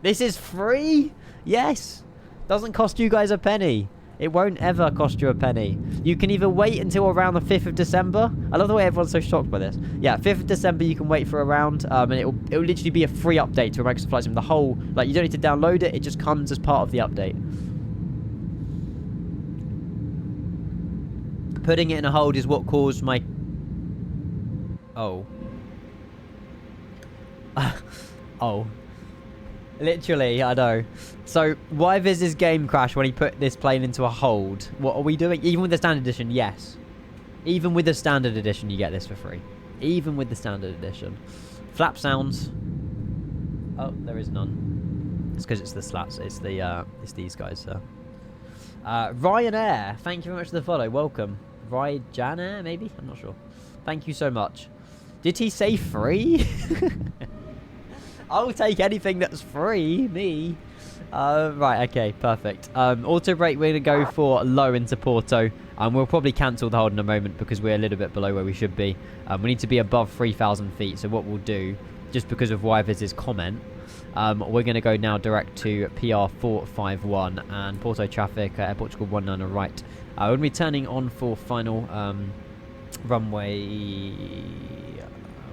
This is free? Yes. Doesn't cost you guys a penny. It won't ever cost you a penny. You can either wait until around the 5th of December. I love the way everyone's so shocked by this. Yeah, 5th of December you can wait for around, and it'll literally be a free update to a Microsoft Flight Sim. The whole, like, you don't need to download it. It just comes as part of the update. Putting it in a hold is what caused my... Oh. Oh. Literally, I know. So, why does this game crash when he put this plane into a hold? What are we doing? Even with the standard edition, yes. Even with the standard edition, you get this for free. Even with the standard edition. Flap sounds. Oh, there is none. It's because it's the slats. It's the it's these guys, sir. Ryanair, thank you very much for the follow. Welcome. Ryanair, maybe? I'm not sure. Thank you so much. Did he say free? I'll take anything that's free, me. Right, okay, perfect. Auto brake, we're going to go for low into Porto. We'll probably cancel the hold in a moment because we're a little bit below where we should be. We need to be above 3,000 feet. So what we'll do, just because of Wyviz's comment, we're going to go now direct to PR 451 and Porto traffic, Portugal 19 right. We're going to be turning on for final runway...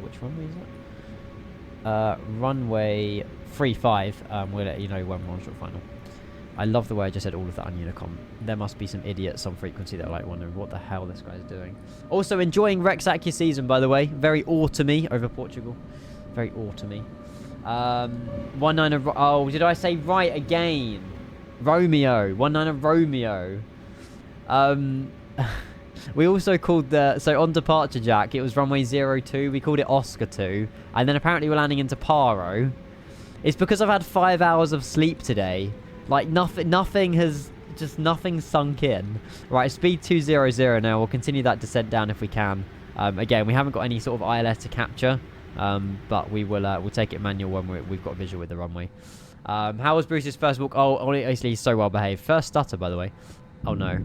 which runway is it? Runway 35. We'll let you know when we're on short final. I love the way I just said all of that on Unicom. There must be some idiot at some frequency that are like wondering what the hell this guy's doing. Also enjoying Rex Accu season, by the way. Very autumny over Portugal. Very autumny. 19. Oh, did I say right again? Romeo. 19 Romeo. We also called the... So on departure jack, it was runway 02. We called it Oscar 2. And then apparently we're landing into Paro. It's because I've had 5 hours of sleep today. Like, nothing has... Just nothing sunk in. Right, speed 200 now. We'll continue that descent down if we can. Again, we haven't got any sort of ILS to capture. But we will we'll take it manual when we've got visual with the runway. How was Bruce's first walk? Oh, honestly, he's so well behaved. First stutter, by the way. Oh, no.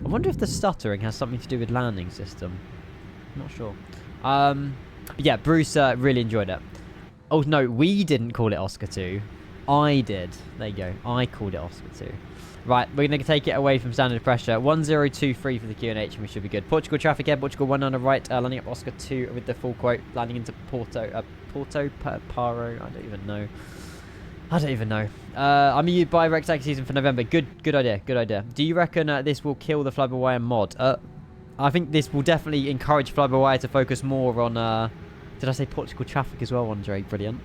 I wonder if the stuttering has something to do with landing system. I'm not sure. But yeah, Bruce really enjoyed it. Oh, no, we didn't call it Oscar 2. I did. There you go. I called it Oscar 2. Right, we're going to take it away from standard pressure. 1023 for the QNH, and we should be good. Portugal traffic air, Portugal 19 right, landing up Oscar 2 with the full quote, landing into Porto, Paro, I don't even know. I'm a by Rex Accu season for November. Good idea. Do you reckon this will kill the fly-by-wire mod? I think this will definitely encourage fly-by-wire to focus more on, did I say Portugal traffic as well, Andre? Brilliant.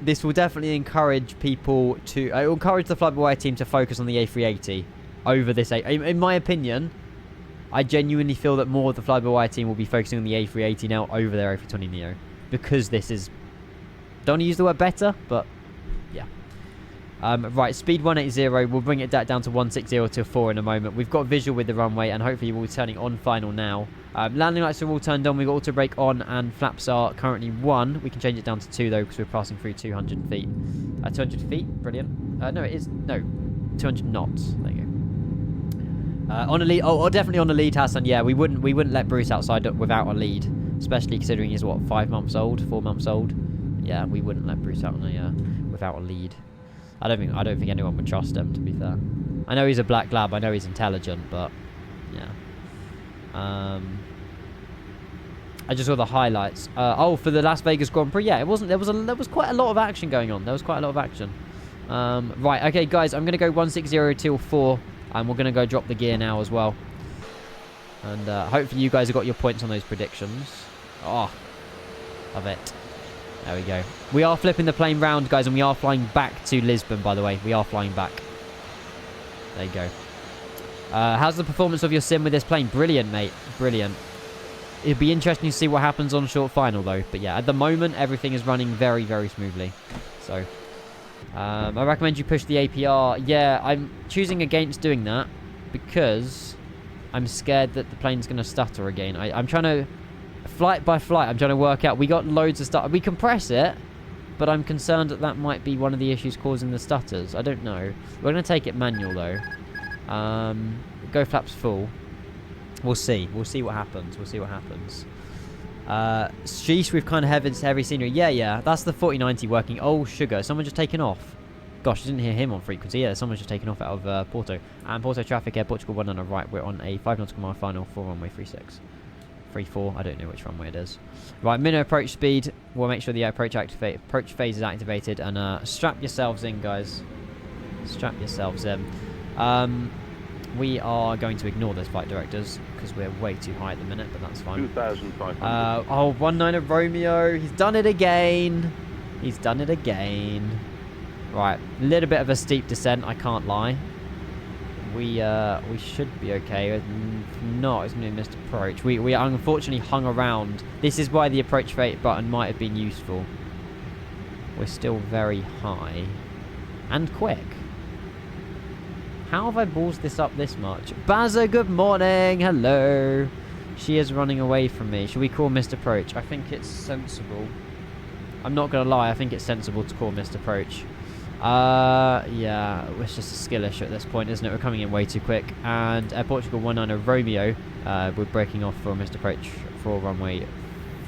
This will definitely encourage people to... it will encourage the fly-by-wire team to focus on the A380 over this... In my opinion, I genuinely feel that more of the fly-by-wire team will be focusing on the A380 now over their A320 Neo. Because this is... Don't want to use the word better, but... yeah. Right, speed 180. We'll bring it down to 160 to 4 in a moment. We've got visual with the runway, and hopefully we'll be turning on final now. Landing lights are all turned on. We've got auto brake on, and flaps are currently 1. We can change it down to 2 though, because we're passing through 200 feet. 200 feet, brilliant. No, it is 200 knots. There you go. On a lead. Oh, definitely on the lead, Hassan. Yeah, we wouldn't let Bruce outside without a lead, especially considering he's what 5 months old, 4 months old. Yeah, we wouldn't let Bruce out on a without a lead. I don't think anyone would trust him, to be fair. I know he's a black lab. I know he's intelligent, but yeah. I just saw the highlights. Oh, for the Las Vegas Grand Prix. Yeah, it wasn't. There was quite a lot of action going on. There was quite a lot of action. Right. Okay, guys. I'm gonna go 160 till 4, and we're gonna go drop the gear now as well. And hopefully you guys have got your points on those predictions. Oh, love it. There we go. We are flipping the plane round, guys, and we are flying back to Lisbon, by the way. We are flying back. There you go. How's the performance of your sim with this plane? Brilliant, mate. Brilliant. It'd be interesting to see what happens on short final, though. But yeah, at the moment, everything is running very, very smoothly. So, I recommend you push the APR. Yeah, I'm choosing against doing that because I'm scared that the plane's going to stutter again. I'm trying to... Flight by flight, I'm trying to work out. We got loads of stutter. We compress it, but I'm concerned that might be one of the issues causing the stutters. I don't know. We're going to take it manual, though. Go flaps full. We'll see. We'll see what happens. Sheesh, we've kind of heavy scenery. Yeah. That's the 4090 working. Oh, sugar. Someone just taken off. Gosh, I didn't hear him on frequency. Yeah, someone's just taken off out of Porto. And Porto traffic air, Portugal 1 on the right. We're on a 5 nautical mile final for runway 36. 3-4. I don't know which runway it is. Right, minimum approach speed. We'll make sure the approach phase is activated, and strap yourselves in, guys. Strap yourselves in. We are going to ignore this, flight directors, because we're way too high at the minute, but that's fine. 2,500. Oh, 19 Romeo. He's done it again. He's done it again. Right, a little bit of a steep descent, I can't lie. We should be okay. If not, it's going to be missed approach. We are unfortunately hung around. This is why the approach rate button might have been useful. We're still very high. And quick. How have I ballsed this up this much? Bazza, good morning. Hello. She is running away from me. Should we call missed approach? I think it's sensible. I'm not going to lie. I think it's sensible to call missed approach. Yeah, it's just a skill issue at this point, isn't it? We're coming in way too quick. And Portugal 19 Romeo, we're breaking off for missed approach for runway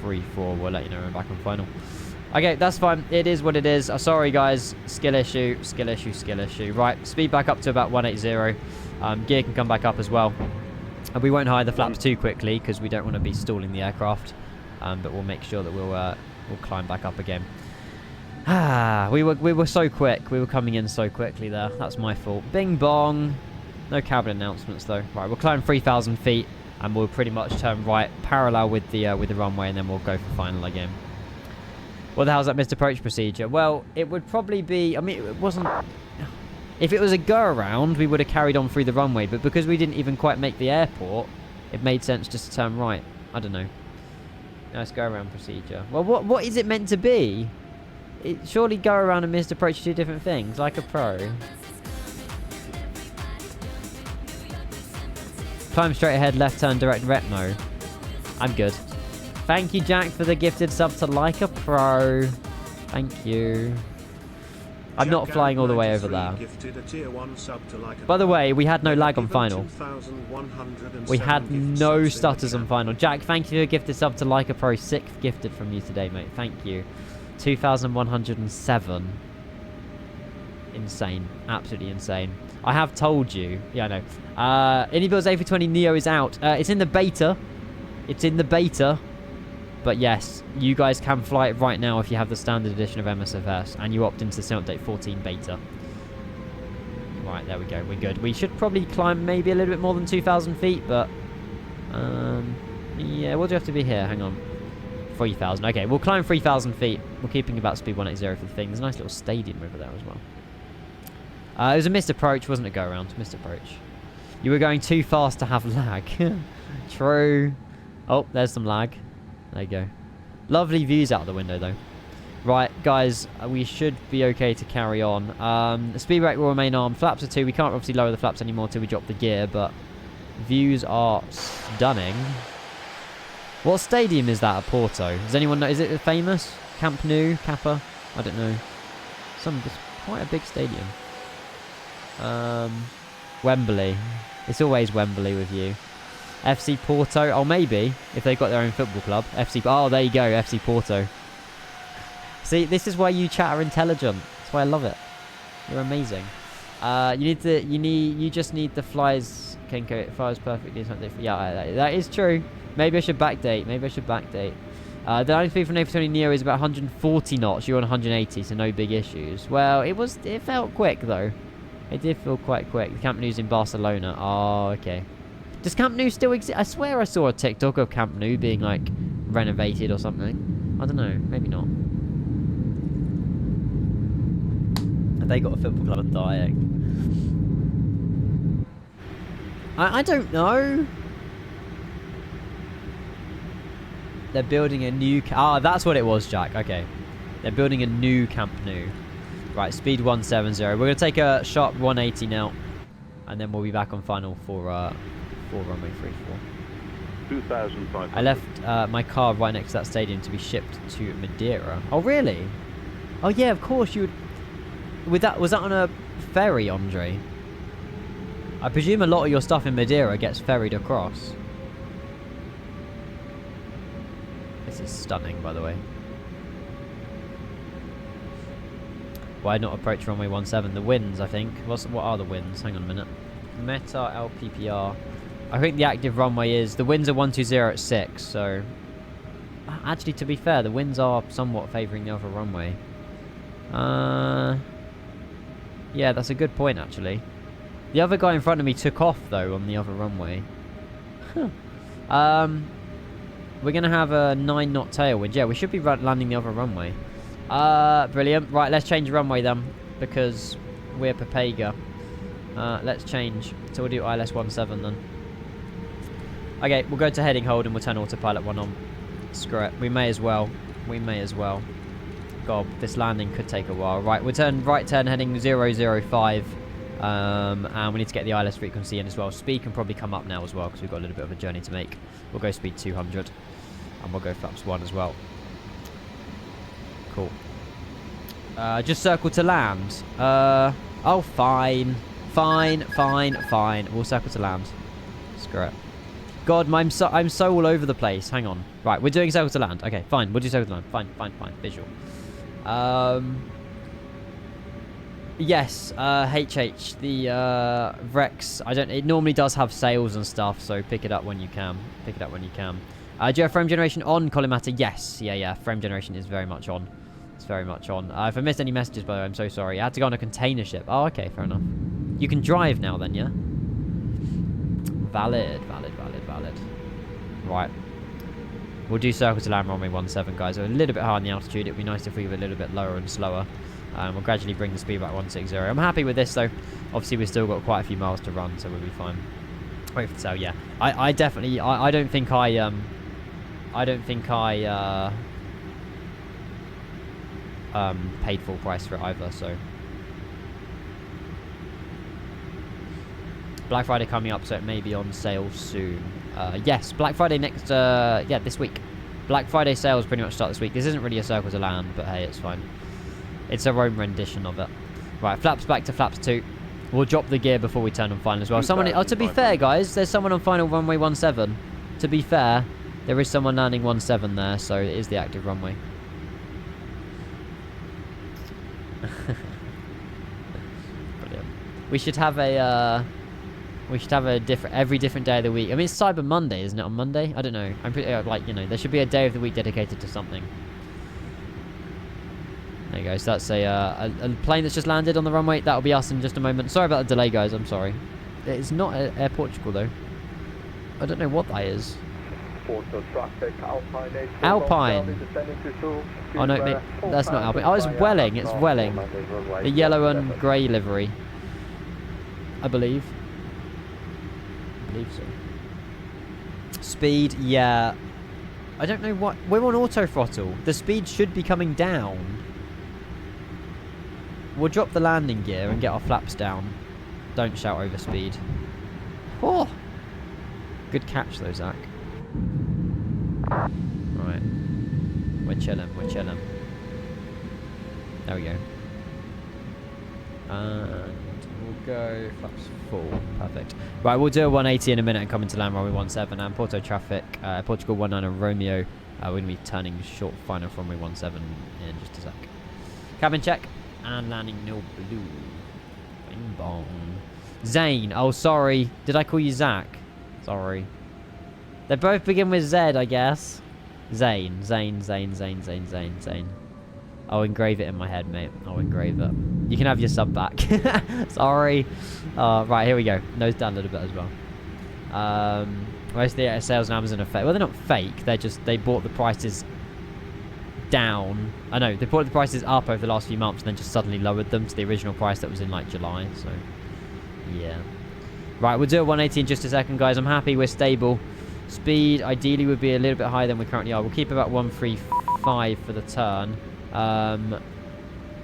34. We'll let you know when we're back on final. Okay, that's fine. It is what it is. Sorry, guys. Skill issue, skill issue, skill issue. Right, speed back up to about 180. Gear can come back up as well. And we won't hire the flaps too quickly because we don't want to be stalling the aircraft. But we'll make sure that we'll climb back up again. We were so quick. We were coming in so quickly there. That's my fault. Bing bong. No cabin announcements though. Right, we'll climb 3,000 feet and we'll pretty much turn right parallel with the runway, and then we'll go for final again. What the hell is that missed approach procedure? Well, it would probably be... I mean, it wasn't... If it was a go-around, we would have carried on through the runway. But because we didn't even quite make the airport, it made sense just to turn right. I don't know. Nice go-around procedure. Well, what is it meant to be? Surely go-around and missed approach are two different things, like a pro. Climb straight ahead, left turn, direct rep. No. I'm good. Thank you, Jack, for the gifted sub to Like a Pro. Thank you. I'm not flying all the way over there. By the way, we had no lag on final. We had no stutters on final. Jack, thank you for the gifted sub to Like a Pro. 6th gifted from you today, mate. Thank you. 2,107. Insane. Absolutely insane. I have told you. Yeah, I know. iniBuilds A320 Neo is out. It's in the beta. It's in the beta. But yes, you guys can fly it right now if you have the standard edition of MSFS and you opt into Sim Update 14 beta. Right, there we go. We're good. We should probably climb maybe a little bit more than 2,000 feet, but... yeah, what do you have to be here? Hang on. 3,000. Okay, we'll climb 3,000 feet. We're keeping about speed 180 for the thing. There's a nice little stadium over there as well. It was a missed approach, wasn't it? Go around. Missed approach. You were going too fast to have lag. True. Oh, there's some lag. There you go. Lovely views out the window, though. Right, guys, we should be okay to carry on. The speed brake will remain armed. Flaps are 2. We can't obviously lower the flaps anymore until we drop the gear, but views are stunning. What stadium is that at Porto? Does anyone know? Is it famous? Camp Nou? Kappa? I don't know. It's quite a big stadium. Wembley. It's always Wembley with you. FC Porto. Oh, maybe. If they've got their own football club. FC... Oh, there you go. FC Porto. See, this is why you chat are intelligent. That's why I love it. You're amazing. You just need the flies. Kenko, it flies perfectly. Yeah, that is true. Maybe I should backdate. The only speed from A320 Neo is about 140 knots. You're on 180, so no big issues. Well, it felt quick though. It did feel quite quick. The Camp Nou's in Barcelona. Oh, okay. Does Camp Nou still exist? I swear I saw a TikTok of Camp Nou being like renovated or something. I don't know. Maybe not. Have they got a football club? I'm dying. I don't know. They're building a new... that's what it was, Jack. Okay. They're building a new Camp Nou. Right, speed 170. We're going to take a sharp 180 now. And then we'll be back on final for runway 34. 2,500. I left my car right next to that stadium to be shipped to Madeira. Oh, really? Oh, yeah, of course you would... Was that on a ferry, Andre? I presume a lot of your stuff in Madeira gets ferried across. This is stunning, by the way. Why not approach runway 17? The winds, I think. What are the winds? Hang on a minute. Meta LPPR. I think the active runway is... The winds are 120 at 6, so... Actually, to be fair, the winds are somewhat favouring the other runway. Yeah, that's a good point, actually. The other guy in front of me took off, though, on the other runway. Huh. We're going to have a 9-knot tailwind. Yeah, we should be landing the other runway. Brilliant. Right, let's change runway then, because we're Papega. Let's change. So we'll do ILS 17 then. Okay, we'll go to heading hold and we'll turn autopilot 1 on. Screw it. We may as well. We may as well. God, this landing could take a while. Right, we'll turn right turn heading 005. And we need to get the ILS frequency in as well. Speed can probably come up now as well because we've got a little bit of a journey to make. We'll go speed 200. And we'll go flaps 1 as well. Cool. Just circle to land. Oh, fine. Fine. We'll circle to land. Screw it. God, I'm so all over the place. Hang on. Right, we're doing circle to land. Okay, fine. We'll do circle to land. Fine. Visual. Yes, HH, the Rex, it normally does have sales and stuff, so pick it up when you can. Do you have frame generation on, Collimatter? Yes, yeah, frame generation is very much on. It's very much on. If I missed any messages, by the way, I'm so sorry. I had to go on a container ship. Oh, okay, fair enough. You can drive now then, yeah? Valid. Right. We'll do circle to land runway 17, guys. We're a little bit high on the altitude. It'd be nice if we were a little bit lower and slower. We'll gradually bring the speed back 160. I'm happy with this, though. Obviously, we've still got quite a few miles to run, so we'll be fine. Wait for the tail, yeah. I definitely... I don't think I paid full price for it either, so... Black Friday coming up, so it may be on sale soon. Yes, Black Friday next... yeah, this week. Black Friday sales pretty much start this week. This isn't really a circle to land, but hey, it's fine. It's a Rome rendition of it. Right, flaps back to flaps 2. We'll drop the gear before we turn on final as well. Someone... Oh, to be fair, guys, there's someone on final runway 17. To be fair, there is someone landing 17 there, so it is the active runway. Brilliant. We should have a... every different day of the week. I mean, it's Cyber Monday, isn't it? On Monday? I don't know. I'm pretty there should be a day of the week dedicated to something. There you go. So that's a plane that's just landed on the runway. That'll be us in just a moment. Sorry about the delay, guys. I'm sorry. It's not Air Portugal though. I don't know what that is. Porto traffic, Alpine. Alpine. Oh no, mate, that's not Alpine. Oh, it's Welling. It's Welling. The yellow and grey livery. I believe so. Speed, yeah. I don't know what... We're on auto throttle. The speed should be coming down. We'll drop the landing gear and get our flaps down. Don't shout over speed. Oh! Good catch though, Zach. Right. We're chilling. There we go. And we'll go flaps 4. Perfect. Right, we'll do a 180 in a minute and come into land runway 17 and Porto traffic, Portugal 19 and Romeo. We're going to be turning short final from runway 17 in just a sec. Cabin check and landing nil blue. Bing bong. Zane. Oh, sorry. Did I call you Zach? Sorry. They both begin with Z, I guess. Zane. I'll engrave it in my head, mate. I'll engrave it. You can have your sub back. Sorry. Right, here we go. Nose down a little bit as well. Most of the sales on Amazon are fake. Well, they're not fake. They're just, they brought the prices down. I know, they brought the prices up over the last few months and then just suddenly lowered them to the original price that was in, like, July. So, yeah. Right, we'll do a 180 in just a second, guys. I'm happy. We're stable. Speed, ideally, would be a little bit higher than we currently are. We'll keep about 135 for the turn.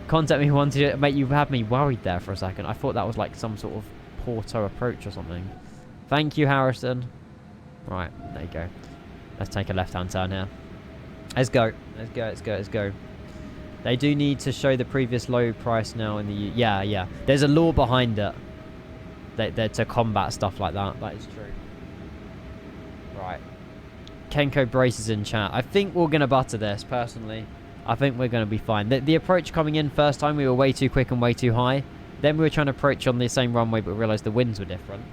Contact me wanted mate, you had me worried there for a second. I thought that was like some sort of Porto approach or something. Thank you, Harrison. Right, there you go. Let's take a left-hand turn here. Let's go. They do need to show the previous low price now in the... Yeah. There's a law behind it. They're to combat stuff like that. That is true. Right. Kenko braces in chat. I think we're going to butter this, personally. I think we're going to be fine. The approach coming in first time, we were way too quick and way too high. Then we were trying to approach on the same runway, but we realised the winds were different.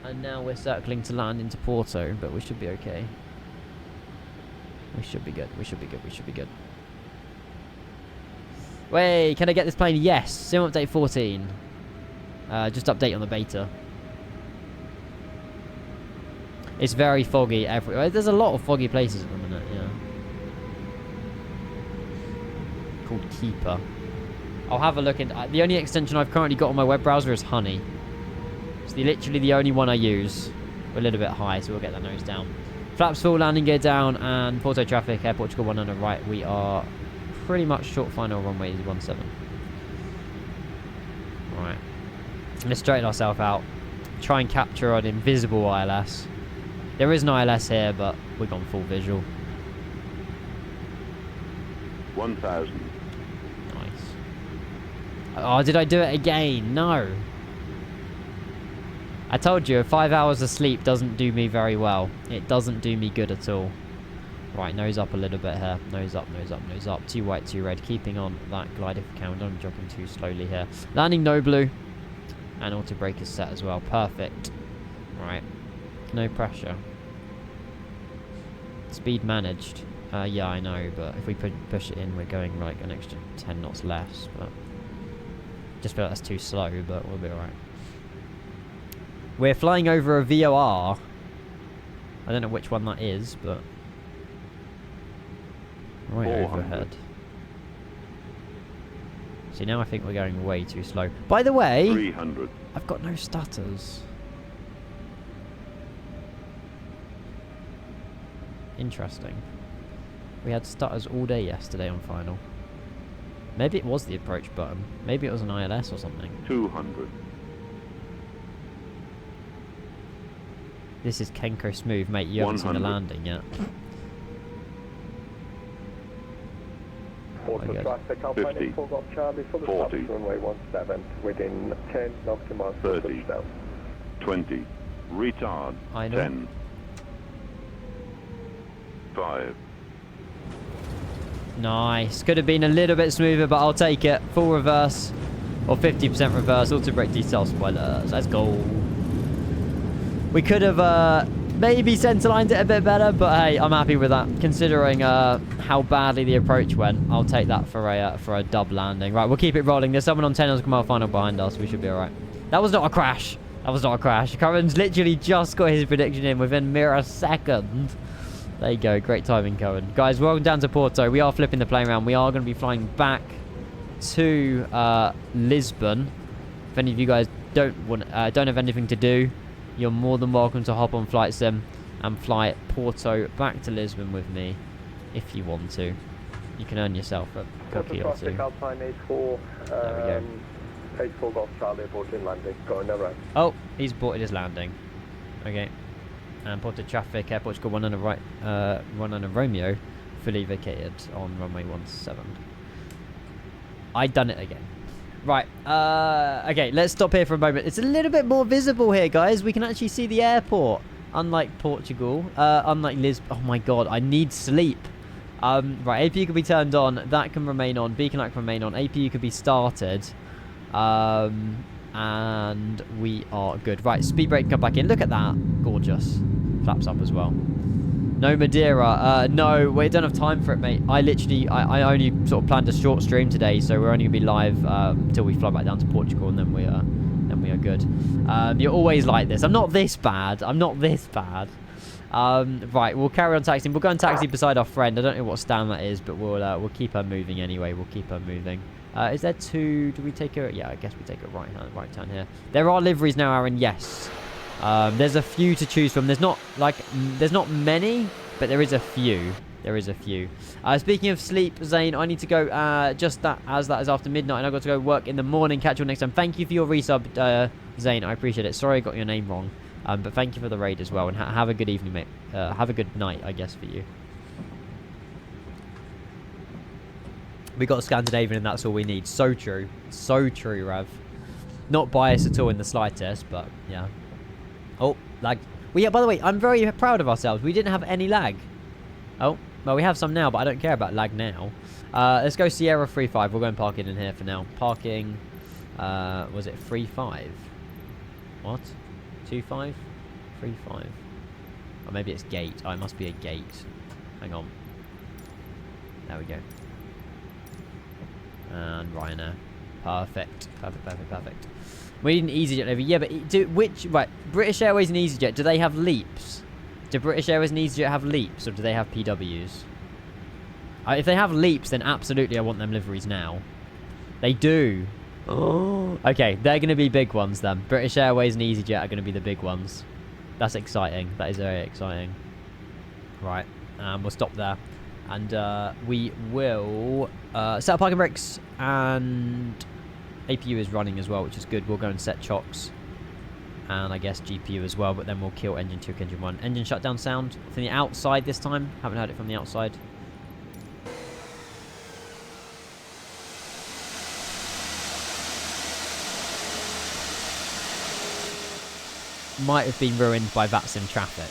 And now we're circling to land into Porto, but we should be okay. We should be good. Wait, can I get this plane? Yes. Sim update 14. Just update on the beta. It's very foggy everywhere. There's a lot of foggy places at the minute, yeah. Called Keeper. I'll have a look in. The only extension I've currently got on my web browser is Honey. It's literally the only one I use. We're a little bit high, so we'll get that nose down. Flaps full, landing gear down, and Porto traffic, Air Portugal 1 on the right. We are pretty much short final runway 17. Alright. Let's straighten ourselves out. Try and capture an invisible ILS. There is an ILS here, but we've gone full visual. 1,000. Nice. Oh, did I do it again? No. I told you, 5 hours of sleep doesn't do me very well. It doesn't do me good at all. Right, nose up a little bit here. Nose up, nose up, nose up. Too white, too red. Keeping on that glide if we can. I'm dropping too slowly here. Landing no blue. And auto brake is set as well. Perfect. Right. No pressure. Speed managed. Yeah, I know, but if we push it in, we're going like an extra 10 knots less. But just feel like that's too slow, but we'll be alright. We're flying over a VOR. I don't know which one that is, but right overhead. See, now I think we're going way too slow. By the way, 300. I've got no stutters. Interesting. We had stutters all day yesterday on final. Maybe it was the approach button. Maybe it was an ILS or something. 200. This is Kenko smooth, mate. You haven't seen the landing yet. Porto traffic, Alpine 50, 4 Golf Charlie for the 40, runway 17 within 10 nautical miles. 30, 20, retard, I know. 10, 5. Nice. Could have been a little bit smoother, but I'll take it. Full reverse. Or 50% reverse. Auto brake detail spoilers. Let's go. We could have maybe centerlined it a bit better, but hey, I'm happy with that. Considering how badly the approach went, I'll take that for a dub landing. Right, we'll keep it rolling. There's someone on 10 nautical mile final behind us. We should be alright. That was not a crash. That was not a crash. Curran's literally just got his prediction in within mere second. There you go. Great timing, Cohen. Guys, welcome down to Porto. We are flipping the plane around. We are going to be flying back to Lisbon. If any of you guys don't have anything to do, you're more than welcome to hop on Flight Sim and fly Porto back to Lisbon with me if you want to. You can earn yourself a cookie or two. Alpine 84, there we go. 84 Golf Charlie aborting landing, going around. Oh, he's aborted his landing. Okay. And Porto traffic, Air Portugal 1 on the right, 1 on a Romeo, fully vacated on runway 17. I done it again. Right, okay, let's stop here for a moment. It's a little bit more visible here, guys. We can actually see the airport, unlike Portugal, unlike Lisbon. Oh my god, I need sleep. Right, APU can be turned on, that can remain on, beacon light can remain on, APU can be started, and we are good. Right, speed brake can come back in. Look at that, gorgeous. Flaps up as well. No Madeira. No, we don't have time for it, mate. I only sort of planned a short stream today, so we're only gonna be live until we fly back down to Portugal, and then we are good. You're always like this. I'm not this bad. I'm not this bad. Right, we'll carry on taxiing. We'll go and taxi beside our friend. I don't know what stand that is, but we'll keep her moving anyway. We'll keep her moving. Is there two? Do we take her? Yeah, I guess we take a right turn here. There are liveries now, Aaron. Yes. There's a few to choose from. There's not many, but there is a few. There is a few. Speaking of sleep, Zane, I need to go as that is after midnight, and I've got to go work in the morning. Catch you next time. Thank you for your resub, Zane. I appreciate it. Sorry I got your name wrong. But thank you for the raid as well, and have a good evening, mate. Have a good night, I guess, for you. We got Scandinavian, and that's all we need. So true. So true, Rav. Not biased at all in the slightest, but yeah. Oh, lag. Well, yeah, by the way, I'm very proud of ourselves. We didn't have any lag. Oh, well, we have some now, but I don't care about lag now. Let's go Sierra 3-5. We'll go and park it in here for now. Parking, was it 3-5? What? 2-5? 3-5. Or maybe it's gate. Oh, it must be a gate. Hang on. There we go. And Ryanair. Perfect. Perfect, perfect, perfect. We need an EasyJet livery. Yeah, but right, British Airways and EasyJet, do they have leaps? Do British Airways and EasyJet have leaps, or do they have PWs? If they have leaps, then absolutely I want them liveries now. They do. Oh. Okay, they're going to be big ones then. British Airways and EasyJet are going to be the big ones. That's exciting. That is very exciting. Right, we'll stop there. And we will set up parking brakes, and APU is running as well, which is good. We'll go and set chocks. And I guess GPU as well, but then we'll kill engine 2, engine 1. Engine shutdown sound from the outside this time. Haven't heard it from the outside. Might have been ruined by VATSIM traffic.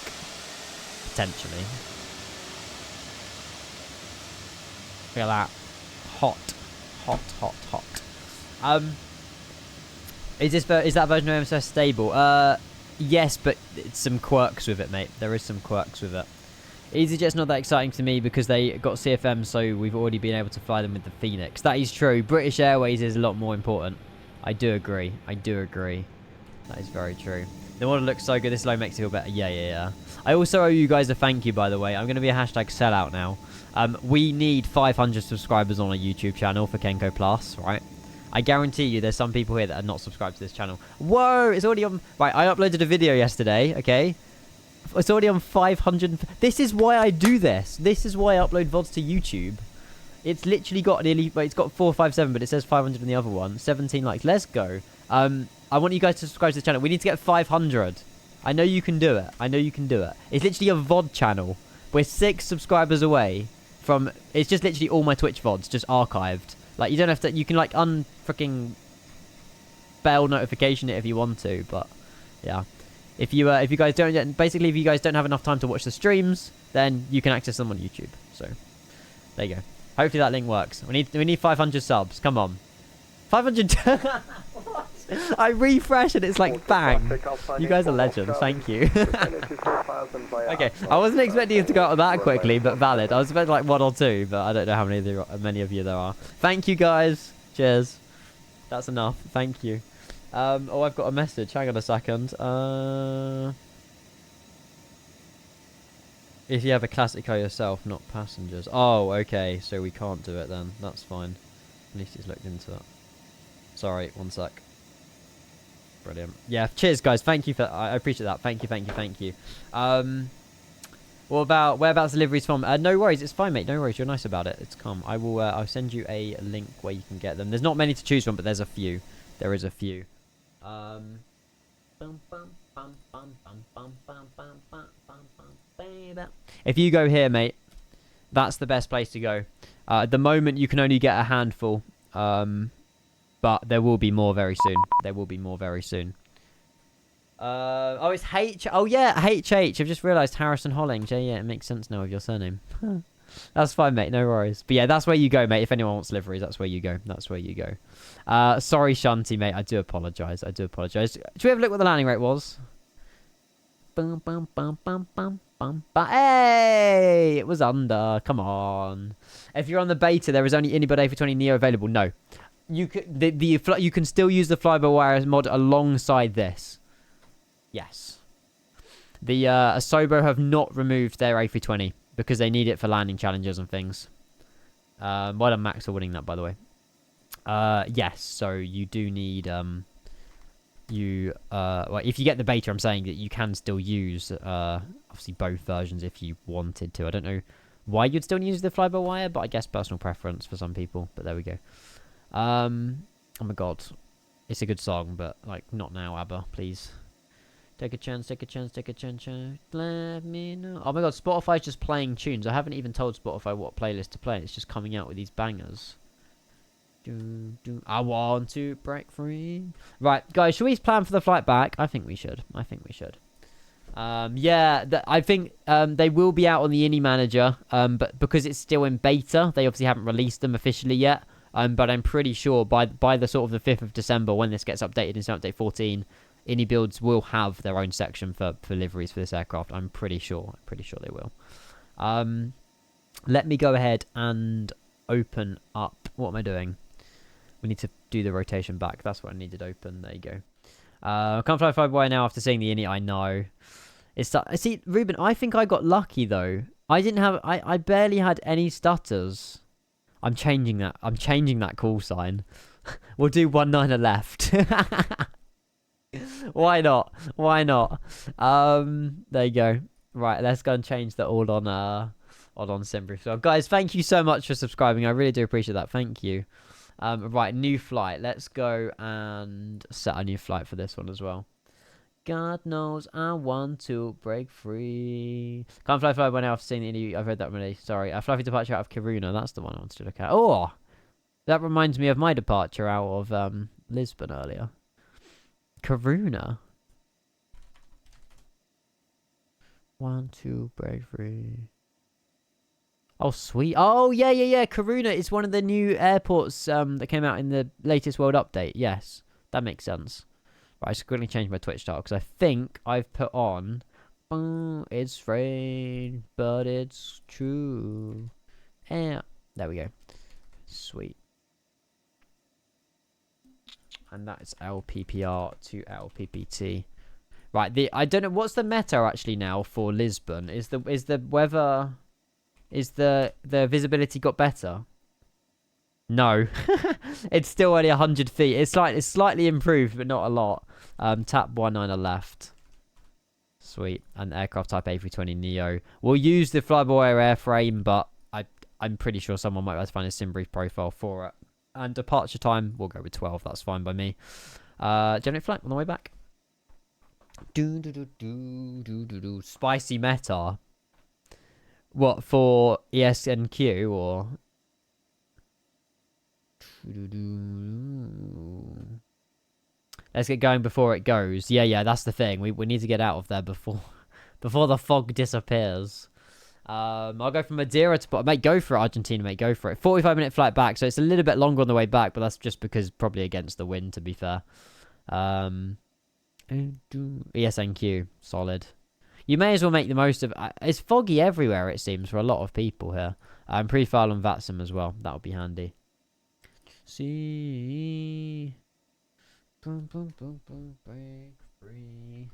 Potentially. Look at that. Hot. Hot, hot, hot. Is that version of MSS stable? Yes, but it's some quirks with it, mate. There is some quirks with it. EasyJet's not that exciting to me because they got CFM, so we've already been able to fly them with the Phoenix. That is true. British Airways is a lot more important. I do agree. I do agree. That is very true. The model looks so good. This low makes it feel better. Yeah. I also owe you guys a thank you, by the way. I'm going to be a hashtag sellout now. We need 500 subscribers on a YouTube channel for Kenko Plus, right? I guarantee you there's some people here that are not subscribed to this channel. Whoa, it's already on... Right, I uploaded a video yesterday, okay? It's already on 500... This is why I do this. This is why I upload VODs to YouTube. It's literally got nearly... Well, it's got 457, but it says 500 on the other one. 17 likes. Let's go. I want you guys to subscribe to the channel. We need to get 500. I know you can do it. I know you can do it. It's literally a VOD channel. We're 6 subscribers away from... It's just literally all my Twitch VODs, just archived. Like, you don't have to... You can, like, unfreaking bell notification it if you want to, but... Yeah. If you guys don't... Basically, if you guys don't have enough time to watch the streams, then you can access them on YouTube. So, there you go. Hopefully that link works. We need 500 subs. Come on. 500... What? I refresh and it's like bang. You guys are legends. Thank you. Okay, I wasn't expecting it to go up that quickly, but valid. I was expecting like 1 or 2, but I don't know how many of you there are. Thank you guys. Cheers. That's enough. Thank you. Oh, I've got a message. Hang on a second. If you have a classic car yourself, not passengers. Oh, okay. So we can't do it then. That's fine. At least he's looked into it. Sorry, 1 sec. Brilliant. Yeah, cheers guys. Thank you for... I appreciate that. Thank you. What about... Whereabouts deliveries from? No worries. It's fine, mate. No worries. You're nice about it. It's calm. I will... I'll send you a link where you can get them. There's not many to choose from, but there's a few. There is a few. If you go here, mate, that's the best place to go. At the moment, you can only get a handful. But there will be more very soon. There will be more very soon. Oh, it's H. Oh, yeah, HH. I've just realised Harrison Hollings. Yeah, it makes sense now with your surname. That's fine, mate. No worries. But yeah, that's where you go, mate. If anyone wants liveries, that's where you go. That's where you go. Sorry, Shanti, mate. I do apologise. I do apologise. Should we have a look what the landing rate was? Hey! It was under. Come on. If you're on the beta, there is only iniBuilds A320 Neo available. No. You can still use the fly-by-wire mod alongside this. Yes. The Asobo have not removed their A320 because they need it for landing challenges and things. Well done, Max, for winning that, by the way. Yes, so you do need well, if you get the beta, I'm saying that you can still use obviously both versions if you wanted to. I don't know why you'd still use the fly-by-wire, but I guess personal preference for some people. But there we go. Oh my god, it's a good song, but like not now, ABBA, please. Take a chance, let me know. Oh my god, Spotify's just playing tunes. I haven't even told Spotify what playlist to play. It's just coming out with these bangers. I want to break free. Right, guys, should we plan for the flight back? I think we should. Yeah, I think they will be out on the Ini Manager, but because it's still in beta, they obviously haven't released them officially yet. But I'm pretty sure by the sort of the 5th of December, when this gets updated into update 14, iniBuilds will have their own section for liveries for this aircraft. I'm pretty sure they will. Let me go ahead and open up. What am I doing? We need to do the rotation back. That's what I needed open. There you go. I can't fly flyby now after seeing the init. I know. See, Ruben, I think I got lucky though. I barely had any stutters. I'm changing that. I'm changing that call sign. We'll do 1-9er left. Why not? Why not? There you go. Right, let's go and change that all on Simbrief. So, guys, thank you so much for subscribing. I really do appreciate that. Thank you. Right, new flight. Let's go and set a new flight for this one as well. God knows I want to break free. Can't fly fly by now. I've seen it. I've read that already. Sorry. I fly for departure out of Kiruna. That's the one I wanted to look at. Oh, that reminds me of my departure out of Lisbon earlier. Kiruna. 1, 2, break free. Oh, sweet. Oh, yeah. Kiruna is one of the new airports that came out in the latest world update. Yes, that makes sense. Right, I just quickly change my Twitch title because I think I've put on it's strange, but it's true. Yeah, there we go. Sweet. And that's LPPR to LPPT. Right, I don't know what's the meta actually now for Lisbon. Is the weather, is the visibility got better? No. It's still only 100 feet. It's slightly improved, but not a lot. Tap 1-9er left. Sweet. And aircraft type A320 Neo. We'll use the fly-by-wire airframe, but I'm pretty sure someone might be able to find a Simbrief profile for it. And departure time, we'll go with 12. That's fine by me. Generate flight on the way back. Spicy meta. What, for ESNQ or... Let's get going before it goes. Yeah, that's the thing. We need to get out of there before the fog disappears. I'll go from Madeira to... Mate, go for it, Argentina, mate. Go for it. 45-minute flight back, so it's a little bit longer on the way back, but that's just because probably against the wind, to be fair. ESNQ. Solid. You may as well make the most of... It's foggy everywhere, it seems, for a lot of people here. Pre-file on VATSIM as well. That'll be handy. See... Boom, boom, boom, boom, break free.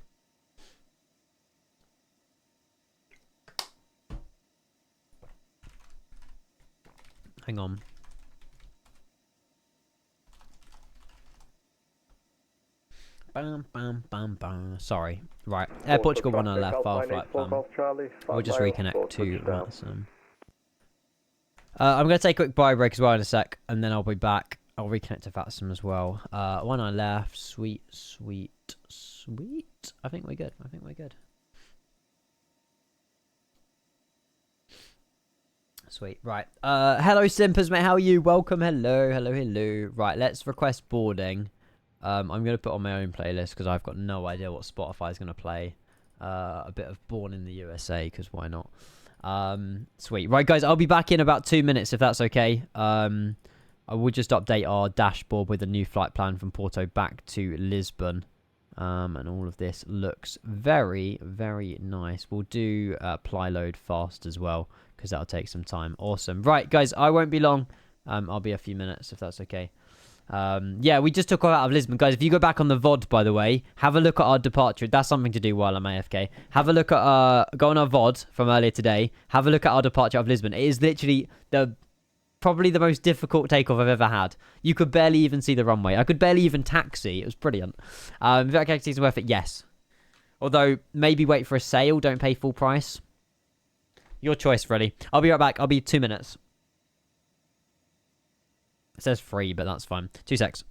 Hang on. Bam, bam, bam, bam. Sorry. Right. Air Portugal 1 on left. File flight plan. We'll just reconnect to VATSIM. I'm going to take a quick bio break as well in a sec, and then I'll be back. I'll reconnect to VATSIM as well. 1 on left. Sweet. I think we're good. Sweet. Right. Hello, Simpers, mate. How are you? Welcome. Hello. Right. Let's request boarding. I'm going to put on my own playlist because I've got no idea what Spotify is going to play. A bit of Born in the USA because why not? Sweet. Right, guys. I'll be back in about 2 minutes if that's okay. I will just update our dashboard with a new flight plan from Porto back to Lisbon. And all of this looks very, very nice. We'll do ply load fast as well because that'll take some time. Awesome. Right, guys, I won't be long. I'll be a few minutes if that's okay. Yeah, we just took off out of Lisbon. Guys, if you go back on the VOD, by the way, have a look at our departure. That's something to do while I'm AFK. Have a look at go on our VOD from earlier today. Have a look at our departure out of Lisbon. It is literally probably the most difficult takeoff I've ever had. You could barely even see the runway. I could barely even taxi. It was brilliant. If that taxi is worth it, yes. Although, maybe wait for a sale. Don't pay full price. Your choice, Freddy. I'll be right back. I'll be 2 minutes. It says free, but that's fine. 2 secs.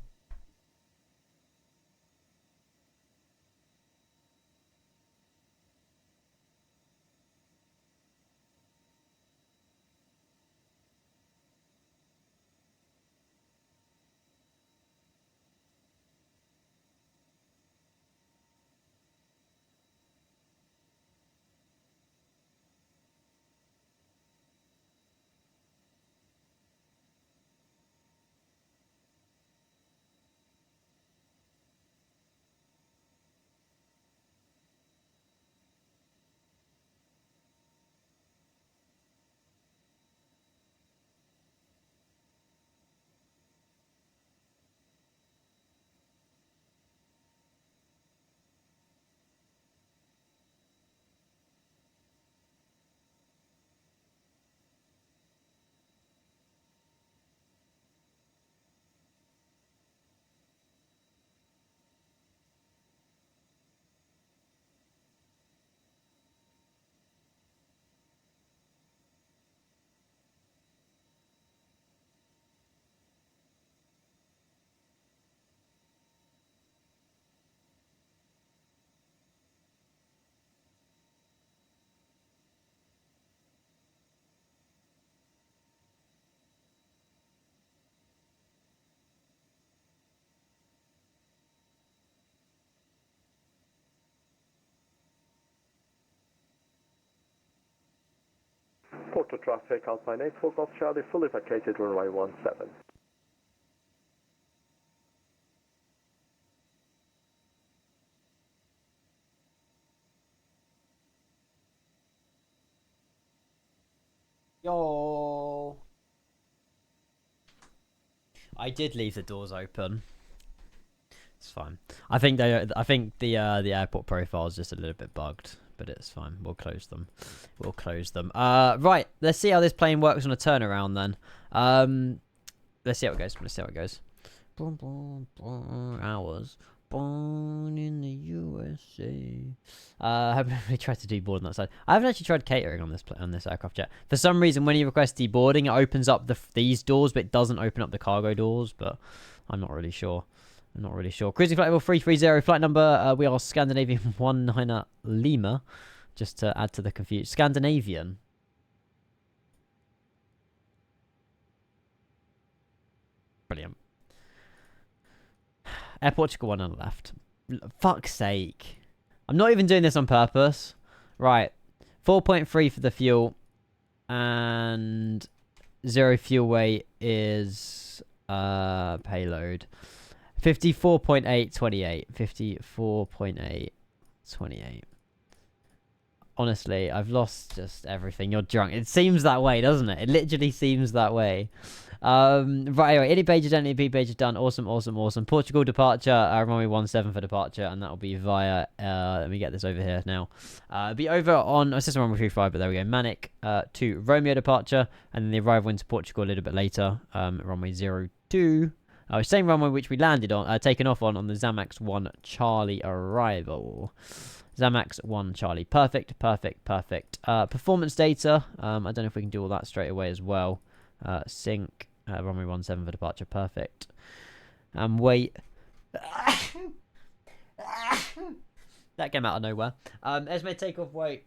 Porto traffic, Alpine 8 for Golf Charlie, fully vacated runway 17. Yo. I did leave the doors open. It's fine. I think the airport profile is just a little bit bugged, but it's fine. We'll close them. We'll close them. Right. Let's see how this plane works on a turnaround then. Let's see how it goes. Let's see how it goes. Hours. Born in the USA. I haven't really tried to deboard on that side. I haven't actually tried catering on this aircraft yet. For some reason, when you request deboarding, it opens up these doors, but it doesn't open up the cargo doors. But I'm not really sure. I'm not really sure. Cruising flight level 330, flight number. We are Scandinavian 19 Lima. Just to add to the confusion. Scandinavian. Brilliant. Air Portugal 1 on the left. Fuck's sake. I'm not even doing this on purpose. Right. 4.3 for the fuel. And 0 fuel weight is payload. 54.828. 54.828. Honestly, I've lost just everything. You're drunk. It seems that way, doesn't it? It literally seems that way. Right, anyway, any page is done, any page is done. Awesome, awesome, awesome. Portugal departure, runway 17 for departure, and that'll be via, let me get this over here now. Be over on, it's just runway 35, but there we go. Manic to Romeo departure, and then the arrival into Portugal a little bit later, runway 02. Same runway which we landed on, taken off on the Zamax 1 Charlie arrival. Zamax 1 Charlie. Perfect, perfect, perfect. Performance data. I don't know if we can do all that straight away as well. Sync. Runway 17 for departure. Perfect. And wait. That came out of nowhere. Estimate takeoff weight.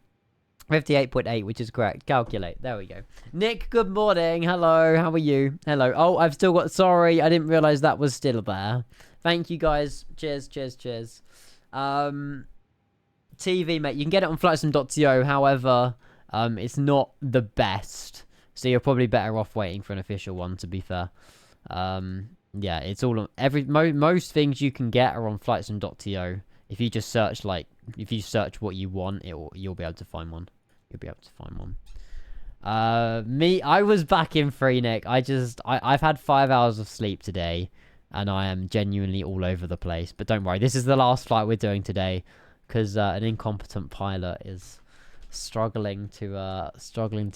58.8, which is correct. Calculate. There we go. Nick, good morning. Hello. How are you? Hello. Oh, I've still got... Sorry, I didn't realise that was still there. Thank you, guys. Cheers, cheers, cheers. TV, mate. You can get it on flightsim.to. However, it's not the best. So you're probably better off waiting for an official one, to be fair. Yeah, it's all on... Most things you can get are on flightsim.to. If you just search, if you search what you want, you'll be able to find one. You'll be able to find one. I was back in free, Nick. I've had 5 hours of sleep today, and I am genuinely all over the place. But don't worry, this is the last flight we're doing today, because an incompetent pilot is struggling to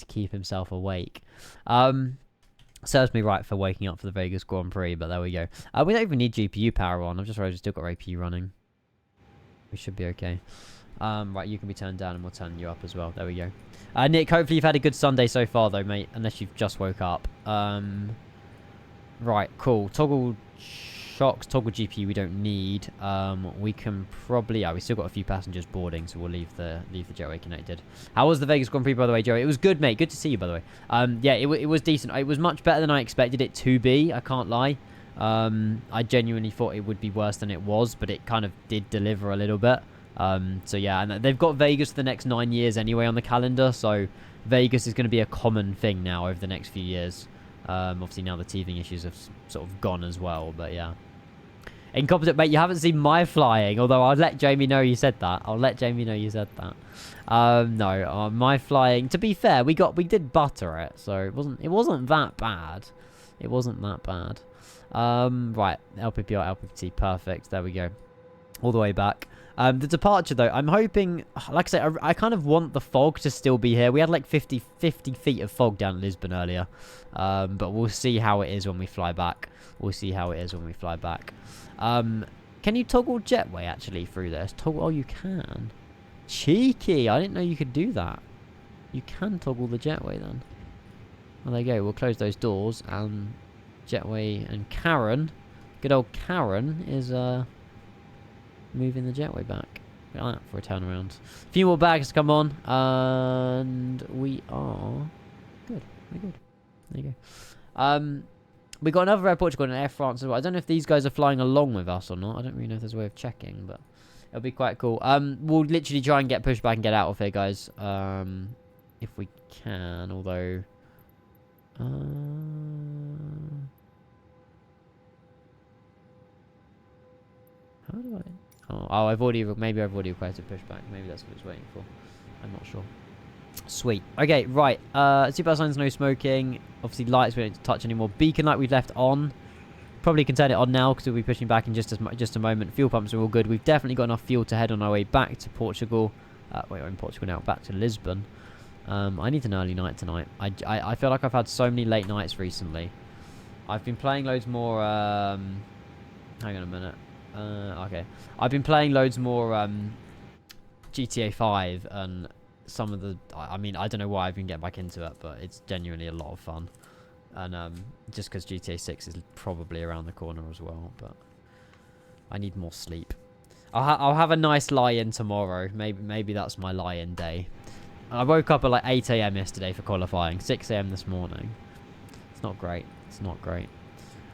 keep himself awake. Serves me right for waking up for the Vegas Grand Prix, but there we go. We don't even need GPU power on. I've just realized we've still got APU running. We should be okay. Right, you can be turned down and we'll turn you up as well. There we go. Nick, hopefully you've had a good Sunday so far though, mate. Unless you've just woke up. Right, cool. Toggle shocks, toggle GPU we don't need. We can probably... we still got a few passengers boarding, so we'll leave the jetway connected. How was the Vegas Grand Prix, by the way, Joey? It was good, mate. Good to see you, by the way. Yeah, it was decent. It was much better than I expected it to be. I can't lie. I genuinely thought it would be worse than it was, but it kind of did deliver a little bit. So yeah, and they've got Vegas for the next 9 years anyway on the calendar, so Vegas is going to be a common thing now over the next few years. Obviously now the teething issues have sort of gone as well, but yeah. Incompetent, mate, you haven't seen my flying, although I'll let Jamie know you said that. I'll let Jamie know you said that. No, my flying, to be fair, we did butter it, so it wasn't that bad. It wasn't that bad. Right, LPPR, LPPT, perfect. There we go. All the way back. The departure, though, I'm hoping... Like I say, I kind of want the fog to still be here. We had like 50 feet of fog down at Lisbon earlier. But we'll see how it is when we fly back. We'll see how it is when we fly back. Can you toggle jetway, actually, through this? Toggle... Oh, you can. Cheeky! I didn't know you could do that. You can toggle the jetway, then. Well, there you go. We'll close those doors, and... Jetway and Karen, good old Karen, is moving the jetway back. Look at that for a turnaround. A few more bags come on, and we are good. We're good. There you go. We got another Air Portugal and Air France as well. I don't know if these guys are flying along with us or not. I don't really know if there's a way of checking, but it'll be quite cool. We'll literally try and get pushed back and get out of here, guys. if we can, although... how do I... Oh, I've already... Maybe I've already requested pushback. Maybe that's what it's waiting for. I'm not sure. Sweet. Okay, right. Seatbelt signs, no smoking. Obviously, lights we don't touch anymore. Beacon light we've left on. Probably can turn it on now because we'll be pushing back in just a moment. Fuel pumps are all good. We've definitely got enough fuel to head on our way back to Portugal. Wait, we're in Portugal now. Back to Lisbon. I need an early night tonight. I feel like I've had so many late nights recently. I've been playing loads more... hang on a minute. Okay. I've been playing loads more GTA 5 and some of the... I mean, I don't know why I've been getting back into it, but it's genuinely a lot of fun. And just because GTA 6 is probably around the corner as well, but I need more sleep. I'll have a nice lie-in tomorrow. Maybe that's my lie-in day. I woke up at like 8 AM yesterday for qualifying. 6 AM this morning. It's not great. It's not great.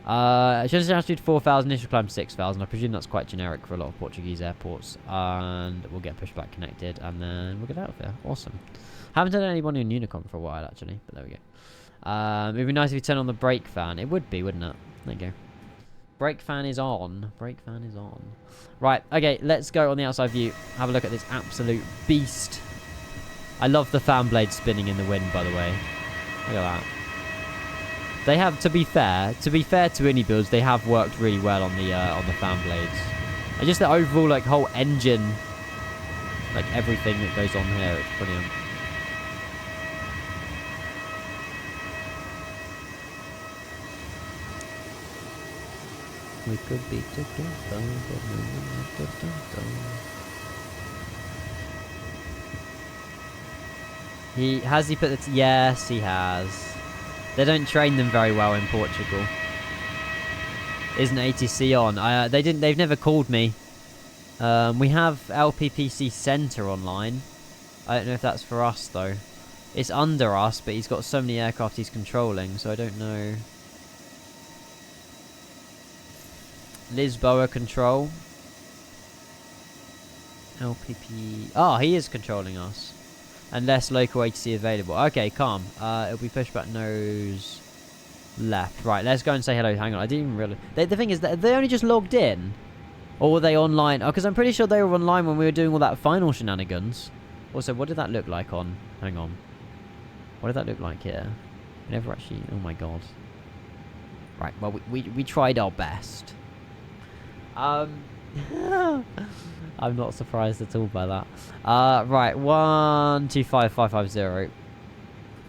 Should have altitude 4,000, initial climb 6,000. I presume that's quite generic for a lot of Portuguese airports. And we'll get pushback connected, and then we'll get out of here. Awesome. Haven't had anyone in Unicom for a while, actually, but there we go. It'd be nice if you turn on the brake fan. It would be, wouldn't it? There you go. Brake fan is on. Brake fan is on. Right, okay, let's go on the outside view. Have a look at this absolute beast. I love the fan blades spinning in the wind, by the way. Look at that. They have, to be fair to iniBuilds, they have worked really well on the fan blades. And just the overall, like, whole engine, like, everything that goes on here, it's brilliant. We could be together, but Has he put the... Yes, he has. They don't train them very well in Portugal. Isn't ATC on? They've never called me. We have LPPC Center online. I don't know if that's for us, though. It's under us, but he's got so many aircraft he's controlling, so I don't know... Lisboa control. LPP... Oh, he is controlling us. Unless local ATC available. Okay, calm. It'll be pushback nose left. Right, let's go and say hello. Hang on, I didn't even realize... The thing is, that they only just logged in? Or were they online? Oh, because I'm pretty sure they were online when we were doing all that final shenanigans. Also, what did that look like on... Hang on. What did that look like here? We never actually... Oh my god. Right, well, we tried our best. I'm not surprised at all by that. Right, 125550.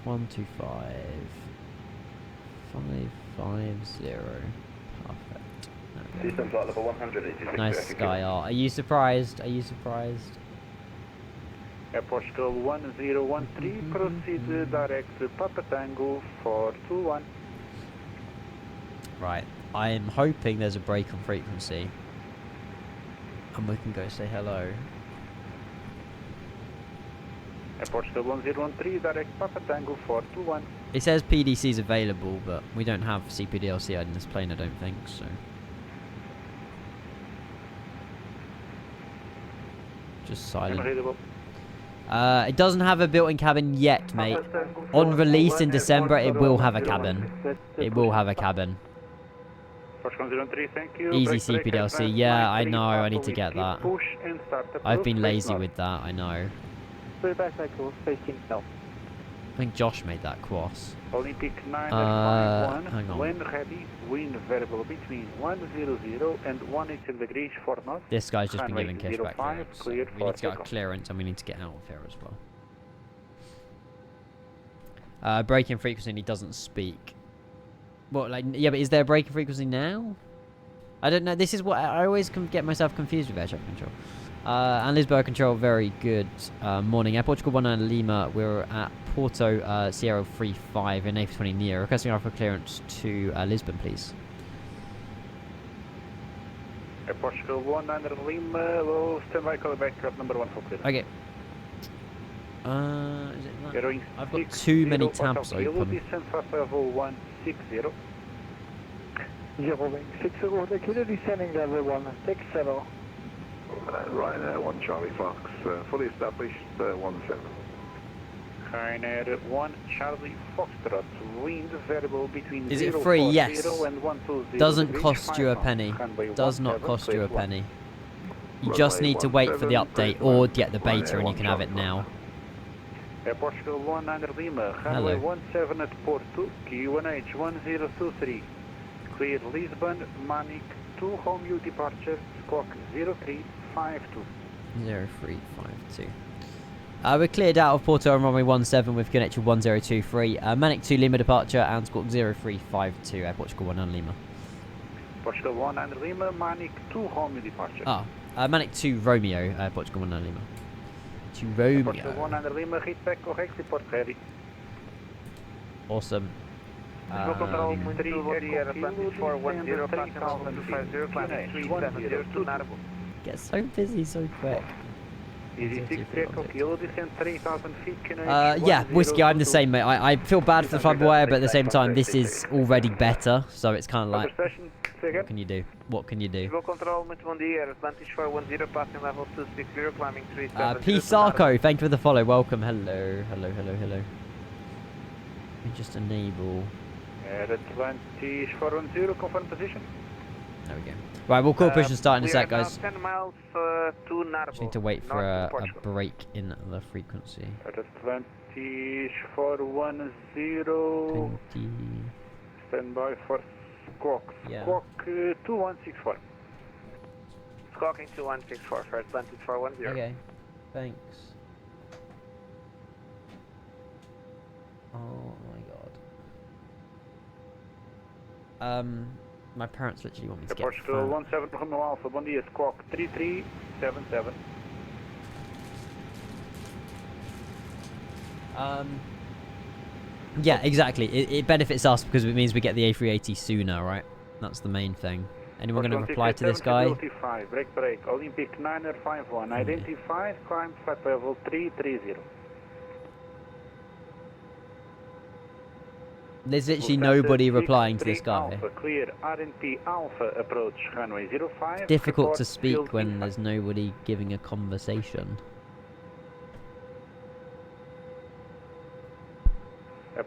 125550. Perfect. System flight level 100. Nice sky art. Are you surprised? Are you surprised? Air Portugal 1013, proceed direct to Papa Tango 421. Right. I am hoping there's a break on frequency. And we can go say hello. Air Portugal 1013, direct Papa Tango 421. It says PDC's available, but we don't have CPDLC in this plane, I don't think, so... Just silent. It doesn't have a built-in cabin yet, mate. On release in December, it will have a cabin. It will have a cabin. Easy CPDLC. Yeah, I know. I need to get that. I've been lazy with that. I know. I think Josh made that cross. Olympic 9 hang on. When ready, wind variable between 100 and 180 degrees for knots. This guy's just been given Runway cashback 05, clearance. So cleared we for need to get a takeoff. clearance and we need to get out of here as well. Braking frequency, he doesn't speak. What, like, yeah, but is there a braking frequency now? I don't know. This is what I always get myself confused with air traffic control. And Lisbon control, very good morning. Air Portugal 19 Lima, we're at Porto Sierra 35 in A320 Neo. Requesting offer clearance to Lisbon, please. Air Portugal 19 Lima, will stand by callback trap number 1 for clearance. Okay. Is it that? I've got too many tabs open. Descent fast level 160. 060, the killer descending level 160. Right, 1 Charlie Fox, fully established, 17. Ryanair 1 Charlie Foxtrot, wind variable between Is it 040 free? Yes. and 120 Doesn't degrees, cost you a 5 penny. knots. Runway Does not 17, cost you a clear one. penny. You just need to wait for the update or get the beta and you can have it now. Portugal 1 under Lima, Hello. runway 17 at Porto, Q1H 1023. Clear Lisbon, Manic 2 home U departure, squawk 0352. 0352. We're cleared out of Porto on runway 17 with connection 1023. Manic 2 Lima departure and squawk 0352 at Portugal 1 on Lima. Portugal 1 under Lima, Manic 2 home U departure. Manic 2 Romeo, Portugal 1 on Lima. 2 Portugal 1 Romeo. under Lima, hit back correct, report ready. Awesome. Control 3 Area 2410, passing level 250, climbing 3702 Narbo. Get so busy so quick. Easy 6 Takeoff, kilo descent 3000 feet, Yeah, Whiskey, I'm the same, mate. I feel bad for the fly-by-wire, but at the same time, this is already better, so it's kind of like, what can you do? What can you do? Control, muito bom dia, Atlantis 410, passing level 260, climbing 3702 P. Sarko, thank you for the follow. Welcome. Hello. Hello. Let me just enable. Atlantis 410, confirm position. There we go. Right, we'll call push and start in a sec, guys. 10 miles to Narbo. Just need to wait for a break in the frequency. Atlantis 410, 20. stand by for squawk. Yeah. Squawk 2164. Squawking 2164 for Atlantis 410. Okay, thanks. Oh my god. My parents literally want me to get Portugal 17 Romeo Alpha, bom dia, squawk 3377. Yeah, exactly. It benefits us because it means we get the A380 sooner, right? That's the main thing. Anyone going to reply to this guy? Break, Olympic 951, identified, climb flight level 330. There's literally nobody replying to this guy. Alpha, clear RNP Alpha approach, runway 05. Difficult to speak when there's nobody giving a conversation.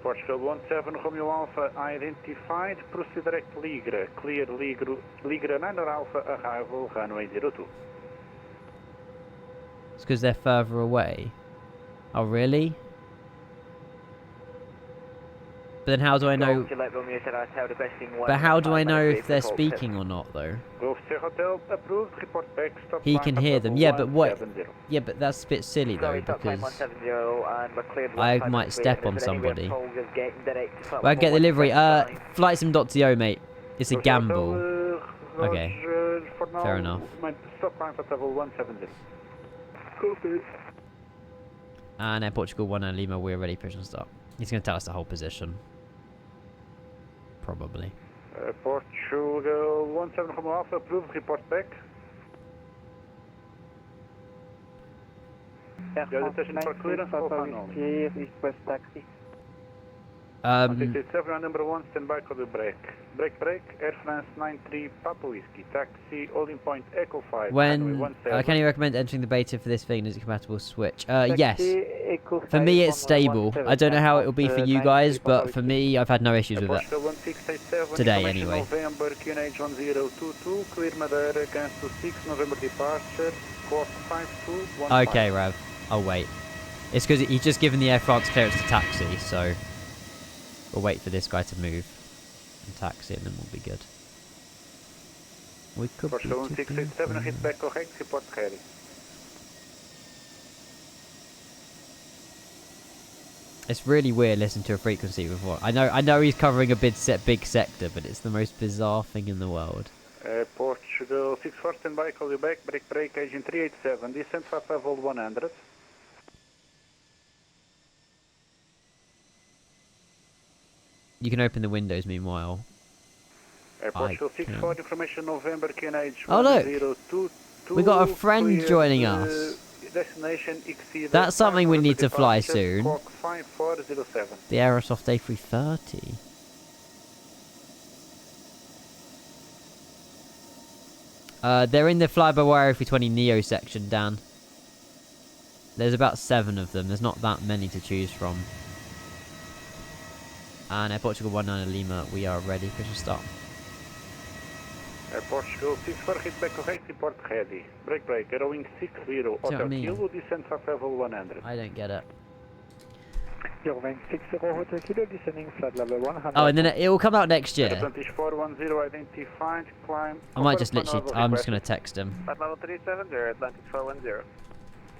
Portugal 17 Romeo Alpha identified, proceed direct Ligra, clear Ligra 9 Alpha, arrival runway 02. It's because they're further away. Oh, really? But then how do I know? But how do I know if they're speaking or not, though? Hotel approved, report back, stop He can hear them. Yeah, but what? Yeah, but that's a bit silly though, because I might step on somebody. Well, I get the delivery. Flightsim.to, mate. It's a gamble. Okay. Fair enough. And Air Portugal 1 and Lima, we're ready, push and start. He's going to tell us the whole position. Probably. Portugal 17 Romeo Alpha, approved, report back. For clearance, request taxi. 167 number 1, stand by for the break. Break, Air France 93 Papa Whiskey, taxi, holding point Echo 5. When can you recommend entering the beta for this thing? Is it compatible with Switch? Yes. For me, it's stable. I don't know how it will be for you guys, but for me, I've had no issues with it. Today, anyway. November, QNH 1022, clear Madeira, cancel 6 November departure, squawk 5215. Okay, Rav. I'll wait. It's because he's just given the Air France clearance to taxi, so we'll wait for this guy to move and taxi, and then we'll be good. We could be 1687, hit back correct, report ready. It's really weird listening to a frequency with what I know he's covering a big sector, but it's the most bizarre thing in the world. Portugal 64, stand by, call you back, break, agent 387, descent flight level 100. You can open the windows meanwhile. Portugal 64, information November, QNH oh look! 1022, We got a friend joining us. Destination exceed. That's something we need to fly soon. 5407. The Aerosoft A330. They're in the fly-by-wire A320 Neo section, Dan. There's about 7 of them. There's not that many to choose from. And Air Portugal 19 Lima, we are ready. Push a start. Air Portugal 64, hit back correct, report ready. Break, Airwing 60, Hotel Kilo, descent for level 100. I don't get it. Airwing 60, Hotel Kilo, descending flight level 100. Oh, and then it will come out next year. 2410 identified, climb. I might just literally, I'm just going to text him. Flight level 370, Atlantic 410.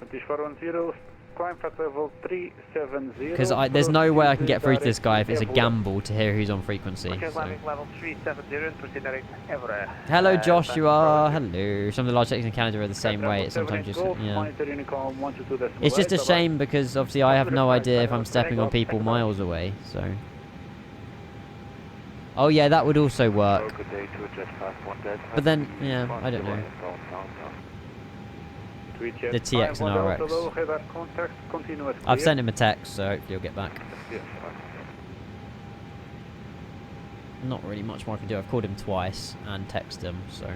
2410, climb flight level 370. Because there's no way I can get through to this guy if it's a gamble to hear who's on frequency. So. Atlantic level 370 and proceed direct Evra. Hello Joshua, hello. Some of the large cities in Canada are the same way, it's sometimes just, yeah. It's just a shame because obviously I have no idea if I'm stepping on people miles away, so. Oh yeah, that would also work. But then, yeah, I don't know. The TX and RX. I've sent him a text, so hopefully he'll get back. Not really much more I can do. I've called him twice and texted him, so.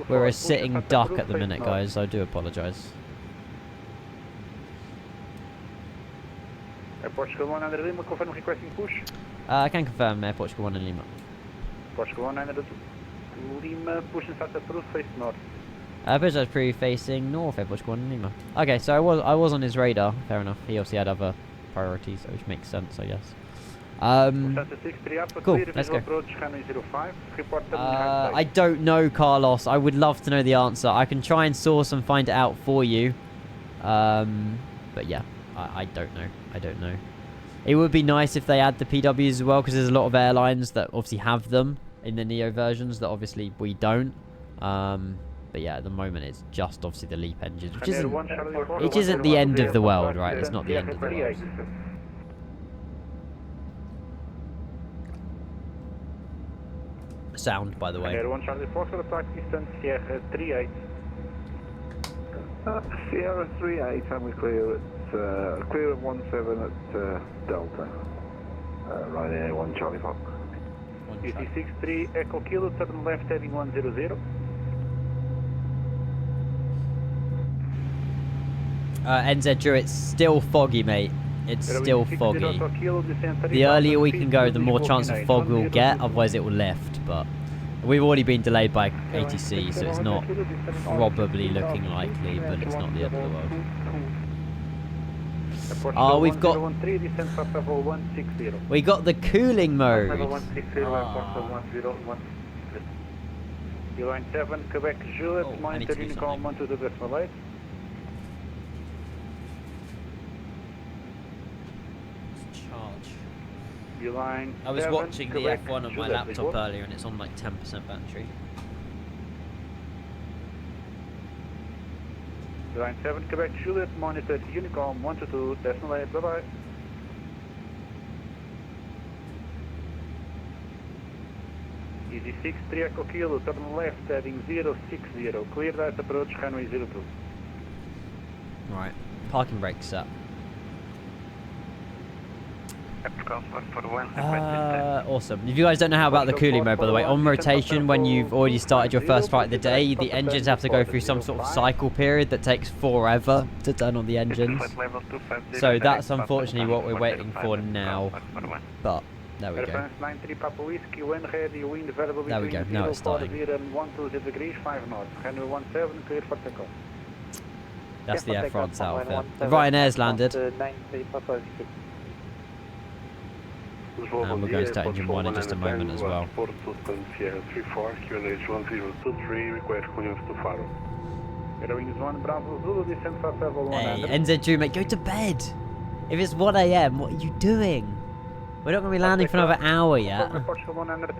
We're a sitting duck at the minute, guys. I do apologise. Air Portugal 100 Lima, confirm requesting push. I can confirm Air Portugal 1 in Lima. Portugal 100 Lima, push and start approach, face north. Bridge pre-facing north, Air Portugal 1 in Lima. Okay, so I was on his radar. Fair enough. He obviously had other priorities, which makes sense, I guess. Cool, let's go. I don't know, Carlos. I would love to know the answer. I can try and source and find it out for you. But yeah, I don't know. I don't know. It would be nice if they add the PWs as well, because there's a lot of airlines that obviously have them in the Neo versions that obviously we don't. But yeah, at the moment it's just obviously the LEAP engines, which isn't the end of the world, right? It's not the end of the world. Sound, by the way. Air 1 Charlie Foxtrot, attack distance Sierra 38. Sierra 38, and we clear at clear at 17 at Delta. Right there, 1 Charlie Fox. Easy 63 Echo Kilo, turn left heading 100. NZ Drew, it's still foggy, mate. It's still foggy. The earlier we can go, the more chance of fog we'll get, otherwise it will lift, but we've already been delayed by ATC, so it's not probably looking likely, but it's not the end of the world. Oh, we got the cooling mode. Line 7, Quebec Juliet, monitor Unicom 122.8. Line I was 7, watching the Quebec, F1 on my Juliet, laptop earlier and it's on like 10% battery. Line 7, Quebec Juliet, monitor Unicom 122.8, bye-bye. Easy 6, 3 Echo Kilo, turn left heading 060, clear that approach, runway 02. Right, parking brake set. Awesome. If you guys don't know how about the cooling mode, by the way, on rotation, when you've already started your first flight of the day, the engines have to go through some sort of cycle period that takes forever to turn on the engines. So that's unfortunately what we're waiting for now. But there we go. There we go. Now it's starting. That's the Air France out of it. The Ryanair's landed. And we're going to start engine 1 in just a moment as well. Porto, Sierra 34, QNH 1023, request clearance to Faro. Hey, NZ2, mate, go to bed! If it's 1 AM, what are you doing? We're not going to be landing for another hour yet. The Portugal 100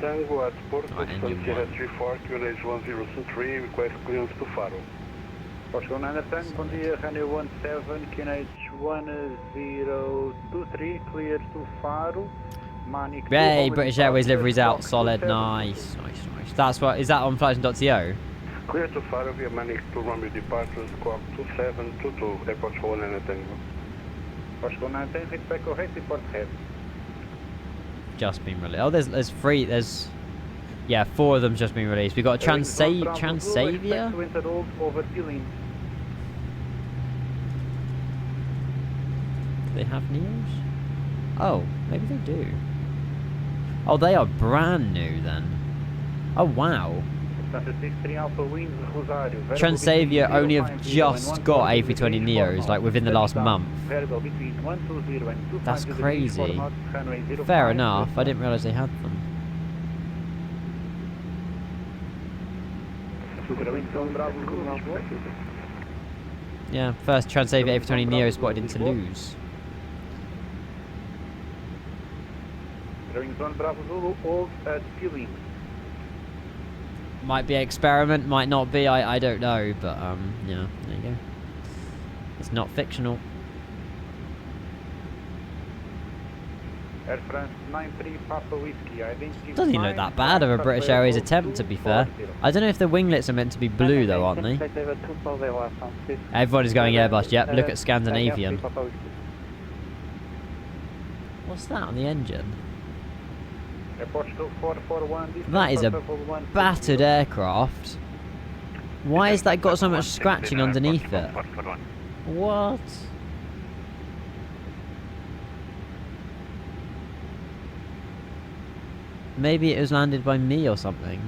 Tango at Porto, Sierra 34, QNH 1023, request clearance to Faro. Portugal 9 Tango, bom dia, runway 17, QNH 1023, clear to Faro. Manic. Yay, British Airways livery's out, solid, nice. That's what, is that on flights.to? Clear to Faro via Manic to runway departures, squawk 2722, Air Portugal 9 Tango. Portugal 9 Tango, hit back correct, report head. Just been released. Oh, there's Yeah, 4 of them's just been released. We've got a Transavia. Do they have Neos? Oh, maybe they do. Oh, they are brand new then. Oh, wow. Transavia only have just got A320 Neos, like within the last month. That's crazy. Fair enough, I didn't realise they had them. Yeah, first Transavia A320 Neo spotted in Toulouse. Might be an experiment, might not be, I don't know, but yeah, there you go. It's not fictional. Doesn't even look that bad of a British Airways attempt, to be fair. I don't know if the winglets are meant to be blue though, aren't they? Everybody's going Airbus, yep, look at Scandinavian. What's that on the engine? That is a battered aircraft. Why has that got so much scratching underneath it? What? Maybe it was landed by me or something.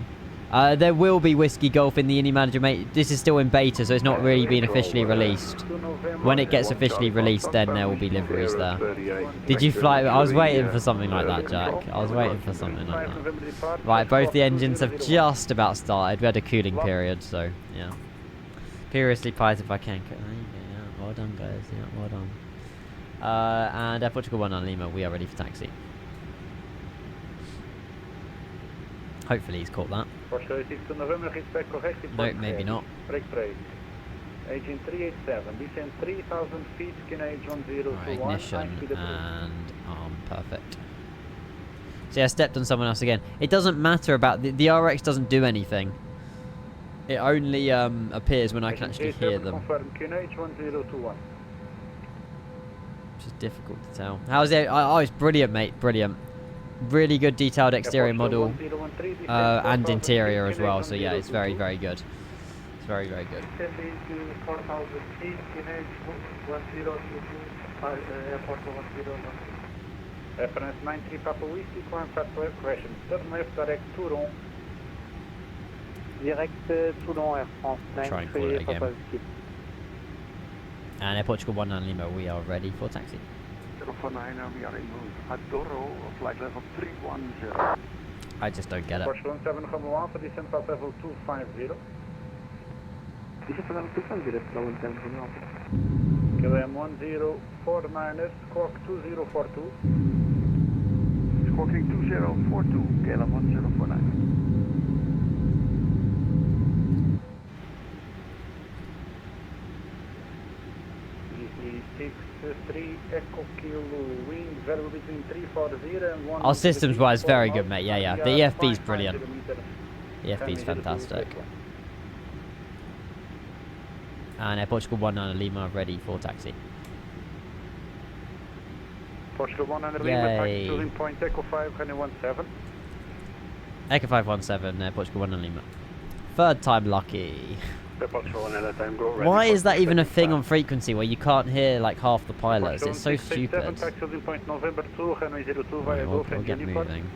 There will be Whiskey Golf in the Indy Manager, mate. This is still in beta, so it's not really been officially released. When it gets officially released, then there will be liveries there. Did you fly? I was waiting for something like that, Jack. I was waiting for something like that. Right, both the engines have just about started. We had a cooling period, so yeah. Furiously pies if I can. Yeah, well done, guys. Yeah, well done. And Air Portugal 1 on Lima, we are ready for taxi. Hopefully he's caught that. Nope, maybe not. Agent 387, descend 3,000 feet, Canadian 101. Right, ignition and arm, perfect. See, I stepped on someone else again. It doesn't matter about the RX doesn't do anything. It only appears when I can actually hear them. Which is difficult to tell. How's it? Oh, it's brilliant, mate. Brilliant. Really good detailed exterior model and interior as well. So yeah, it's very, very good. It's very, very good. France 93 Papa Whiskey, climb fast left correction. Turn left, direct Toulon. Direct Toulon, Air France 93 Try and call it again. Papa Whiskey. And Air Portugal 1 on Lima, we are ready for taxi. 049, we are in Adoro, flight level 310. I just don't get it. Portugal 7 Romeo Alpha, descend flight level 250. Descend flight level 250, Portugal 7 Romeo Alpha. KLM 1049ers, squawk 2042. Squawking 2042, KLM 1049. Echo Kilo wind variable between 340 and 1. Our systems wise very good, mate. Yeah, yeah. The EFB is brilliant. The EFB is fantastic. And Air Portugal 19 Lima ready for taxi. Portugal 19 Lima, taxi to point Echo 5 17. Echo 517, Air Portugal 19 Lima. Third time lucky. Why is that even a thing on frequency where you can't hear like half the pilots? It's so stupid. Right, we'll get moving.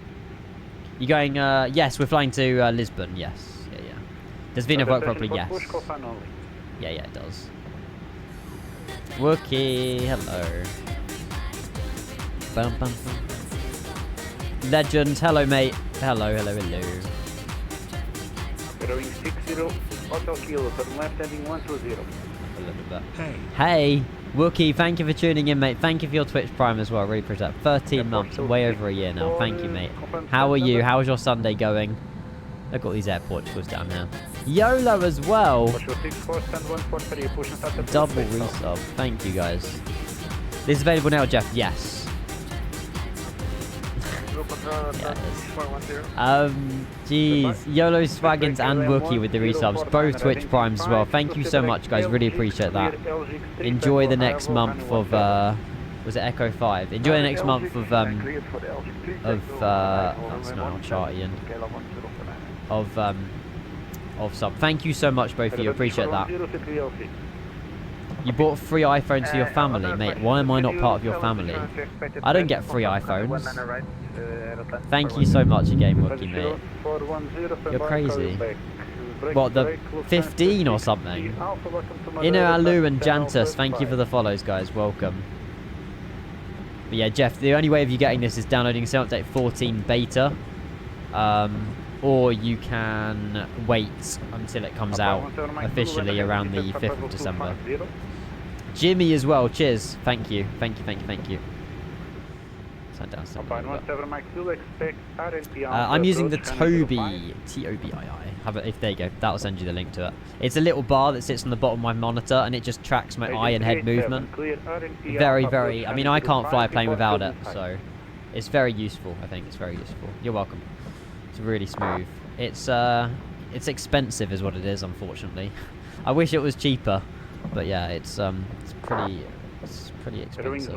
You going, yes, we're flying to Lisbon, yes. Yeah, yeah. Does Vina work properly? Yes. Yeah, yeah, it does. Wookie, hello. Bum, bum, bum. Legend, hello mate. Hello, hello, hello. Going 60, Hotel Kilo, turn left heading 120. A little bit. Hey. Hey, Wookie, thank you for tuning in, mate. Thank you for your Twitch Prime as well. Really appreciate that. 13 months, way over a year now. Thank you, mate. How are you? How's your Sunday going? Look at all these airport tours down here. YOLO as well. Double resub. Thank you, guys. This is available now, Jeff. Yes. Yeah, it is. Jeez. YOLO Swaggins and Wookie with the resubs. Both Twitch Primes as well. Thank you so much, guys. Really appreciate that. Enjoy the next month of, was it Echo 5? Enjoy the next month of, that's not on chart, Ian. sub. Thank you so much, both of you. Appreciate that. You bought free iPhones for your family, mate. Why am I not part of your family? I don't get free iPhones. Thank you so much again, Wookie, mate. You're crazy. What, the 15 or something? Alu and Jantus, thank you for the follows, guys. Welcome. But yeah, Jeff, the only way of you getting this is downloading Cell Update 14 Beta. Or you can wait until it comes out officially around the 5th of December. Jimmy as well, cheers. Thank you. Thank you. I'm using the Tobii, Tobii. There you go. That'll send you the link to it. It's a little bar that sits on the bottom of my monitor, and it just tracks my eye and head movement. Very. I mean, I can't fly a plane without it, so it's very useful. I think it's very useful. You're welcome. It's really smooth. It's expensive, is what it is. Unfortunately, I wish it was cheaper, but yeah, it's pretty expensive.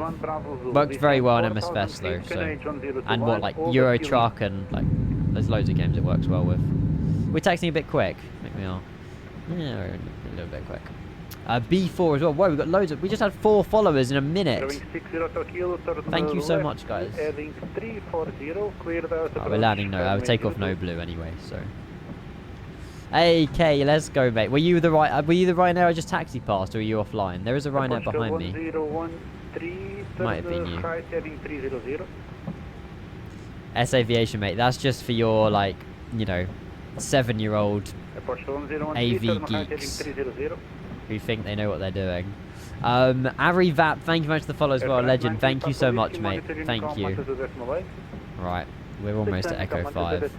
Works very well on MSFest though, so, and what, like Euro Truck, and like there's loads of games it works well with. We're texting a bit quick. Make me all. Yeah, we're a little bit quick. B4 as well. Whoa, we got loads of. We just had 4 followers in a minute. Thank you so much, guys. We're landing no. I would take off no blue anyway. So. Hey, Kay, let's go, mate. Were you the Ryanair I just taxi past, or were you offline? There is a Ryanair behind me. Might have been you. S Aviation, mate. That's just for your, like, you know, 7-year-old AV geeks who think they know what they're doing. Ari Vap, thank you very much for the follow as well. Legend, thank you so much, mate. Thank you. Right. We're almost at Echo 5.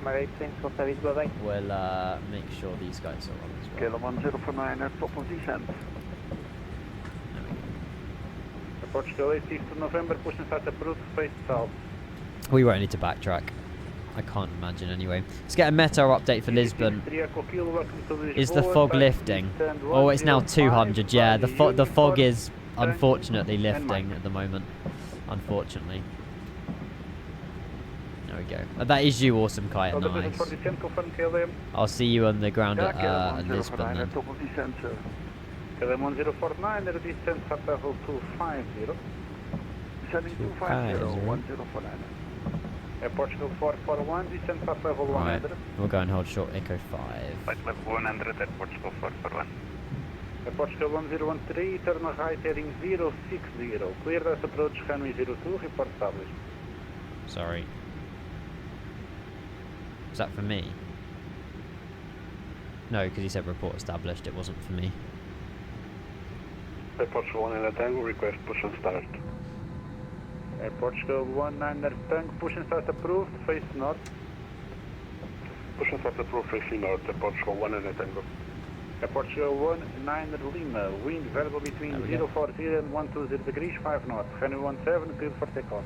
We'll make sure these guys are on as well. 1049 top of descent. We won't need to backtrack. I can't imagine anyway. Let's get a Meteor update for Lisbon. Is the fog lifting? Oh, it's now 200. Yeah, the fog is unfortunately lifting at the moment. Unfortunately. There we go. That is you, awesome kite. Nice. I'll see you on the ground at Lisbon then. KLM 1049, the distance at level 250. Descending 250, 1049. Portugal 441, distance at level 100. We'll go and hold short Echo 5. Flight level 100 at Portugal 441. Portugal 1013, turn right heading 060. Clear as approach runway 02, report established. Sorry. Was that for me? No, because he said report established. It wasn't for me. Portugal 1 Tango, request push and start. Portugal 19 Tango, push and start approved, face north. Push and start approved, facing north. Portugal 1 Tango. Portugal 19 Lima, wind variable between 040 and 120 degrees, 5 north. Runway 17, clear for takeoff.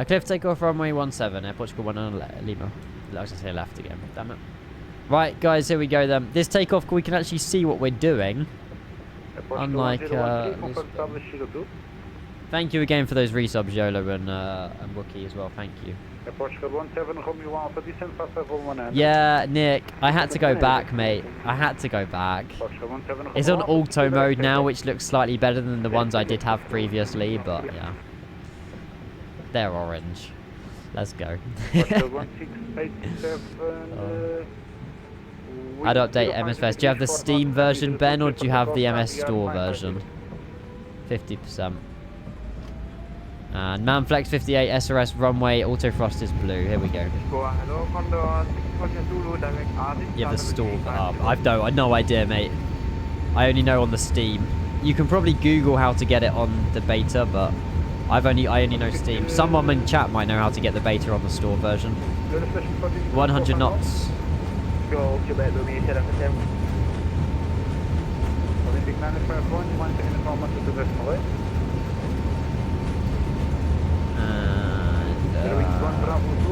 Clear for takeoff, runway 17, Portugal 1 Lima. I was going to say left again, damn it. Right, guys, here we go then. This takeoff, we can actually see what we're doing. Unlike, thank you again for those resubs, YOLO and Wookie as well, thank you. Yeah, Nick, I had to go back, mate. I had to go back. It's on auto mode now, which looks slightly better than the ones I did have previously, but yeah. They're orange. Let's go. I'd update MSFest. Do you have the Steam version, Ben, or do you have the MS Store version? 50%. And Manflex 58 SRS runway autofrost is blue. Here we go. You have the store. I've no idea, mate. I only know on the Steam. You can probably Google how to get it on the beta, but I only know Steam. Someone in chat might know how to get the beta on the store version. 100 knots. And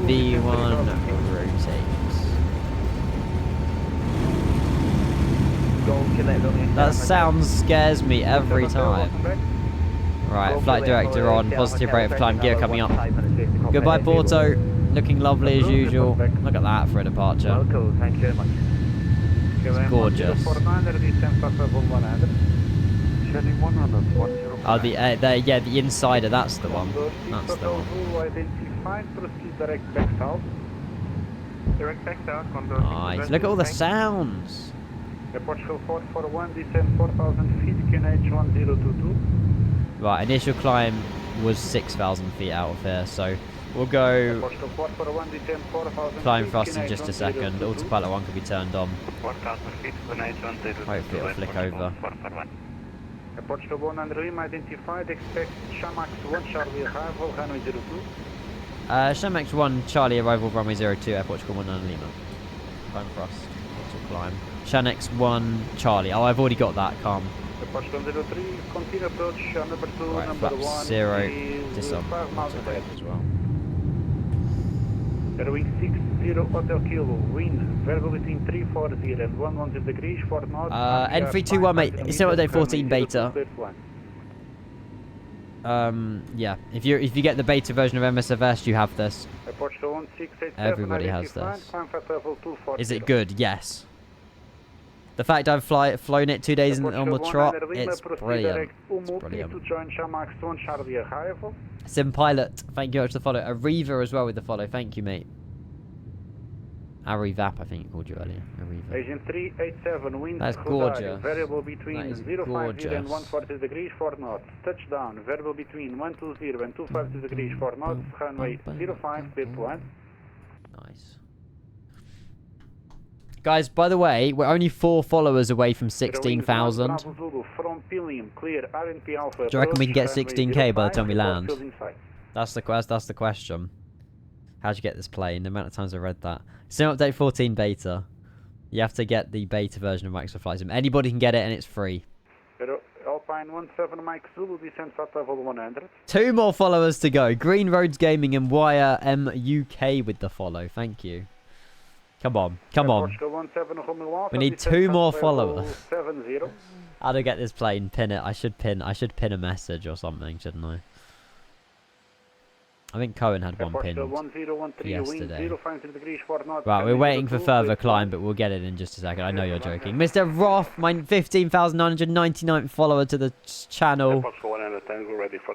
B1 rotates. That sound scares me every time. Right, flight director on, positive rate of climb, gear coming up. Goodbye, Porto. looking lovely as usual. Look at that for a departure. Welcome, thank you very much. It's gorgeous. 049, descend flight level 100. Descending 100, 105. Oh, yeah, the insider. That's the one. That's the one. Identified, proceed direct back south. Direct back south, Condor. Nice. Look at all the sounds. Portugal 441, descend 4,000 feet, QNH 1022. Right, initial climb was 6,000 feet out of here, so we'll go Portugal 441, descend 4,000 climb feet, thrust in QNH just a second. 1022. Autopilot 1 could be turned on. 1,000 feet, QNH 1022. Hopefully it'll flick over. Portugal 100 Lima identified, expect Shamax 1 Charlie arrival, runway 02. Shamax 1 Charlie arrival runway 02 at Portugal 19 Lima. Climb thrust. Auto climb. Shamax 1 Charlie. Oh, I've already got that. Calm. Portugal 03, continue approach, number 2, Right, number flaps 1 0. is Disarm. 5 miles Auto ahead. as well. Airwing 60 Hotel Kilo, wind, variable between 340 and 110 degrees, 4 knots. N321 mate, it's still day 14 beta. Yeah, if you get the beta version of MSFS, you have this. Everybody has this. Is it good? Yes. The fact I've flown it 2 days on the trot, it's brilliant. It's brilliant. Sim Pilot, thank you for the follow. Arriva as well with the follow, thank you mate. Arrivap, I think it called you earlier. Arriva. Agent 387, wind That's gorgeous. variable between That is 050 and gorgeous. 140 degrees, 4 knots. Touchdown, variable between 120 and 250 degrees, 4 knots. Runway 05, clear to land. Nice. Guys, by the way, we're only 4 followers away from 16,000. Do you reckon we can get 16k by the time we land? That's the question. How'd you get this plane? The amount of times I read that. Sim update 14 beta. You have to get the beta version of Microsoft Flight Sim. Anybody can get it and it's free. Alpine 17 Mike Zulu, descent flight level 100. 2 more followers to go. Green Roads Gaming and Wire UK with the follow. Thank you. Come on. Come on. We need 2 more followers. How to get this plane? Pin it. I should pin a message or something, shouldn't I? I think Cohen had one pinned yesterday. Right, we're waiting for further climb, but we'll get it in just a second. I know you're joking. Mr. Roth, my 15,999th follower to the channel.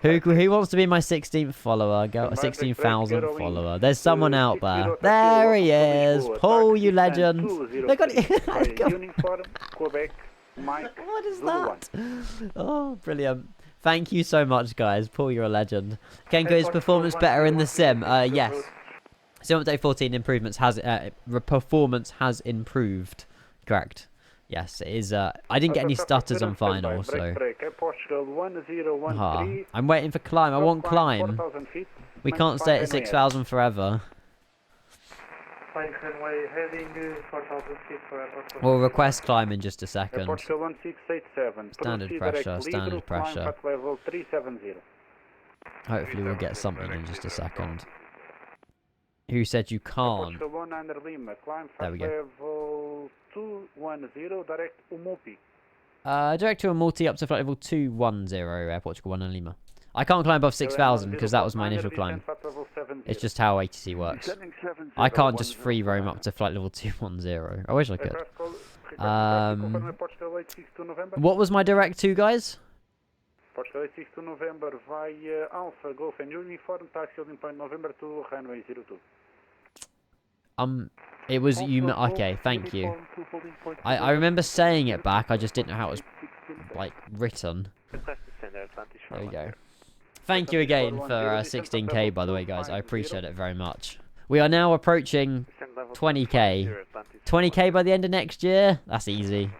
Who wants to be my 16th follower? 16,000th follower. There's someone out there. There he is. Paul, you legend. Look at it. What is that? Oh, brilliant. Thank you so much, guys. Paul, you're a legend. Kenko, is performance better in the sim? Yes. Sim update 14 improvements has performance has improved. Correct. Yes, it is. I didn't get any stutters on final, so. I'm waiting for climb. I want climb. We can't stay at 6,000 forever. We'll request climb in just a second. Standard pressure, standard pressure. Hopefully we'll get something in just a second. Who said you can't? There we go. Direct to a multi up to flight level 210, Portugal 1 and Lima. I can't climb above 6,000 because that was my initial climb. It's just how ATC works. I can't just free roam up to flight level 210. I wish I could. What was my direct to, guys? Portugal 62 November via Alpha Golf and Uniform, taxi holding point November to runway 02. It was you. Okay, thank you. I remember saying it back. I just didn't know how it was like written. There we go. Thank you again for 16k, by the way, guys. I appreciate it very much. We are now approaching 20k. 20k by the end of next year? That's easy.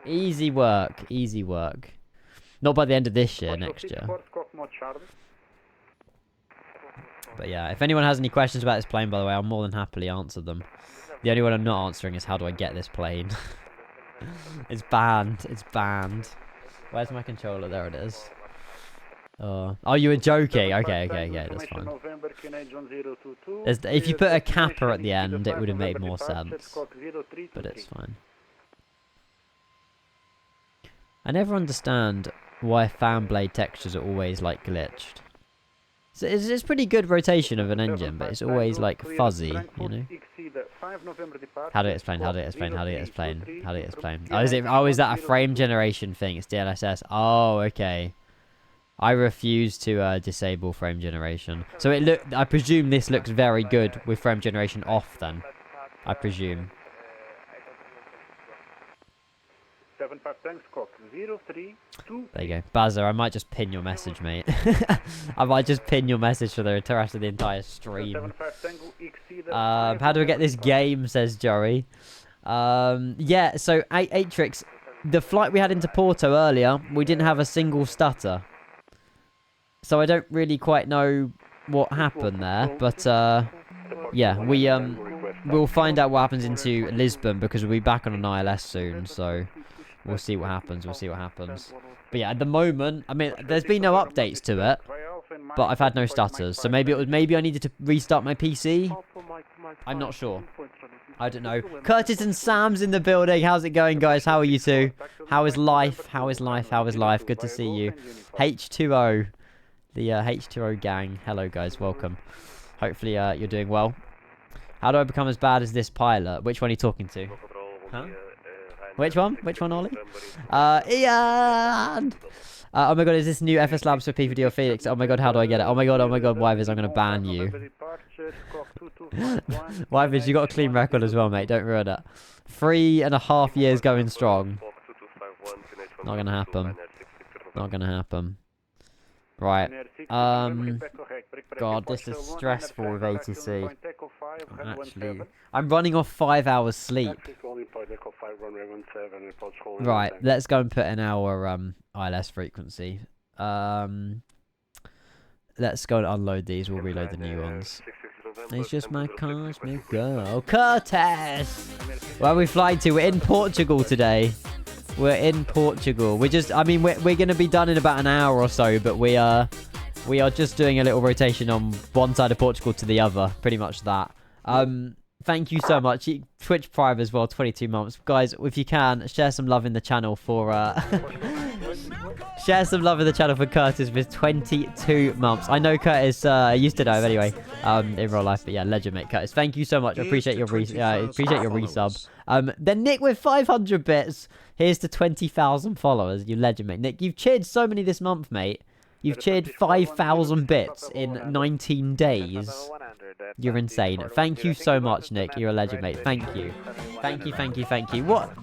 Easy work. Easy work. Not by the end of this year, next year. But yeah, if anyone has any questions about this plane, by the way, I'll more than happily answer them. The only one I'm not answering is how do I get this plane? It's banned. It's banned. Where's my controller? There it is. Oh, you were joking. Okay, that's fine. If you put a kappa at the end, it would have made more sense. But it's fine. I never understand why fan blade textures are always like glitched. So it's pretty good rotation of an engine, but it's always like fuzzy, you know. How do I explain? How do I explain? How do I explain? How do I explain? Oh, is it? Oh, is that a frame generation thing? It's DLSS. Oh, okay. I refuse to disable frame generation. So I presume this looks very good with frame generation off then. I presume. 75 thanks, Cock 032. There you go. Bazza, I might just pin your message, mate. I might just pin your message for the rest of the entire stream. How do I get this game, says Joey. Yeah, so Atrix, the flight we had into Porto earlier, we didn't have a single stutter. So I don't really quite know what happened there, but yeah, we'll find out what happens into Lisbon because we'll be back on an ILS soon, so we'll see what happens. We'll see what happens. But yeah, at the moment, I mean, there's been no updates to it, but I've had no stutters. So maybe I needed to restart my PC. I'm not sure. I don't know. Curtis and Sam's in the building. How's it going, guys? How are you two? How is life? How is life? How is life? Good to see you. H2O, the H2O gang. Hello, guys. Welcome. Hopefully, you're doing well. How do I become as bad as this pilot? Which one are you talking to? Huh? Which one? Which one, Ollie? Ian! Oh my god, is this new FS Labs for P4D or Felix? Oh my god, how do I get it? Oh my god, Wyvers, I'm gonna ban you. Wyvers, you got a clean record as well, mate. Don't ruin it. 3.5 years going strong. Not gonna happen. Not gonna happen. Right. God, this is stressful with ATC. Actually, I'm running off 5 hours sleep. Right, let's go and put in our ILS frequency. Let's go and unload these. We'll reload the new ones. It's just my car's my girl. Curtis! Where are we flying to? We're in Portugal today. We're in Portugal. I mean, we're going to be done in about an hour or so, but we are just doing a little rotation on one side of Portugal to the other. Pretty much that. Thank you so much. Twitch Prime as well, 22 months. Guys, if you can, share some love in the channel for... share some love in the channel for Curtis with 22 months. I know Curtis used to know him anyway in real life, but yeah, legend, mate. Curtis, thank you so much. I appreciate your resub. Then Nick with 500 bits. Here's to 20,000 followers. You legend, mate. Nick, you've cheered so many this month, mate. You've cheered 5,000 bits in 19 days. You're insane. Thank you so much, Nick. You're a legend, mate. Thank you. Thank you, thank you, thank you. What?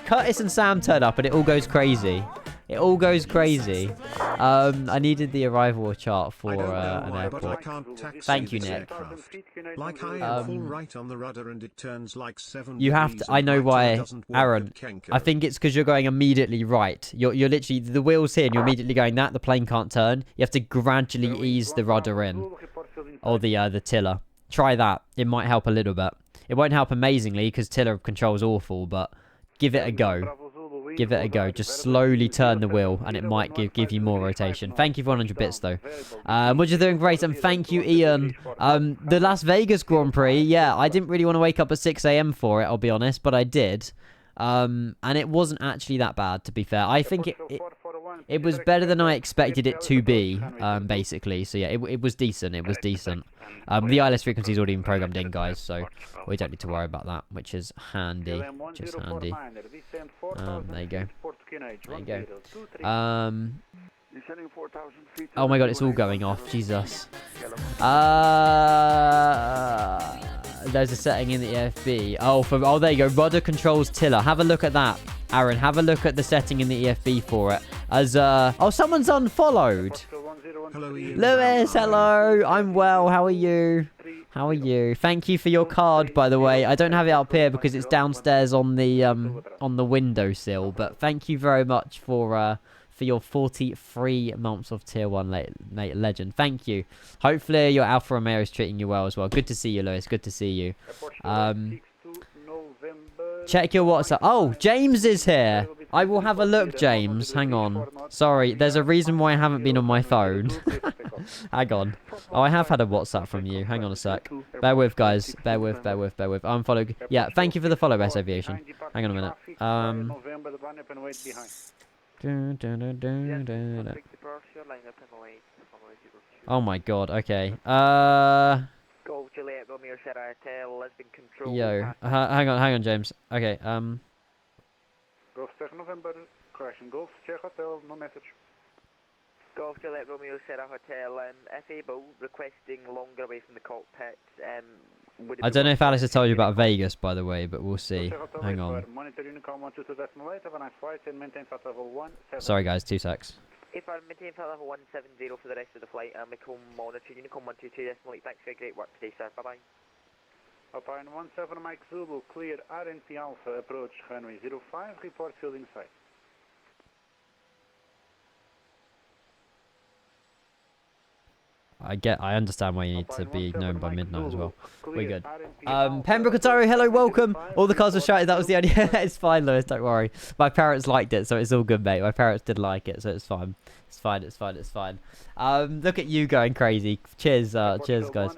Curtis and Sam turn up and it all goes crazy. It all goes crazy. I needed the arrival chart for an airport. Thank you, Nick. Like I am full right on the rudder and it turns like 7 you have to. I know why, Aaron. I think it's because you're going immediately right. You're literally the wheel's here and you're immediately going that. The plane can't turn. You have to gradually ease the rudder in, or the tiller. Try that. It might help a little bit. It won't help amazingly because tiller control's awful, but give it a go. Give it a go. Just slowly turn the wheel and it might give you more rotation. Thank you for 100 bits though. What you're doing great, and thank you, Ian. The Las Vegas Grand Prix, yeah, I didn't really want to wake up at 6 AM for it, I'll be honest, but I did. And it wasn't actually that bad, to be fair. I think it was better than I expected it to be, basically. So yeah, it was decent. It was decent. The ILS frequency is already been programmed in, guys, so we don't need to worry about that, which is handy. Which is handy. There you go. There you go. Oh my god, it's all going off. Jesus. There's a setting in the EFB. Oh, there you go. Rudder controls tiller. Have a look at that, Aaron. Have a look at the setting in the EFB for it. As oh, someone's unfollowed. Hello, Lewis, hello. I'm well. How are you? How are you? Thank you for your card, by the way. I don't have it up here because it's downstairs on the windowsill. But thank you very much for your 43 months of tier 1 legend. Thank you. Hopefully your Alfa Romeo is treating you well as well. Good to see you, Lewis. Good to see you. Check your WhatsApp. Oh, James is here. I will have a look, James. Hang on. Sorry, there's a reason why I haven't been on my phone. Hang on. Oh, I have had a WhatsApp from you. Hang on a sec. Bear with, guys. Bear with. Unfollow. Yeah, thank you for the follow, Best Aviation. Hang on a minute. Oh my god, okay. Golf Juliet Romeo Sierra Hotel, Lisbon Control. Yo, hang on, James. Okay, Golf 7 November, crashing Golf Sierra Hotel, no message. Golf Juliet Romeo Sierra Hotel, if able, requesting longer away from the cockpit. I don't know if Alice has told you about Vegas, by the way, but we'll see. Hang on. Monitor Unicom 122.8, have a nice flight and maintain flight level 17. Sorry guys, 2 secs. If I maintain flight level 170 for the rest of the flight, and we can monitor Unicom 122.8. Thanks for your great work today, sir. Bye-bye. Alpine 17 Mike Zulu, clear RNT Alpha, approach runway 05, report field inside. I understand why you need to be known by midnight as well. We're good. Pembroke Ataru, hello, welcome. All the cars were shouted, that was the only... It's fine, Lewis, don't worry. My parents liked it, so it's all good, mate. My parents did like it, so it's fine. It's fine, it's fine, it's fine. Look at you going crazy. Cheers, cheers, guys.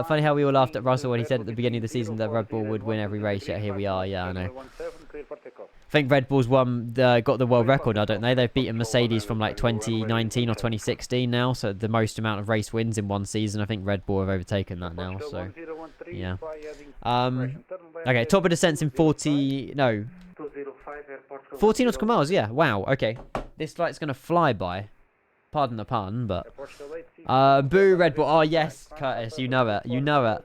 Funny how we all laughed at Russell when he said at the beginning of the season that Red Bull would win every race, yet here we are, yeah, I know. I think Red Bull's got the world record now, don't they? They've beaten Mercedes from like 2019 or 2016 now, so the most amount of race wins in one season. I think Red Bull have overtaken that now, so yeah. Okay, top of descents in 40 nautical miles, yeah. Wow, okay. This flight's gonna fly by. Pardon the pun, but boo Red Bull. Oh yes, Curtis, you know it. You know it.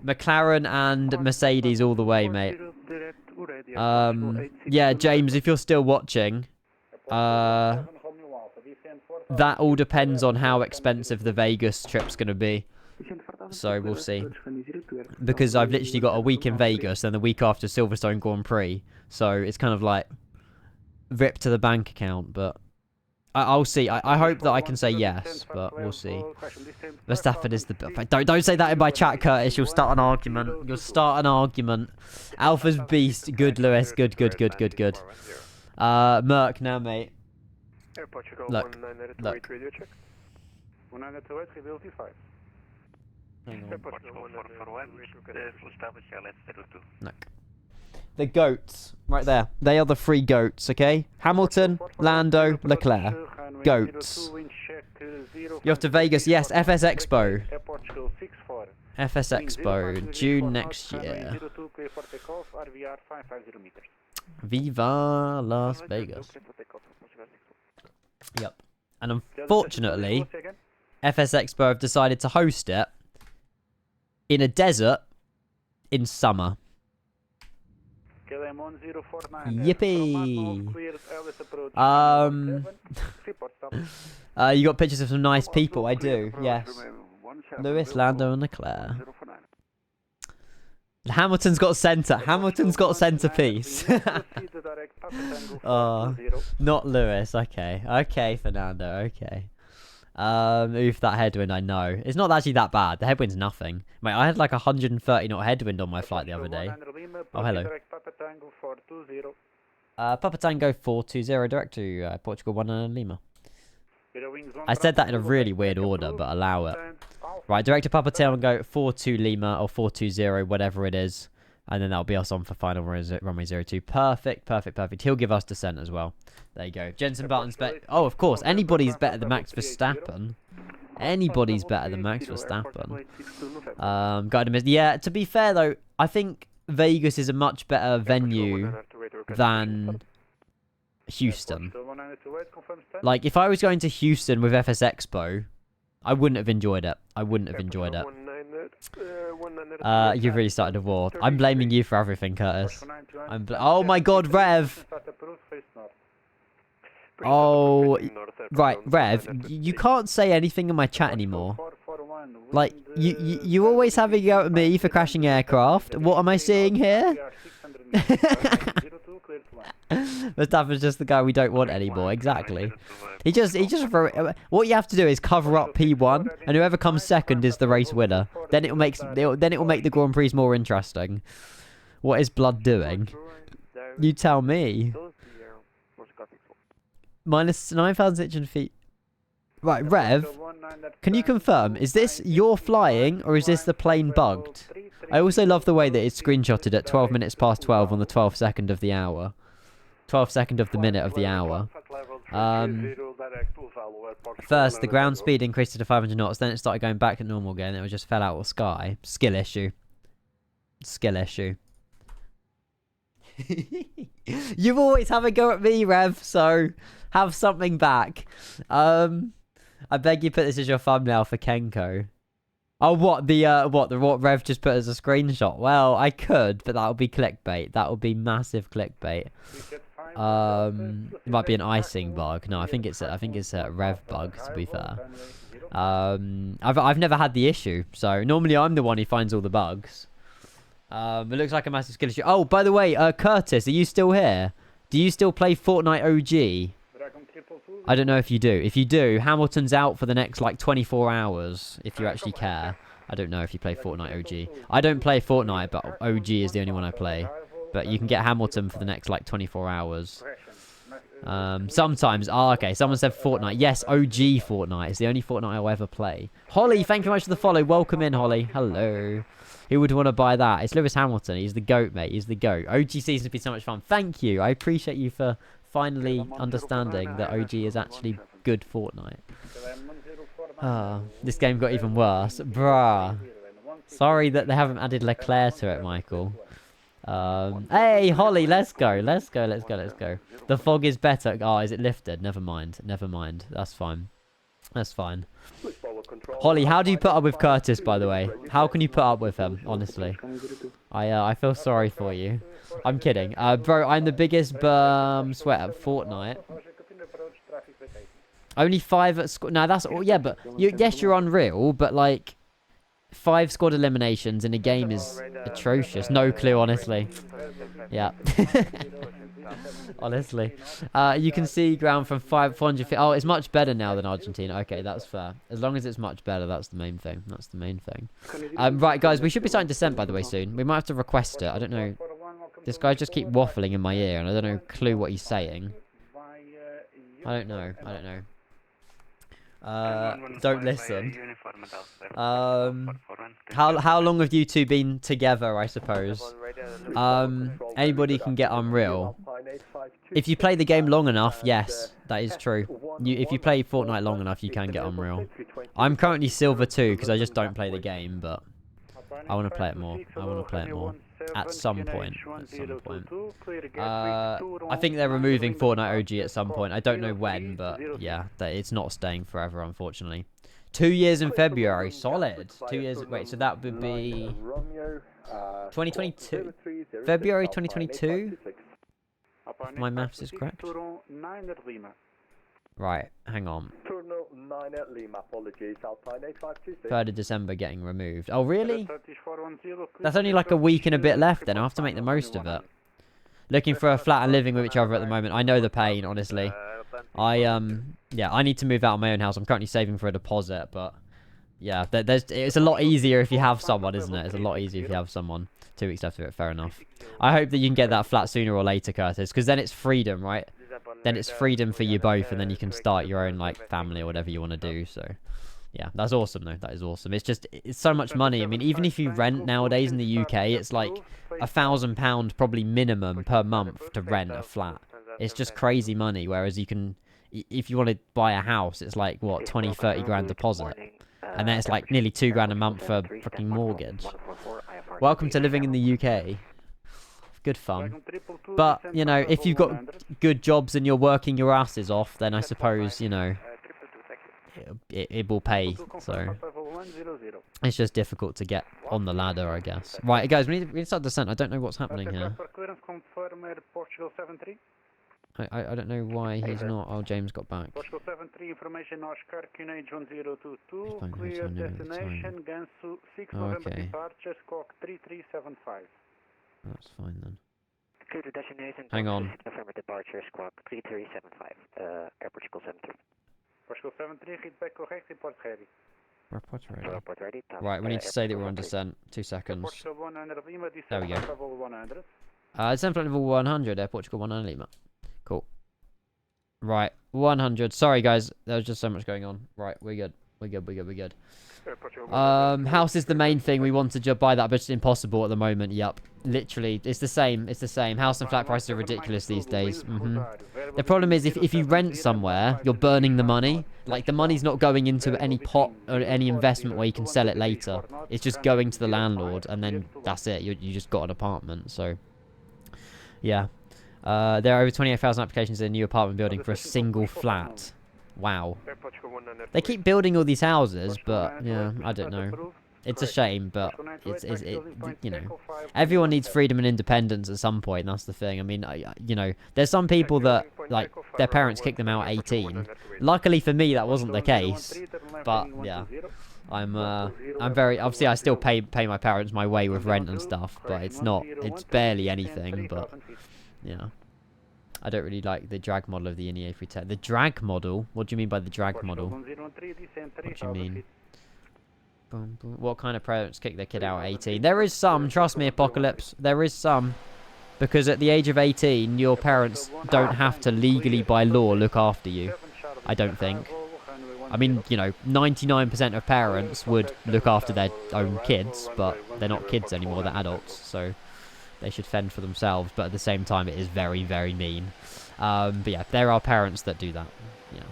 McLaren and Mercedes all the way, mate. Yeah, James, if you're still watching, that all depends on how expensive the Vegas trip's going to be. So we'll see. Because I've literally got a week in Vegas and the week after Silverstone Grand Prix. So it's kind of like ripped to the bank account, but I'll see. I hope that I can say yes, but we'll see. Verstappen is the... Don't say that in my chat, Curtis. You'll start an argument. You'll start an argument. Alpha's beast. Good, Lewis. Good. Merc now, mate. Look. Look. The goats, right there. They are the 3 goats, okay? Hamilton, Lando, Leclerc. Goats. You're off to Vegas, yes. FS Expo. FS Expo, June next year. Viva Las Vegas. Yep. And unfortunately, FS Expo have decided to host it in a desert in summer. Yippee! You got pictures of some nice people, I do, yes. Lewis, Lando and Leclerc. Hamilton's got centre. Hamilton's got centrepiece. Not Lewis, okay. Okay, Fernando, okay. Oof, that headwind, I know. It's not actually that bad. The headwind's nothing. Mate, I had like 130 knot headwind on my flight the other day. Oh, hello. Papa Tango 420, direct to Portugal 1 Lima. I said that in a really weird order, but allow it. Right, direct to Papa Tango 42 Lima or 420, whatever it is. And then that'll be us on for final runway 02. Perfect. He'll give us descent as well. There you go. Jensen Button's bet. Oh, of course. Anybody's better than Max Verstappen. Anybody's better than Max Verstappen. Yeah, to be fair though, I think Vegas is a much better venue than Houston. Like, if I was going to Houston with FS Expo, I wouldn't have enjoyed it. You've really started a war. I'm blaming you for everything, Curtis. Oh my god, Rev! Oh, right, Rev, you can't say anything in my chat anymore. Like, you always have a go at me for crashing aircraft. What am I seeing here? Verstappen's just the guy we don't want anymore. Exactly. He just what you have to do is cover up P1, and whoever comes second is the race winner. Then it will make the Grand Prix more interesting. What is Blood doing? You tell me. Minus 9,600 feet. Right, Rev, can you confirm, is this your flying, or is this the plane bugged? I also love the way that it's screenshotted at 12 minutes past 12 on the 12th second of the hour. 12th second of the minute of the hour. First, the ground speed increased to 500 knots, then it started going back to normal again. It just fell out of the sky. Skill issue. Skill issue. You always have a go at me, Rev, so have something back. I beg you put this as your thumbnail for Kenko. Oh, what Rev just put as a screenshot? Well, I could, but that would be clickbait. That would be massive clickbait. It might be an icing bug. No, I think it's a Rev bug, to be fair. I've never had the issue, so normally I'm the one who finds all the bugs. It looks like a massive skill issue. Oh, by the way, Curtis, are you still here? Do you still play Fortnite OG? I don't know if you do. If you do, Hamilton's out for the next, like, 24 hours, if you actually care. I don't know if you play Fortnite OG. I don't play Fortnite, but OG is the only one I play. But you can get Hamilton for the next, like, 24 hours. Sometimes. Oh, okay. Someone said Fortnite. Yes, OG Fortnite. It's the only Fortnite I'll ever play. Holly, thank you very much for the follow. Welcome in, Holly. Hello. Who would want to buy that? It's Lewis Hamilton. He's the GOAT, mate. He's the GOAT. OG season would be so much fun. Thank you. I appreciate you for finally understanding that OG is actually good Fortnite. This game got even worse. Bruh. Sorry that they haven't added Leclerc to it, Michael. Hey, Holly, let's go. Let's go. The fog is better. Oh, is it lifted? Never mind. That's fine. That's fine. Holly, how do you put up with Curtis, by the way? How can you put up with him, honestly? I feel sorry for you. I'm kidding. Bro, I'm the biggest sweat at Fortnite. Only 5 at squad. No, that's all. Yeah, but yes, you're unreal, but like 5 squad eliminations in a game is atrocious. No clue, honestly. Yeah. Honestly. You can see ground from 400 feet. Oh, it's much better now than Argentina. Okay, that's fair. As long as it's much better, that's the main thing. That's the main thing. Right, guys, we should be starting descent, by the way, soon. We might have to request it. I don't know. This guy just keep waffling in my ear, and I don't know clue what he's saying. I don't know. Don't listen. How long have you two been together, I suppose? Anybody can get Unreal. If you play the game long enough, yes, that is true. If you play Fortnite long enough, you can get Unreal. I'm currently Silver 2 because I just don't play the game, but I want to play it more. At some point. I think they're removing Fortnite OG at some point. I don't know when, but yeah, it's not staying forever, unfortunately. 2 years in February. Solid. 2 years. Wait, so that would be 2022? February 2022? If my maths is correct. Right, hang on. 3rd of December getting removed. Oh, really? That's only like a week and a bit left then. I'll have to make the most of it. Looking for a flat and living with each other at the moment. I know the pain, honestly. Yeah, I need to move out of my own house. I'm currently saving for a deposit, but yeah, it's a lot easier if you have someone, isn't it? It's a lot easier if you have someone. 2 weeks left of it, fair enough. I hope that you can get that flat sooner or later, Curtis, because then it's freedom, right? Then it's freedom for you both, and then you can start your own like family or whatever you want to do. So yeah, that's awesome though. That is awesome. It's so much money. I mean, even if you rent nowadays in the UK, it's like £1,000 probably minimum per month to rent a flat. It's just crazy money. Whereas you can, if you want to buy a house, it's like what 20-30 grand deposit, and then it's like nearly £2 grand a month for freaking mortgage. Welcome to living in the UK. Good fun. But, you know, if you've got good jobs and you're working your asses off, then I suppose, you know, it will pay. So it's just difficult to get on the ladder, I guess. Right, guys, we need to start descent. I don't know what's happening here. I don't know why he's not. Oh, James got back. Portugal 73, information Oscar, QNH 1022, clear destination, Gansu, 6 November departure, squawk 3375. That's fine then. Clear to destination. Hang on. November departure, squawk 3375. Air Portugal 73. Portugal 73, feedback correct, report ready. Report ready. Report ready. Right, we need to say that we're on descent. 2 seconds. Portugal 100 Lima, there we go. level 100. Descent flight level 100, Air Portugal 100 Lima. Cool. Right, 100. Sorry guys, there was just so much going on. Right, we're good. We're good, we're good, we're good. House is the main thing. We want to buy that, but it's impossible at the moment. Yep. Literally, it's the same. It's the same. House and flat prices are ridiculous these days. The problem is if you rent somewhere, you're burning the money. Like, the money's not going into any pot or any investment where you can sell it later. It's just going to the landlord, and then that's it. You just got an apartment, so... Yeah. There are over 28,000 applications in a new apartment building for a single flat. Wow. They keep building all these houses, but yeah, I don't know. It's a shame, but you know, everyone needs freedom and independence at some point. That's the thing. I mean, you know, there's some people that like their parents kick them out at 18. Luckily for me, that wasn't the case. But yeah, I'm very obviously I still pay my parents my way with rent and stuff, but it's barely anything. But yeah. I don't really like the drag model of the A320. The drag model? What do you mean by the drag model? What do you mean? What kind of parents kick their kid out at 18? There is some, trust me, Apocalypse. There is some. Because at the age of 18, your parents don't have to legally, by law, look after you. I don't think. I mean, you know, 99% of parents would look after their own kids, but they're not kids anymore, they're adults, so... They should fend for themselves, but at the same time, it is very, very mean. But yeah, there are parents that do that. Yeah.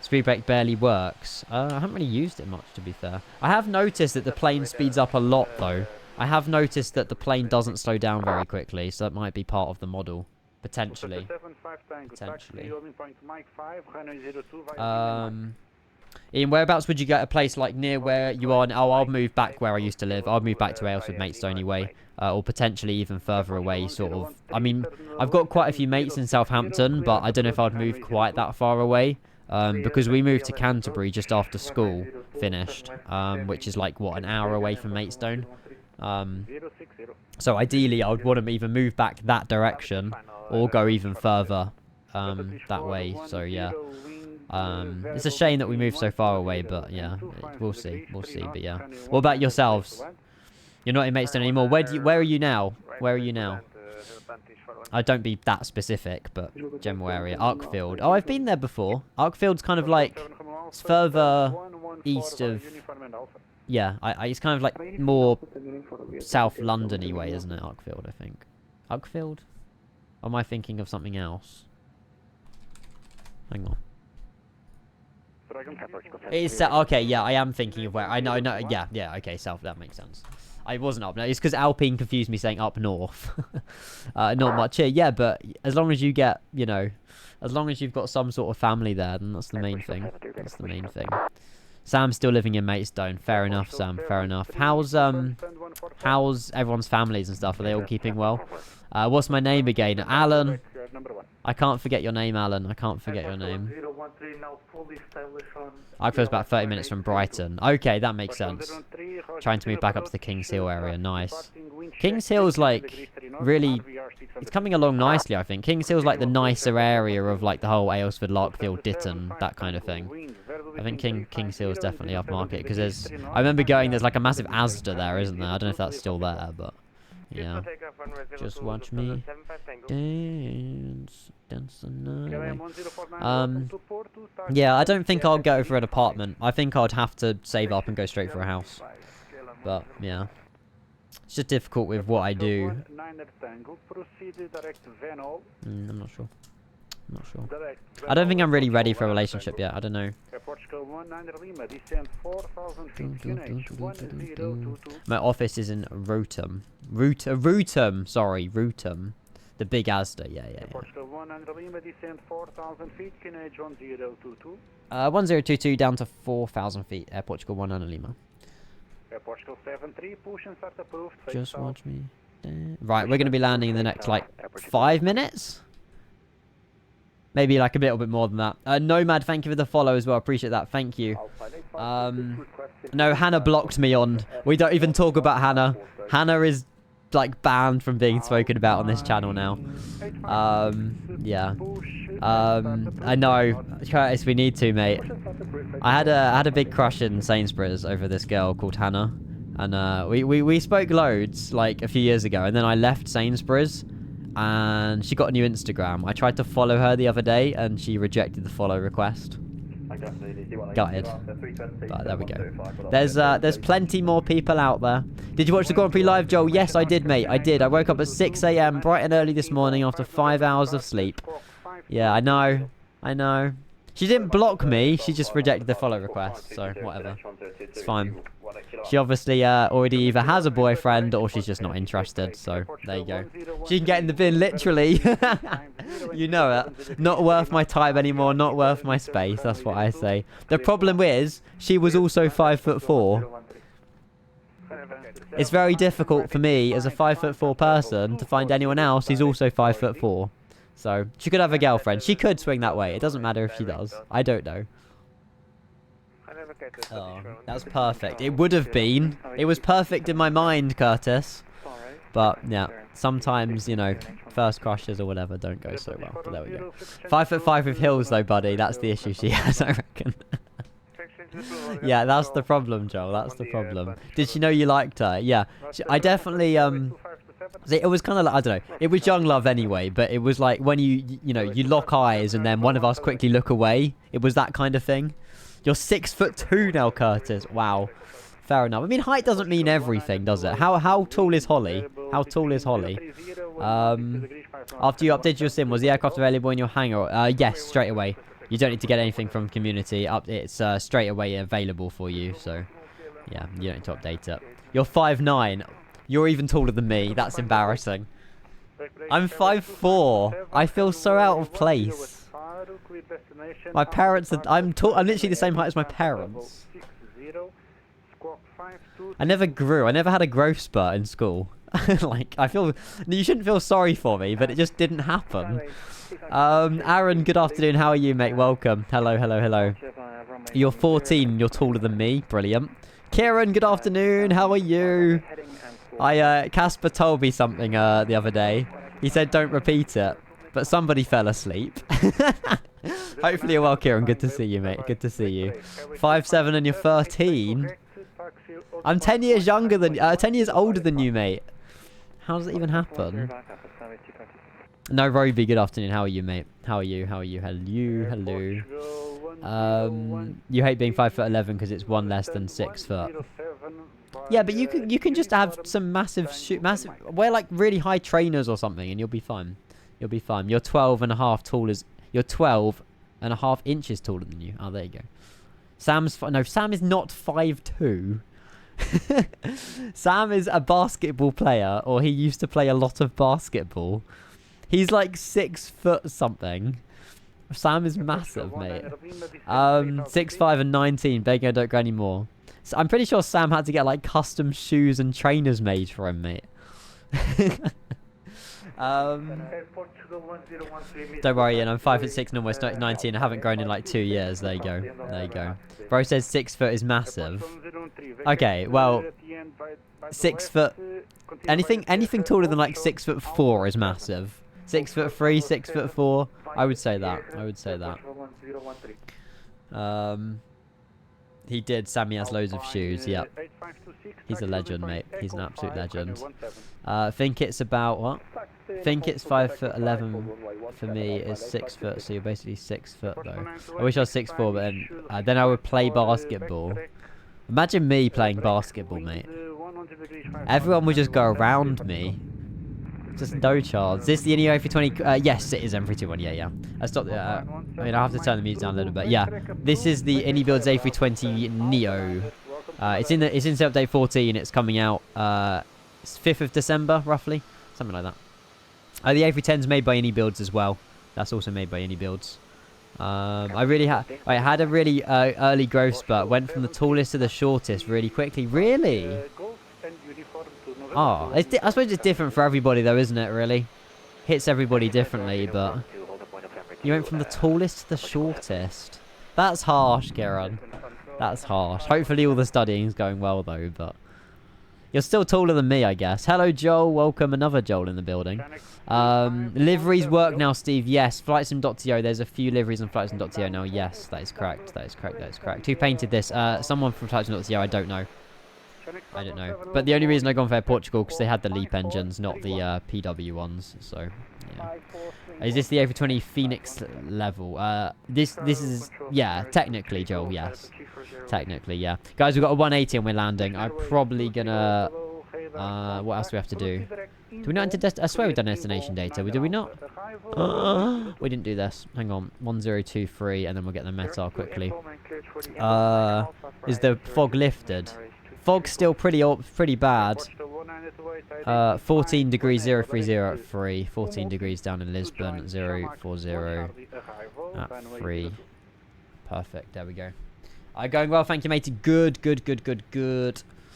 Speed brake barely works. I haven't really used it much, to be fair. I have noticed that the plane speeds up a lot, though. I have noticed that the plane doesn't slow down very quickly, so that might be part of the model. Potentially. Potentially. Ian, whereabouts would you get a place like near where you are? Oh, I'll move back where I used to live. I'll move back to Aylesford, Maidstone anyway. Or potentially even further away, sort of. I mean, I've got quite a few mates in Southampton, but I don't know if I'd move quite that far away. Because we moved to Canterbury just after school finished. Which is like, what, an hour away from Maidstone? So ideally, I would want to either move back that direction or go even further that way. So yeah. It's a shame that we moved so far away, but yeah, we'll see, but yeah. What about yourselves? You're not in Maidstone anymore. Where are you now? Where are you now? Don't be that specific, but general area. Arkfield. Oh, I've been there before. Arkfield's kind of like, it's further east of, yeah, it's kind of like more South London-y way, isn't it, Arkfield, I think. Arkfield? Or am I thinking of something else? Hang on. It's okay, yeah, I am thinking of where I know, yeah, okay, south, that makes sense. I wasn't up. No, it's because Alpine confused me saying up north. Not much here, yeah, but as long as you get, you know, as long as you've got some sort of family there, then that's the main thing. That's the main thing. Sam's still living in Maidstone. Fair enough, Sam. Fair enough. How's everyone's families and stuff? Are they all keeping well? What's my name again? Alan. I can't forget your name, Alan. I can't forget your name. Arkfield's about 30 minutes from Brighton. Okay, that makes sense. Trying to move back up to the Kings Hill area. Nice. Kings Hill's like really... It's coming along nicely, I think. Kings Hill's like the nicer area of like the whole Aylesford, Larkfield, Ditton, that kind of thing. I think Kings Hill's definitely upmarket because there's... I remember there's like a massive Asda there, isn't there? I don't know if that's still there, but... Yeah. Just watch me dance the night. Yeah, I don't think I'll go for an apartment. I think I'd have to save up and go straight for a house. But, yeah. It's just difficult with what I do. I'm not sure. I don't think I'm really ready for a relationship yet. I don't know. My office is in Rotham. Sorry, Rotham. The big Asda. Yeah. 1022 down to 4,000 feet. Air Portugal 1 Niner Lima. Just watch me. Right, we're going to be landing in the next, like, 5 minutes? Maybe, like, a little bit more than that. Nomad, thank you for the follow as well. Appreciate that. Thank you. No, Hannah blocked me on... We don't even talk about Hannah. Hannah is, like, banned from being spoken about on this channel now. Yeah. I know. Curtis, we need to, mate. I had a big crush in Sainsbury's over this girl called Hannah. And we spoke loads, like, a few years ago. And then I left Sainsbury's. And she got a new Instagram. I tried to follow her the other day, and she rejected the follow request. Gutted. But there we go. There's plenty more people out there. Did you watch the Grand Prix live, Joel? Yes, I did, mate. I did. I woke up at 6 a.m. bright and early this morning after 5 hours of sleep. Yeah, I know. I know. She didn't block me. She just rejected the follow request. So, whatever. It's fine. She obviously already either has a boyfriend or she's just not interested. So, there you go. She can get in the bin, literally. You know it. Not worth my time anymore. Not worth my space. That's what I say. The problem is, she was also 5'4". It's very difficult for me as a 5'4" person to find anyone else who's also 5'4". So, she could have a girlfriend. She could swing that way. It doesn't matter if she does. I don't know. Oh, that was perfect. It would have been. It was perfect in my mind, Curtis. But, yeah. Sometimes, you know, first crushes or whatever don't go so well. But there we go. 5'5" with hills, though, buddy. That's the issue she has, I reckon. Yeah, that's the problem, Joel. That's the problem. Did she know you liked her? Yeah. I definitely, it was kind of like, I don't know. It was young love anyway, but it was like when you know, you lock eyes and then one of us quickly look away. It was that kind of thing. You're 6'2" now, Curtis. Wow. Fair enough. I mean, height doesn't mean everything, does it? How tall is Holly? How tall is Holly? After you updated your sim, was the aircraft available in your hangar? Yes, straight away. You don't need to get anything from community. It's straight away available for you. So, yeah, you don't need to update it. You're 5'9". You're even taller than me. That's embarrassing. I'm 5'4". I feel so out of place. My parents are... I'm literally the same height as my parents. I never grew. I never had a growth spurt in school. Like, I feel... You shouldn't feel sorry for me, but it just didn't happen. Aaron, good afternoon. How are you, mate? Welcome. Hello, hello, hello. You're 14. You're taller than me. Brilliant. Kieran, good afternoon. How are you? Casper told me something the other day. He said don't repeat it, but somebody fell asleep. Hopefully you're well, Kieran. Good to see you, mate. Good to see you. 5'7" and you're 13. I'm 10 years younger than 10 years older than you, mate. How does it even happen? No, Roby, good afternoon. How are you, mate? How are you? How are you? Hello, hello. You hate being 5'11" because it's one less than 6 foot. Yeah, but you can just have some massive wear like really high trainers or something, and you'll be fine. You'll be fine. You're 12.5 tall as you're 12.5 inches taller than you. Oh, there you go. Sam is not 5'2". Sam is a basketball player, or he used to play a lot of basketball. He's like 6 foot something. Sam is massive, mate. 6'5" and 19. Begging I don't go anymore. So I'm pretty sure Sam had to get like custom shoes and trainers made for him, mate. Don't worry, Ian. I'm 5'6" and almost 19. I haven't grown in like 2 years. There you go. There you go. Bro says 6 foot is massive. Okay, well, 6 foot. Anything taller than like 6'4" is massive. 6'3", 6'4". I would say that. I would say that. He did. Sammy has loads of shoes. Yep. He's a legend, mate. He's an absolute legend. Think it's about what? Think it's 5'11" for me is 6 foot. So you're basically 6 foot though. I wish I was 6'4", but then I would play basketball. Imagine me playing basketball, mate. Everyone would just go around me. Just no chance. Is this the Neo A320? Yes, it is M321. Yeah. I stopped. I mean, I have to turn the music down a little bit. Yeah, this is the iniBuilds A320 Neo. It's in update 14. It's coming out 5th of December, roughly, something like that. The A310's made by iniBuilds as well. That's also made by iniBuilds. I had a really early growth spurt. Went from the tallest to the shortest really quickly. Really? Oh, I suppose it's different for everybody though, isn't it, really? Hits everybody differently, but... You went from the tallest to the shortest. That's harsh, Kieran. That's harsh. Hopefully all the studying's going well though, but... You're still taller than me, I guess. Hello, Joel. Welcome. Another Joel in the building. Liveries work now, Steve. Yes. Flightsim.to. There's a few liveries on Flightsim.to now. Yes, that is correct. That is correct. That is correct. Who painted this? Someone from Flightsim.to. I don't know. I don't know. But the only reason I gone for Air Portugal because they had the LEAP engines, not the PW ones. So yeah. Is this the A320 Phoenix level? This is, yeah, technically, Joel, yes. Technically, yeah. Guys, we've got a 180 and we're landing. I'm probably gonna... what else do we have to do? Do we not enter I swear we've done destination data. Do we not? We didn't do this. Hang on. 1023 and then we'll get the METAR quickly. Is the fog lifted? Fog's still pretty bad. 14 degrees 030 at 3. 14 degrees down in Lisbon at 040 at 3. Perfect. There we go. Going well, thank you, matey. Good.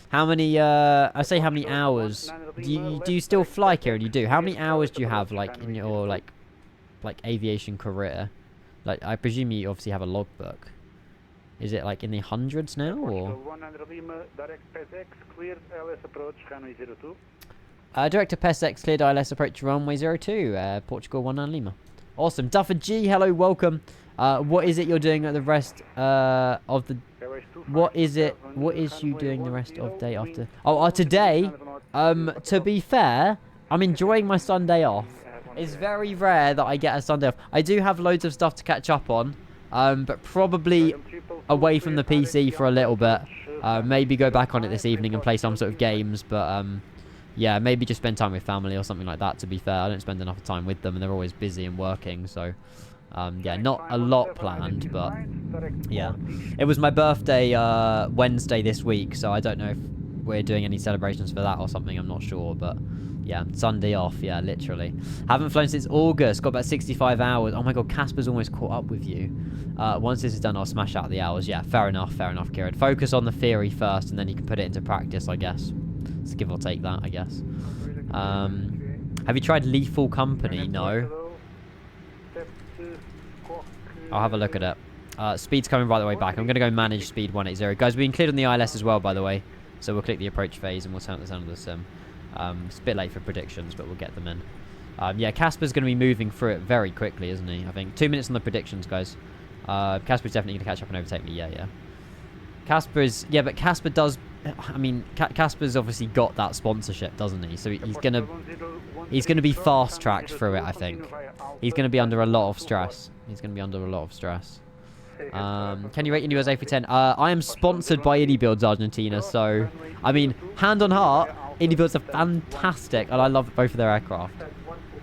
How many, I say how many hours. Do you still fly, Kieran? You do. How many hours do you have, like, in your, like aviation career? Like, I presume you obviously have a logbook. Is it, like, in the hundreds now, or? Director PESX cleared ILS approach runway 02, Portugal 19 Lima. Awesome. Duffer G, hello, welcome. What is it you're doing at the rest of the... What is you doing the rest of day after? Oh, today, to be fair, I'm enjoying my Sunday off. It's very rare that I get a Sunday off. I do have loads of stuff to catch up on, but probably away from the PC for a little bit. Maybe go back on it this evening and play some sort of games, but yeah, maybe just spend time with family or something like that, to be fair. I don't spend enough time with them, and they're always busy and working, so... yeah, not a lot planned, but yeah. It was my birthday Wednesday this week, so I don't know if we're doing any celebrations for that or something. I'm not sure, but yeah, Sunday off. Yeah, literally. Haven't flown since August. Got about 65 hours. Oh my god, Casper's almost caught up with you. Once this is done, I'll smash out the hours. Yeah, fair enough, Kieran. Focus on the theory first, and then you can put it into practice, I guess. It's give or take that, I guess. Have you tried Lethal Company? No. I'll have a look at it. Speed's coming right the way back. I'm going to go manage speed 180. Guys, we included on the ILS as well, by the way. So we'll click the approach phase and we'll turn the sound of the sim. It's a bit late for predictions, but we'll get them in. Yeah, Casper's going to be moving through it very quickly, isn't he? I think 2 minutes on the predictions, guys. Casper's definitely going to catch up and overtake me. Yeah. Casper is... Yeah, but Casper does... I mean, Casper's obviously got that sponsorship, doesn't he? So he's going to be fast-tracked through it, I think. He's going to be under a lot of stress. Can you rate your new A310? I am sponsored by iniBuilds Argentina, so... I mean, hand on heart, iniBuilds are fantastic, and I love both of their aircraft.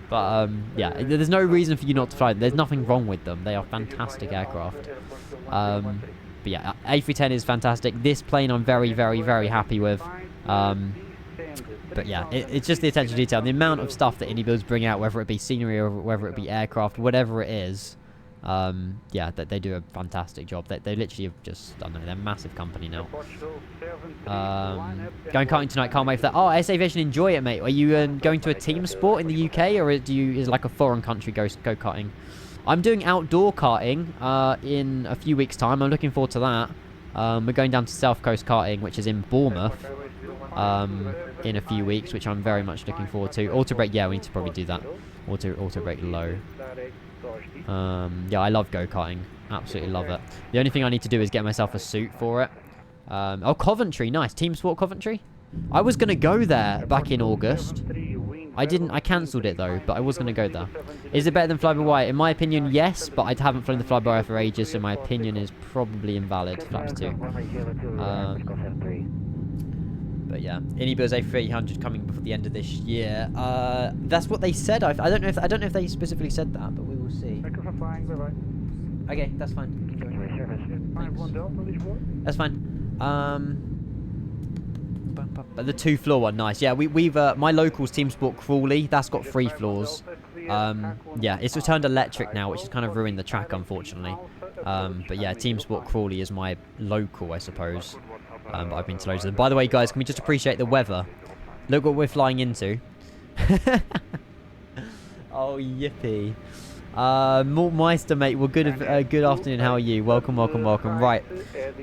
But, yeah, there's no reason for you not to fly them. There's nothing wrong with them. They are fantastic aircraft. But yeah, A310 is fantastic. This plane I'm very, very, very happy with. But yeah, it's just the attention to detail. The amount of stuff that iniBuilds bring out, whether it be scenery or whether it be aircraft, whatever it is, yeah, they do a fantastic job. They literally have just, I don't know, they're a massive company now. Going karting tonight, can't wait for that. Oh, AS Aviation, enjoy it, mate. Are you going to a team sport in the UK, or is like a foreign country go karting? I'm doing outdoor karting in a few weeks' time. I'm looking forward to that. We're going down to South Coast Karting, which is in Bournemouth, in a few weeks, which I'm very much looking forward to. Auto brake, yeah, we need to probably do that. Auto brake low. Yeah, I love go-karting. Absolutely love it. The only thing I need to do is get myself a suit for it. Oh, Coventry, nice. Team Sport Coventry. I was going to go there back in August. I cancelled it though, but I was going to go there. Is it better than fly-by-wire? In my opinion, yes, but I haven't flown the fly-by-wire for ages, so my opinion is probably invalid. Flaps 2. But yeah, iniBuilds A300 coming before the end of this year. That's what they said. I don't know if they specifically said that, but we will see. Thank you for flying. Bye-bye. Okay, that's fine. Thanks. That's fine. But the 2-floor one, nice. Yeah, we've my locals Team Sport Crawley. That's got 3 floors. Yeah, it's returned electric now, which has kind of ruined the track, unfortunately. But yeah, Team Sport Crawley is my local, I suppose. But I've been to loads of them. By the way, guys, can we just appreciate the weather? Look what we're flying into. Oh, yippee. Mort Meister, mate. Well, good afternoon. How are you? Welcome. Right.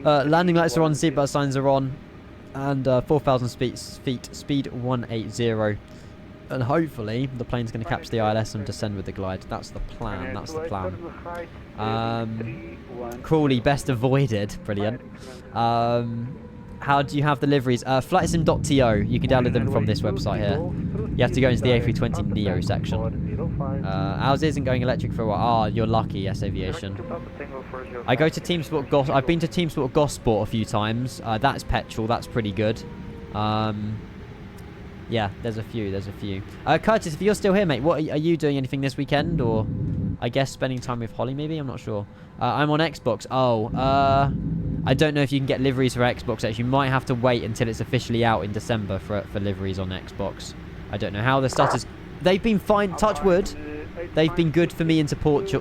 Landing lights are on. Seatbelt signs are on. And 4,000 feet, speed 180. And hopefully the plane's going to catch the ILS and descend with the glide. That's the plan. Crawley, best avoided. Brilliant. How do you have the liveries? Flightsim.to. You can download them from this website here. You have to go into the A320 Neo section. Ours isn't going electric for a while. You're lucky, S Aviation. I go to Team Sport Goss. I've been to Team Sport Gosport a few times. That's petrol. That's pretty good. Yeah, there's a few. Curtis, if you're still here, mate, what are you doing? Anything this weekend, or I guess spending time with Holly? Maybe, I'm not sure. I'm on Xbox. I don't know if you can get liveries for Xbox X. You might have to wait until it's officially out in December for liveries on Xbox. I don't know how the stutters. They've been fine. Touch wood. They've been good for me into Porto.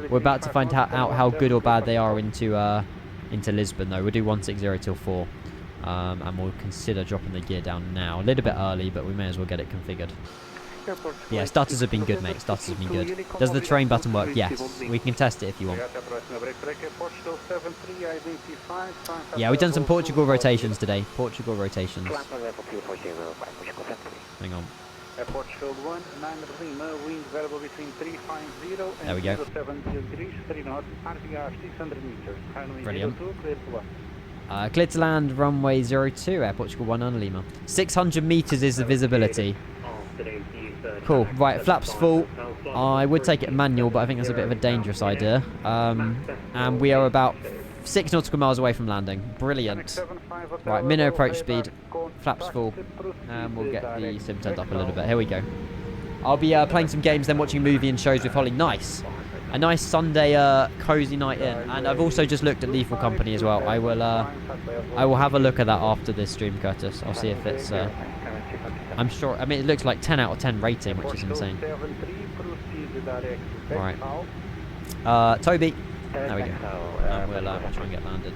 We're about to find out how good or bad they are into Lisbon though. We'll do 160 till 4, and we'll consider dropping the gear down now. A little bit early, but we may as well get it configured. Yeah, stutters have been good, mate. Stutters have been good. Does the train button work? Yes. We can test it if you want. Yeah, we've done some Portugal rotations today. Portugal rotations. Hang on. Portugal 1, 9 Lima, wind variable between 350 and There we go. 70 degrees, 3 knots, RVR 600 meters. Brilliant. 02, clear to land. Clear to land, runway 02, Air Portugal 1 on Lima. 600 meters is the visibility. Cool. Right, flaps full. I would take it manual, but I think that's a bit of a dangerous idea. And we are about 6 nautical miles away from landing. Brilliant. Right, minnow approach speed. Flaps full. And we'll get the sim turned up a little bit. Here we go. I'll be playing some games, then watching movie and shows with Holly. Nice. A nice Sunday cozy night in. And I've also just looked at Lethal Company as well. I will have a look at that after this stream, Curtis. I'll see if it's... I'm sure... I mean, it looks like 10 out of 10 rating, which is insane. Right. Toby. There we go. And we'll try and get landed.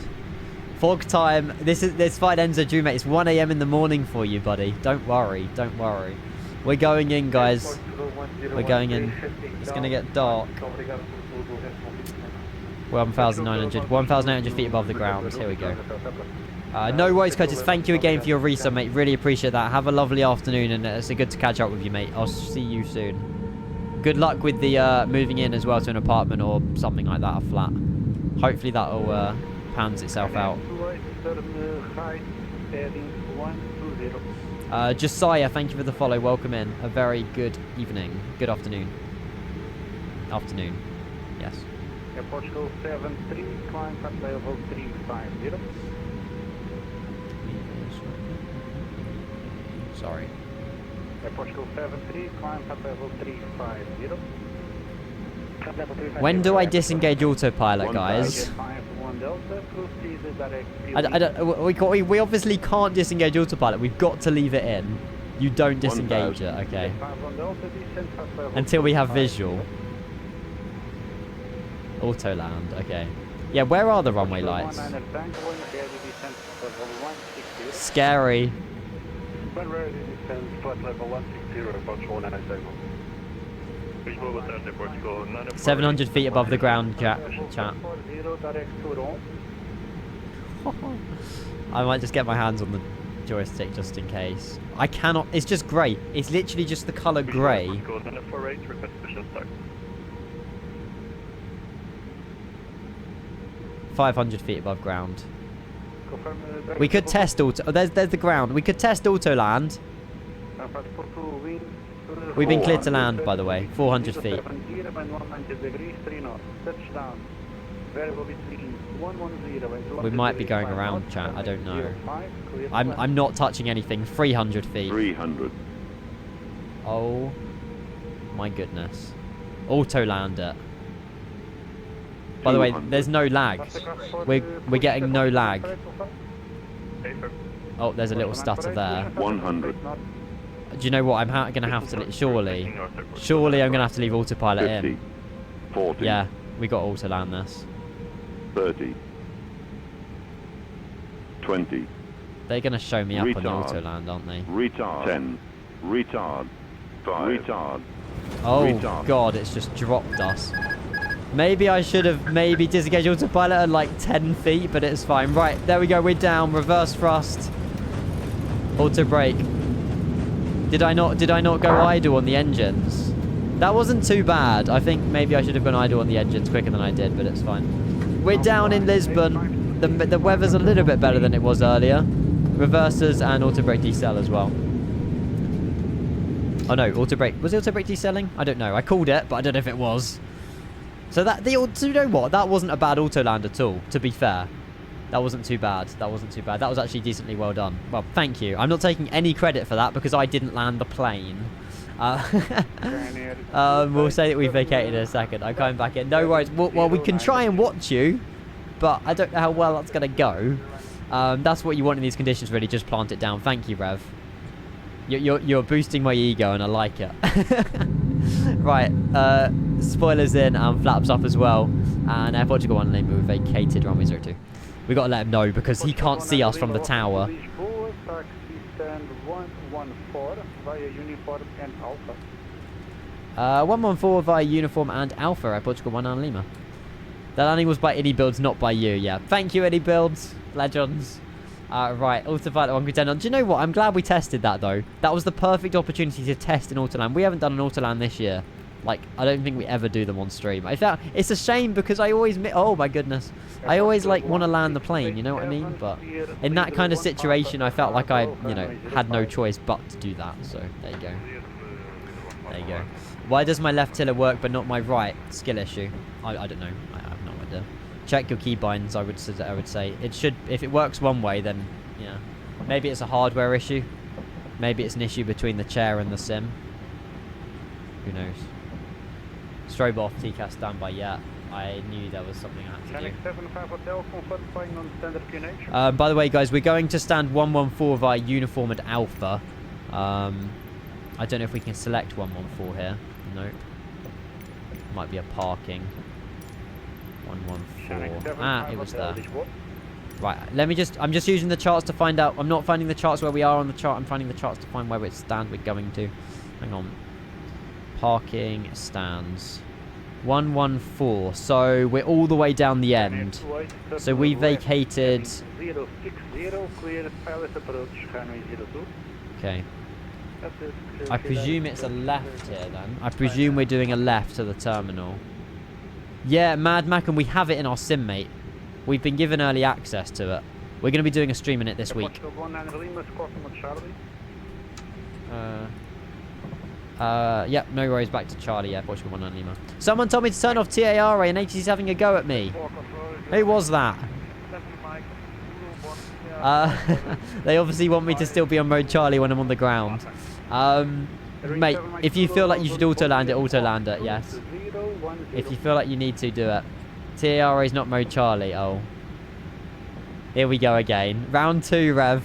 Fog time. This flight ends at June, mate. It's 1 AM in the morning for you, buddy. Don't worry. Don't worry. We're going in, guys. We're going in. It's going to get dark. 1,800 feet above the ground. Here we go. No worries, Curtis. Thank you again for your resub, mate. Really appreciate that. Have a lovely afternoon, and it's good to catch up with you, mate. I'll see you soon. Good luck with the moving in as well to an apartment or something like that, a flat. Hopefully that'll pans itself out. Josiah, thank you for the follow. Welcome in. A very good evening. Good afternoon. Afternoon. Yes. Air Portugal 73, climb at level 350. Sorry. Air Portugal 73, climb at level 350. When do I disengage autopilot, guys? We obviously can't disengage autopilot. We've got to leave it in. You don't disengage it, okay? Until we have visual. Auto land, okay. Yeah, where are the runway lights? Scary. 700 feet above the ground, chat. I might just get my hands on the joystick just in case. I cannot. It's just grey. It's literally just the colour grey. 500 feet above ground. We could test auto. Oh, there's the ground. We could test auto land. We've been cleared to land, by the way. 400 feet. We might be going around, chat. I don't know. I'm not touching anything. 300 feet. 300. Oh my goodness. Auto land it. By the way, there's no lag. We're getting no lag. Oh, there's a little stutter there. 100. Do you know what? I'm going to have to... Surely I'm going to have to leave autopilot 50. in. 40. Yeah, we got auto land this. 30. 20. They're going to show me up on the Retard. auto land, aren't they? Retard. 10. Retard. 5. Retard. Oh, Retard. God, it's just dropped us. Maybe I should have disengaged autopilot at like 10 feet, but it's fine. Right, there we go. We're down. Reverse thrust. Auto brake. Did I not go idle on the engines? That wasn't too bad. I think maybe I should have gone idle on the engines quicker than I did, but it's fine. We're down in Lisbon. the weather's a little bit better than it was earlier. Reversers and auto brake decel as well. Oh no, auto brake. Was it auto brake decelling? I don't know. I called it, but I don't know if it was. So you know what? That wasn't a bad auto land at all, to be fair. That wasn't too bad. That wasn't too bad. That was actually decently well done. Well, thank you. I'm not taking any credit for that because I didn't land the plane. We'll say that we vacated in a second. I'm coming back in. No worries. Well, we can try and watch you, but I don't know how well that's going to go. That's what you want in these conditions, really. Just plant it down. Thank you, Rev. You're boosting my ego, and I like it. Right. Spoilers in and flaps up as well. And Air Portugal 1 lane, we vacated runway 02. We got to let him know because he can't see us from the tower. Taxi stand 114 via uniform and Alpha. 114 via uniform and Alpha at Portugal 1 and Lima. The landing was by iniBuilds, not by you. Yeah. Thank you, iniBuilds. Legends. Right. Autopilot 1 contender. Do you know what? I'm glad we tested that, though. That was the perfect opportunity to test an autoland. We haven't done an autoland this year. Like, I don't think we ever do them on stream. I felt it's a shame because I always... Oh, my goodness. I always, like, want to land the plane, you know what I mean? But in that kind of situation, I felt like I, you know, had no choice but to do that. So, there you go. There you go. Why does my left tiller work but not my right? Skill issue. I don't know. I have no idea. Check your keybinds, I would say. It should... If it works one way, then, yeah. Maybe it's a hardware issue. Maybe it's an issue between the chair and the sim. Who knows? Strobe off, TCAS standby, yeah. I knew there was something I had to do. By the way, guys, we're going to stand 114 via uniform and Alpha. I don't know if we can select 114 here. No. Might be a parking. 114. Ah, it was there. Right, let me just... I'm just using the charts to find out... I'm not finding the charts where we are on the chart. I'm finding the charts to find where it stand we're going to. Hang on. Parking stands 114. So we're all the way down the end. So we vacated. Okay. I presume it's a left here then. I presume we're doing a left to the terminal. Yeah, Mad Mac, and we have it in our sim, mate. We've been given early access to it. We're going to be doing a stream in it this week. Yep, no worries, back to Charlie, yeah, Portugal 1 and Lima. Someone told me to turn off TARA and HC's having a go at me. Who was that? They obviously want me to still be on mode Charlie when I'm on the ground. Mate, if you feel like you should auto-land it, yes. If you feel like you need to, do it. TARA is not mode Charlie, oh. Here we go again. Round 2, Rev.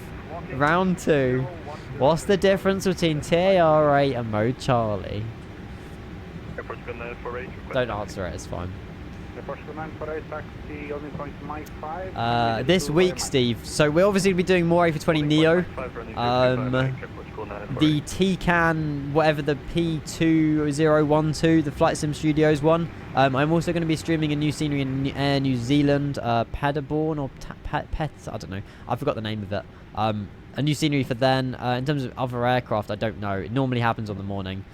Round 2. What's the difference between TARA and mode Charlie? Don't answer it, it's fine. This week, Steve. So we're obviously going to be doing more A320 Neo. The TCAN, whatever the P2012, the Flight Sim Studios one. I'm also going to be streaming a new scenery in Air New Zealand, Paderborn or Pets, I don't know. I forgot the name of it. A new scenery for then. In terms of other aircraft, I don't know. It normally happens on the morning.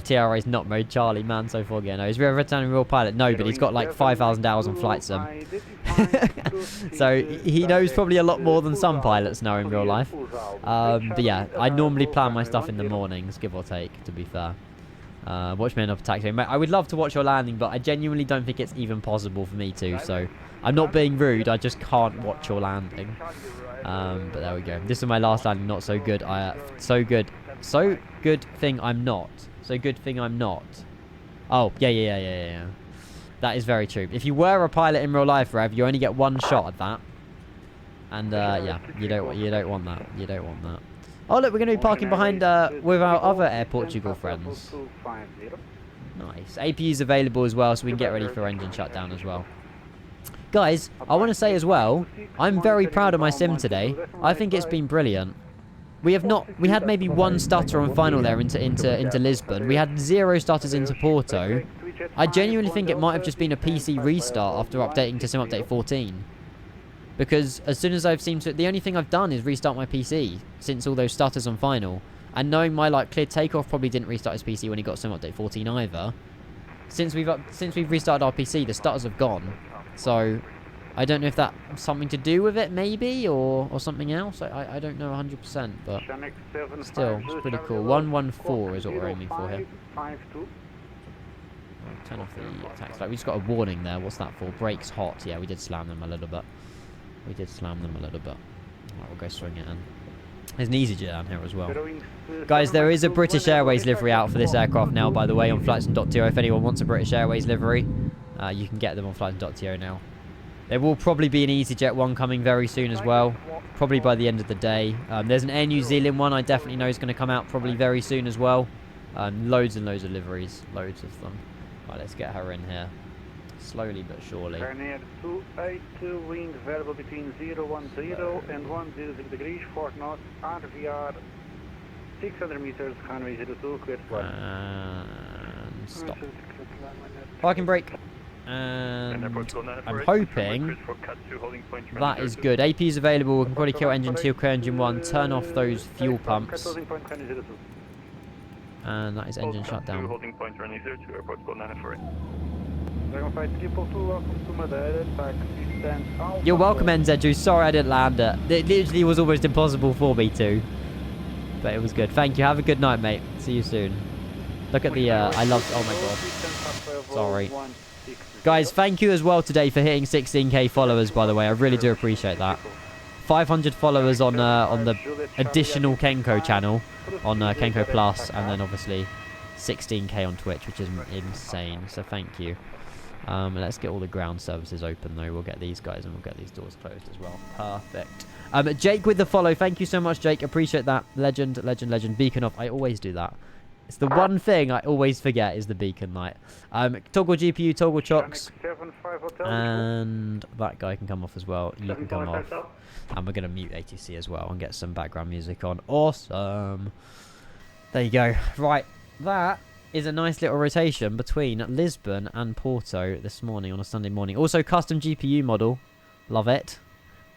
TRA is not mode Charlie, man, so far, no. Is Rev returning real pilot? No, but he's got like 5,000 hours on flight sim. So he knows probably a lot more than some pilots know in real life. But yeah, I normally plan my stuff in the mornings, give or take, to be fair. Watch me end up taxiing. I would love to watch your landing, but I genuinely don't think it's even possible for me to. So I'm not being rude, I just can't watch your landing. But there we go. This is my last landing, not so good. So good thing I'm not. So good thing I'm not. Oh, yeah. That is very true. If you were a pilot in real life, Rev, you only get one shot at that. And yeah, you don't want that. You don't want that. Oh look, we're going to be parking behind with our other Air Portugal friends. Nice. APU's available as well, so we can get ready for engine shutdown as well. Guys, I want to say as well, I'm very proud of my sim today. I think it's been brilliant. We had maybe one stutter on final there into Lisbon. We had 0 stutters into Porto. I genuinely think it might have just been a PC restart after updating to Sim Update 14. Because as soon as I've seemed to... The only thing I've done is restart my PC since all those stutters on final. And knowing my clear Takeoff probably didn't restart his PC when he got Sim Update 14 either. Since we've restarted our PC, the stutters have gone. So I don't know if that's something to do with it, maybe, or something else. I don't know 100%, but still, it's pretty cool. 114 is what we're aiming for here. Turn off the tax light. We just got a warning there. What's that for? Brakes hot. Yeah, we did slam them a little bit. Alright, we'll go swing it in. There's an EasyJet down here as well. Guys, there is a British Airways livery out for this aircraft now, by the way, on flightsim.to. If anyone wants a British Airways livery, you can get them on flightsim.to now. There will probably be an EasyJet one coming very soon as well, probably by the end of the day. There's an Air New Zealand one I definitely know is going to come out probably very soon as well. Loads and loads of liveries, loads of them. Right, let's get her in here. Slowly but surely. Ryanair 28, wind variable between 010 and 100 degrees, 4 knots, RVR 600 meters, runway 02, clear flight. And stop. Parking brake. And I'm hoping that is good. AP is available. We can probably kill engine 2, clear engine 1, turn off those fuel pumps. And that is engine shutdown. Holding point running 02, airport code 948. Dragonfly 222, welcome to Madeira, taxi stand Alpha. You're welcome, NZ. Sorry I didn't land it. It literally was almost impossible for me to. But it was good. Thank you. Have a good night, mate. See you soon. Look at the, I love, oh my god. Sorry. Guys, thank you as well today for hitting 16k followers, by the way. I really do appreciate that. 500 followers on the additional Kenko channel, on Kenko Plus, and then obviously 16k on Twitch, which is insane. So thank you. Let's get all the ground services open though. We'll get these guys and we'll get these doors closed as well. Perfect. Jake with the follow. Thank you so much, Jake. Appreciate that. Legend, legend, legend. Beacon off. I always do that. It's the one thing I always forget is the beacon light. Toggle GPU, toggle chocks. And that guy can come off as well. You can come off. And we're going to mute ATC as well and get some background music on. Awesome. There you go. Right. That is a nice little rotation between Lisbon and Porto this morning on a Sunday morning. Also, custom GPU model. Love it.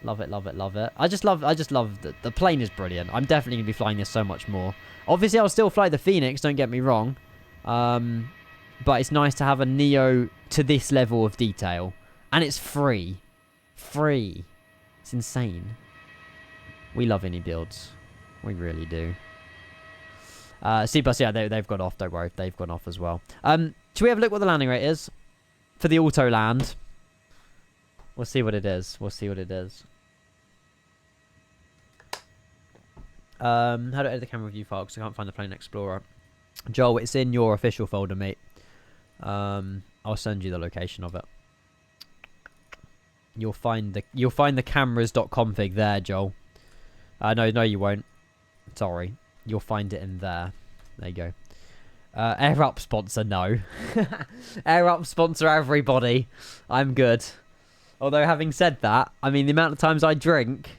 Love it, love it, love it. I just love the plane is brilliant. I'm definitely going to be flying this so much more. Obviously, I'll still fly the Phoenix, don't get me wrong. But it's nice to have a Neo to this level of detail. And it's free. Free. It's insane. We love iniBuilds. We really do. C-Bus, yeah, they've gone off, don't worry. They've gone off as well. Should we have a look what the landing rate is? For the auto land. We'll see what it is. We'll see what it is. How do I edit the camera view file? Because I can't find the Plane Explorer. Joel, it's in your official folder, mate. I'll send you the location of it. You'll find the cameras.config there, Joel. No, you won't. Sorry. You'll find it in there. There you go. Air Up sponsor, no. Air Up sponsor everybody. I'm good. Although, having said that, I mean, the amount of times I drink,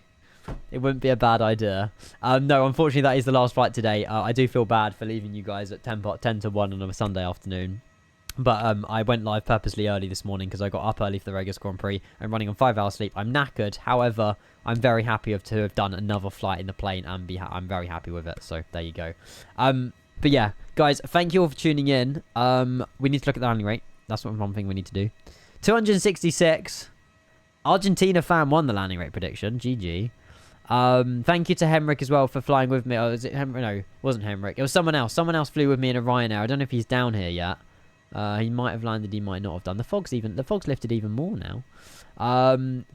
it wouldn't be a bad idea. No, unfortunately, that is the last flight today. I do feel bad for leaving you guys at 10 to 1 on a Sunday afternoon. But I went live purposely early this morning because I got up early for the Vegas Grand Prix and running on 5 hours sleep. I'm knackered. However, I'm very happy to have done another flight in the plane and I'm very happy with it. So there you go. But yeah, guys, thank you all for tuning in. We need to look at the landing rate. That's one thing we need to do. 266. Argentina fan won the landing rate prediction. GG. Thank you to Henrik as well for flying with me. Oh, was it Henrik? No, it wasn't Henrik. It was someone else. Someone else flew with me in a Ryanair. I don't know if he's down here yet. He might have landed, he might not have done. The fog's lifted even more now.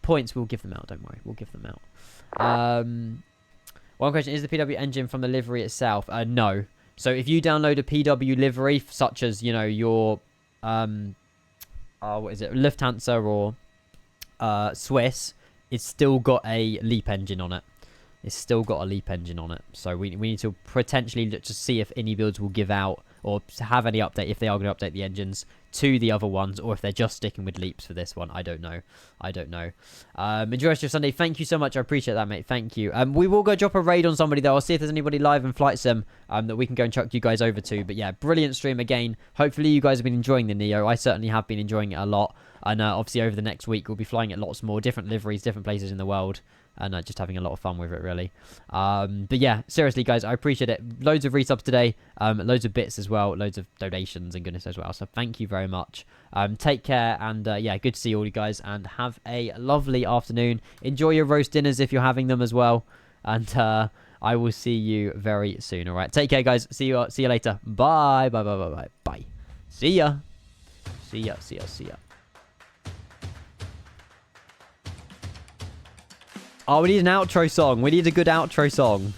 Points, we'll give them out, don't worry. We'll give them out. One question, is the PW engine from the livery itself? No. So if you download a PW livery, such as, you know, your, what is it, Lufthansa or Swiss, it's still got a LEAP engine on it. It's still got a LEAP engine on it. So we need to potentially just see if iniBuilds will give out or have any update, if they are going to update the engines to the other ones, or if they're just sticking with LEAPs for this one. I don't know. Enjoy the rest of your Sunday. Thank you so much. I appreciate that, mate. Thank you. We will go drop a raid on somebody, though. I'll see if there's anybody live in Flight Sim that we can go and chuck you guys over to. But yeah, brilliant stream again. Hopefully you guys have been enjoying the Neo. I certainly have been enjoying it a lot. And obviously over the next week, we'll be flying at lots more different liveries, different places in the world. and just having a lot of fun with it, really. But yeah, seriously, guys, I appreciate it. Loads of resubs today, loads of bits as well, loads of donations and goodness as well. So thank you very much. Take care, and yeah, good to see all you guys, and have a lovely afternoon. Enjoy your roast dinners if you're having them as well, and I will see you very soon. All right, take care, guys. See you later. Bye. Bye. See ya. See ya. Oh, we need an outro song. We need a good outro song.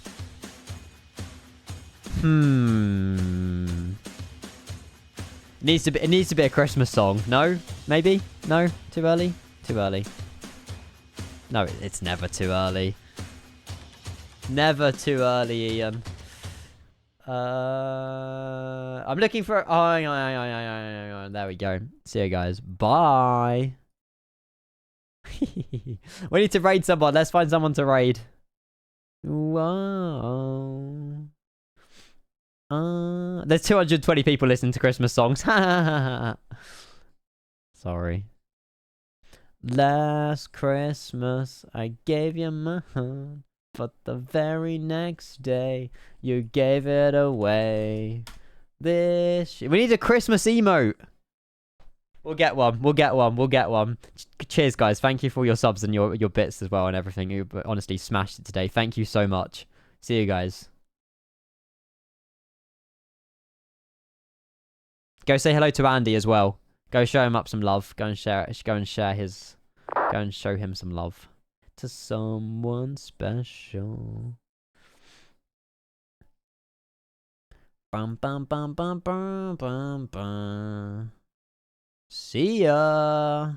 It needs to be a Christmas song. No? Maybe? No? Too early? Too early. No, it's never too early. Never too early, Ian. I'm looking for... Oh, there we go. See you guys. Bye. We need to raid someone. Let's find someone to raid. Whoa. There's 220 people listening to Christmas songs. Sorry. Last Christmas, I gave you my heart, but the very next day, you gave it away. We need a Christmas emote. We'll get one. Cheers, guys. Thank you for your subs and your bits as well and everything. You honestly smashed it today. Thank you so much. See you guys. Go say hello to Andy as well. Go show him up some love. Go and share it. Go and show him some love. To someone special. Bum bum bum bum bum bum bum. See ya.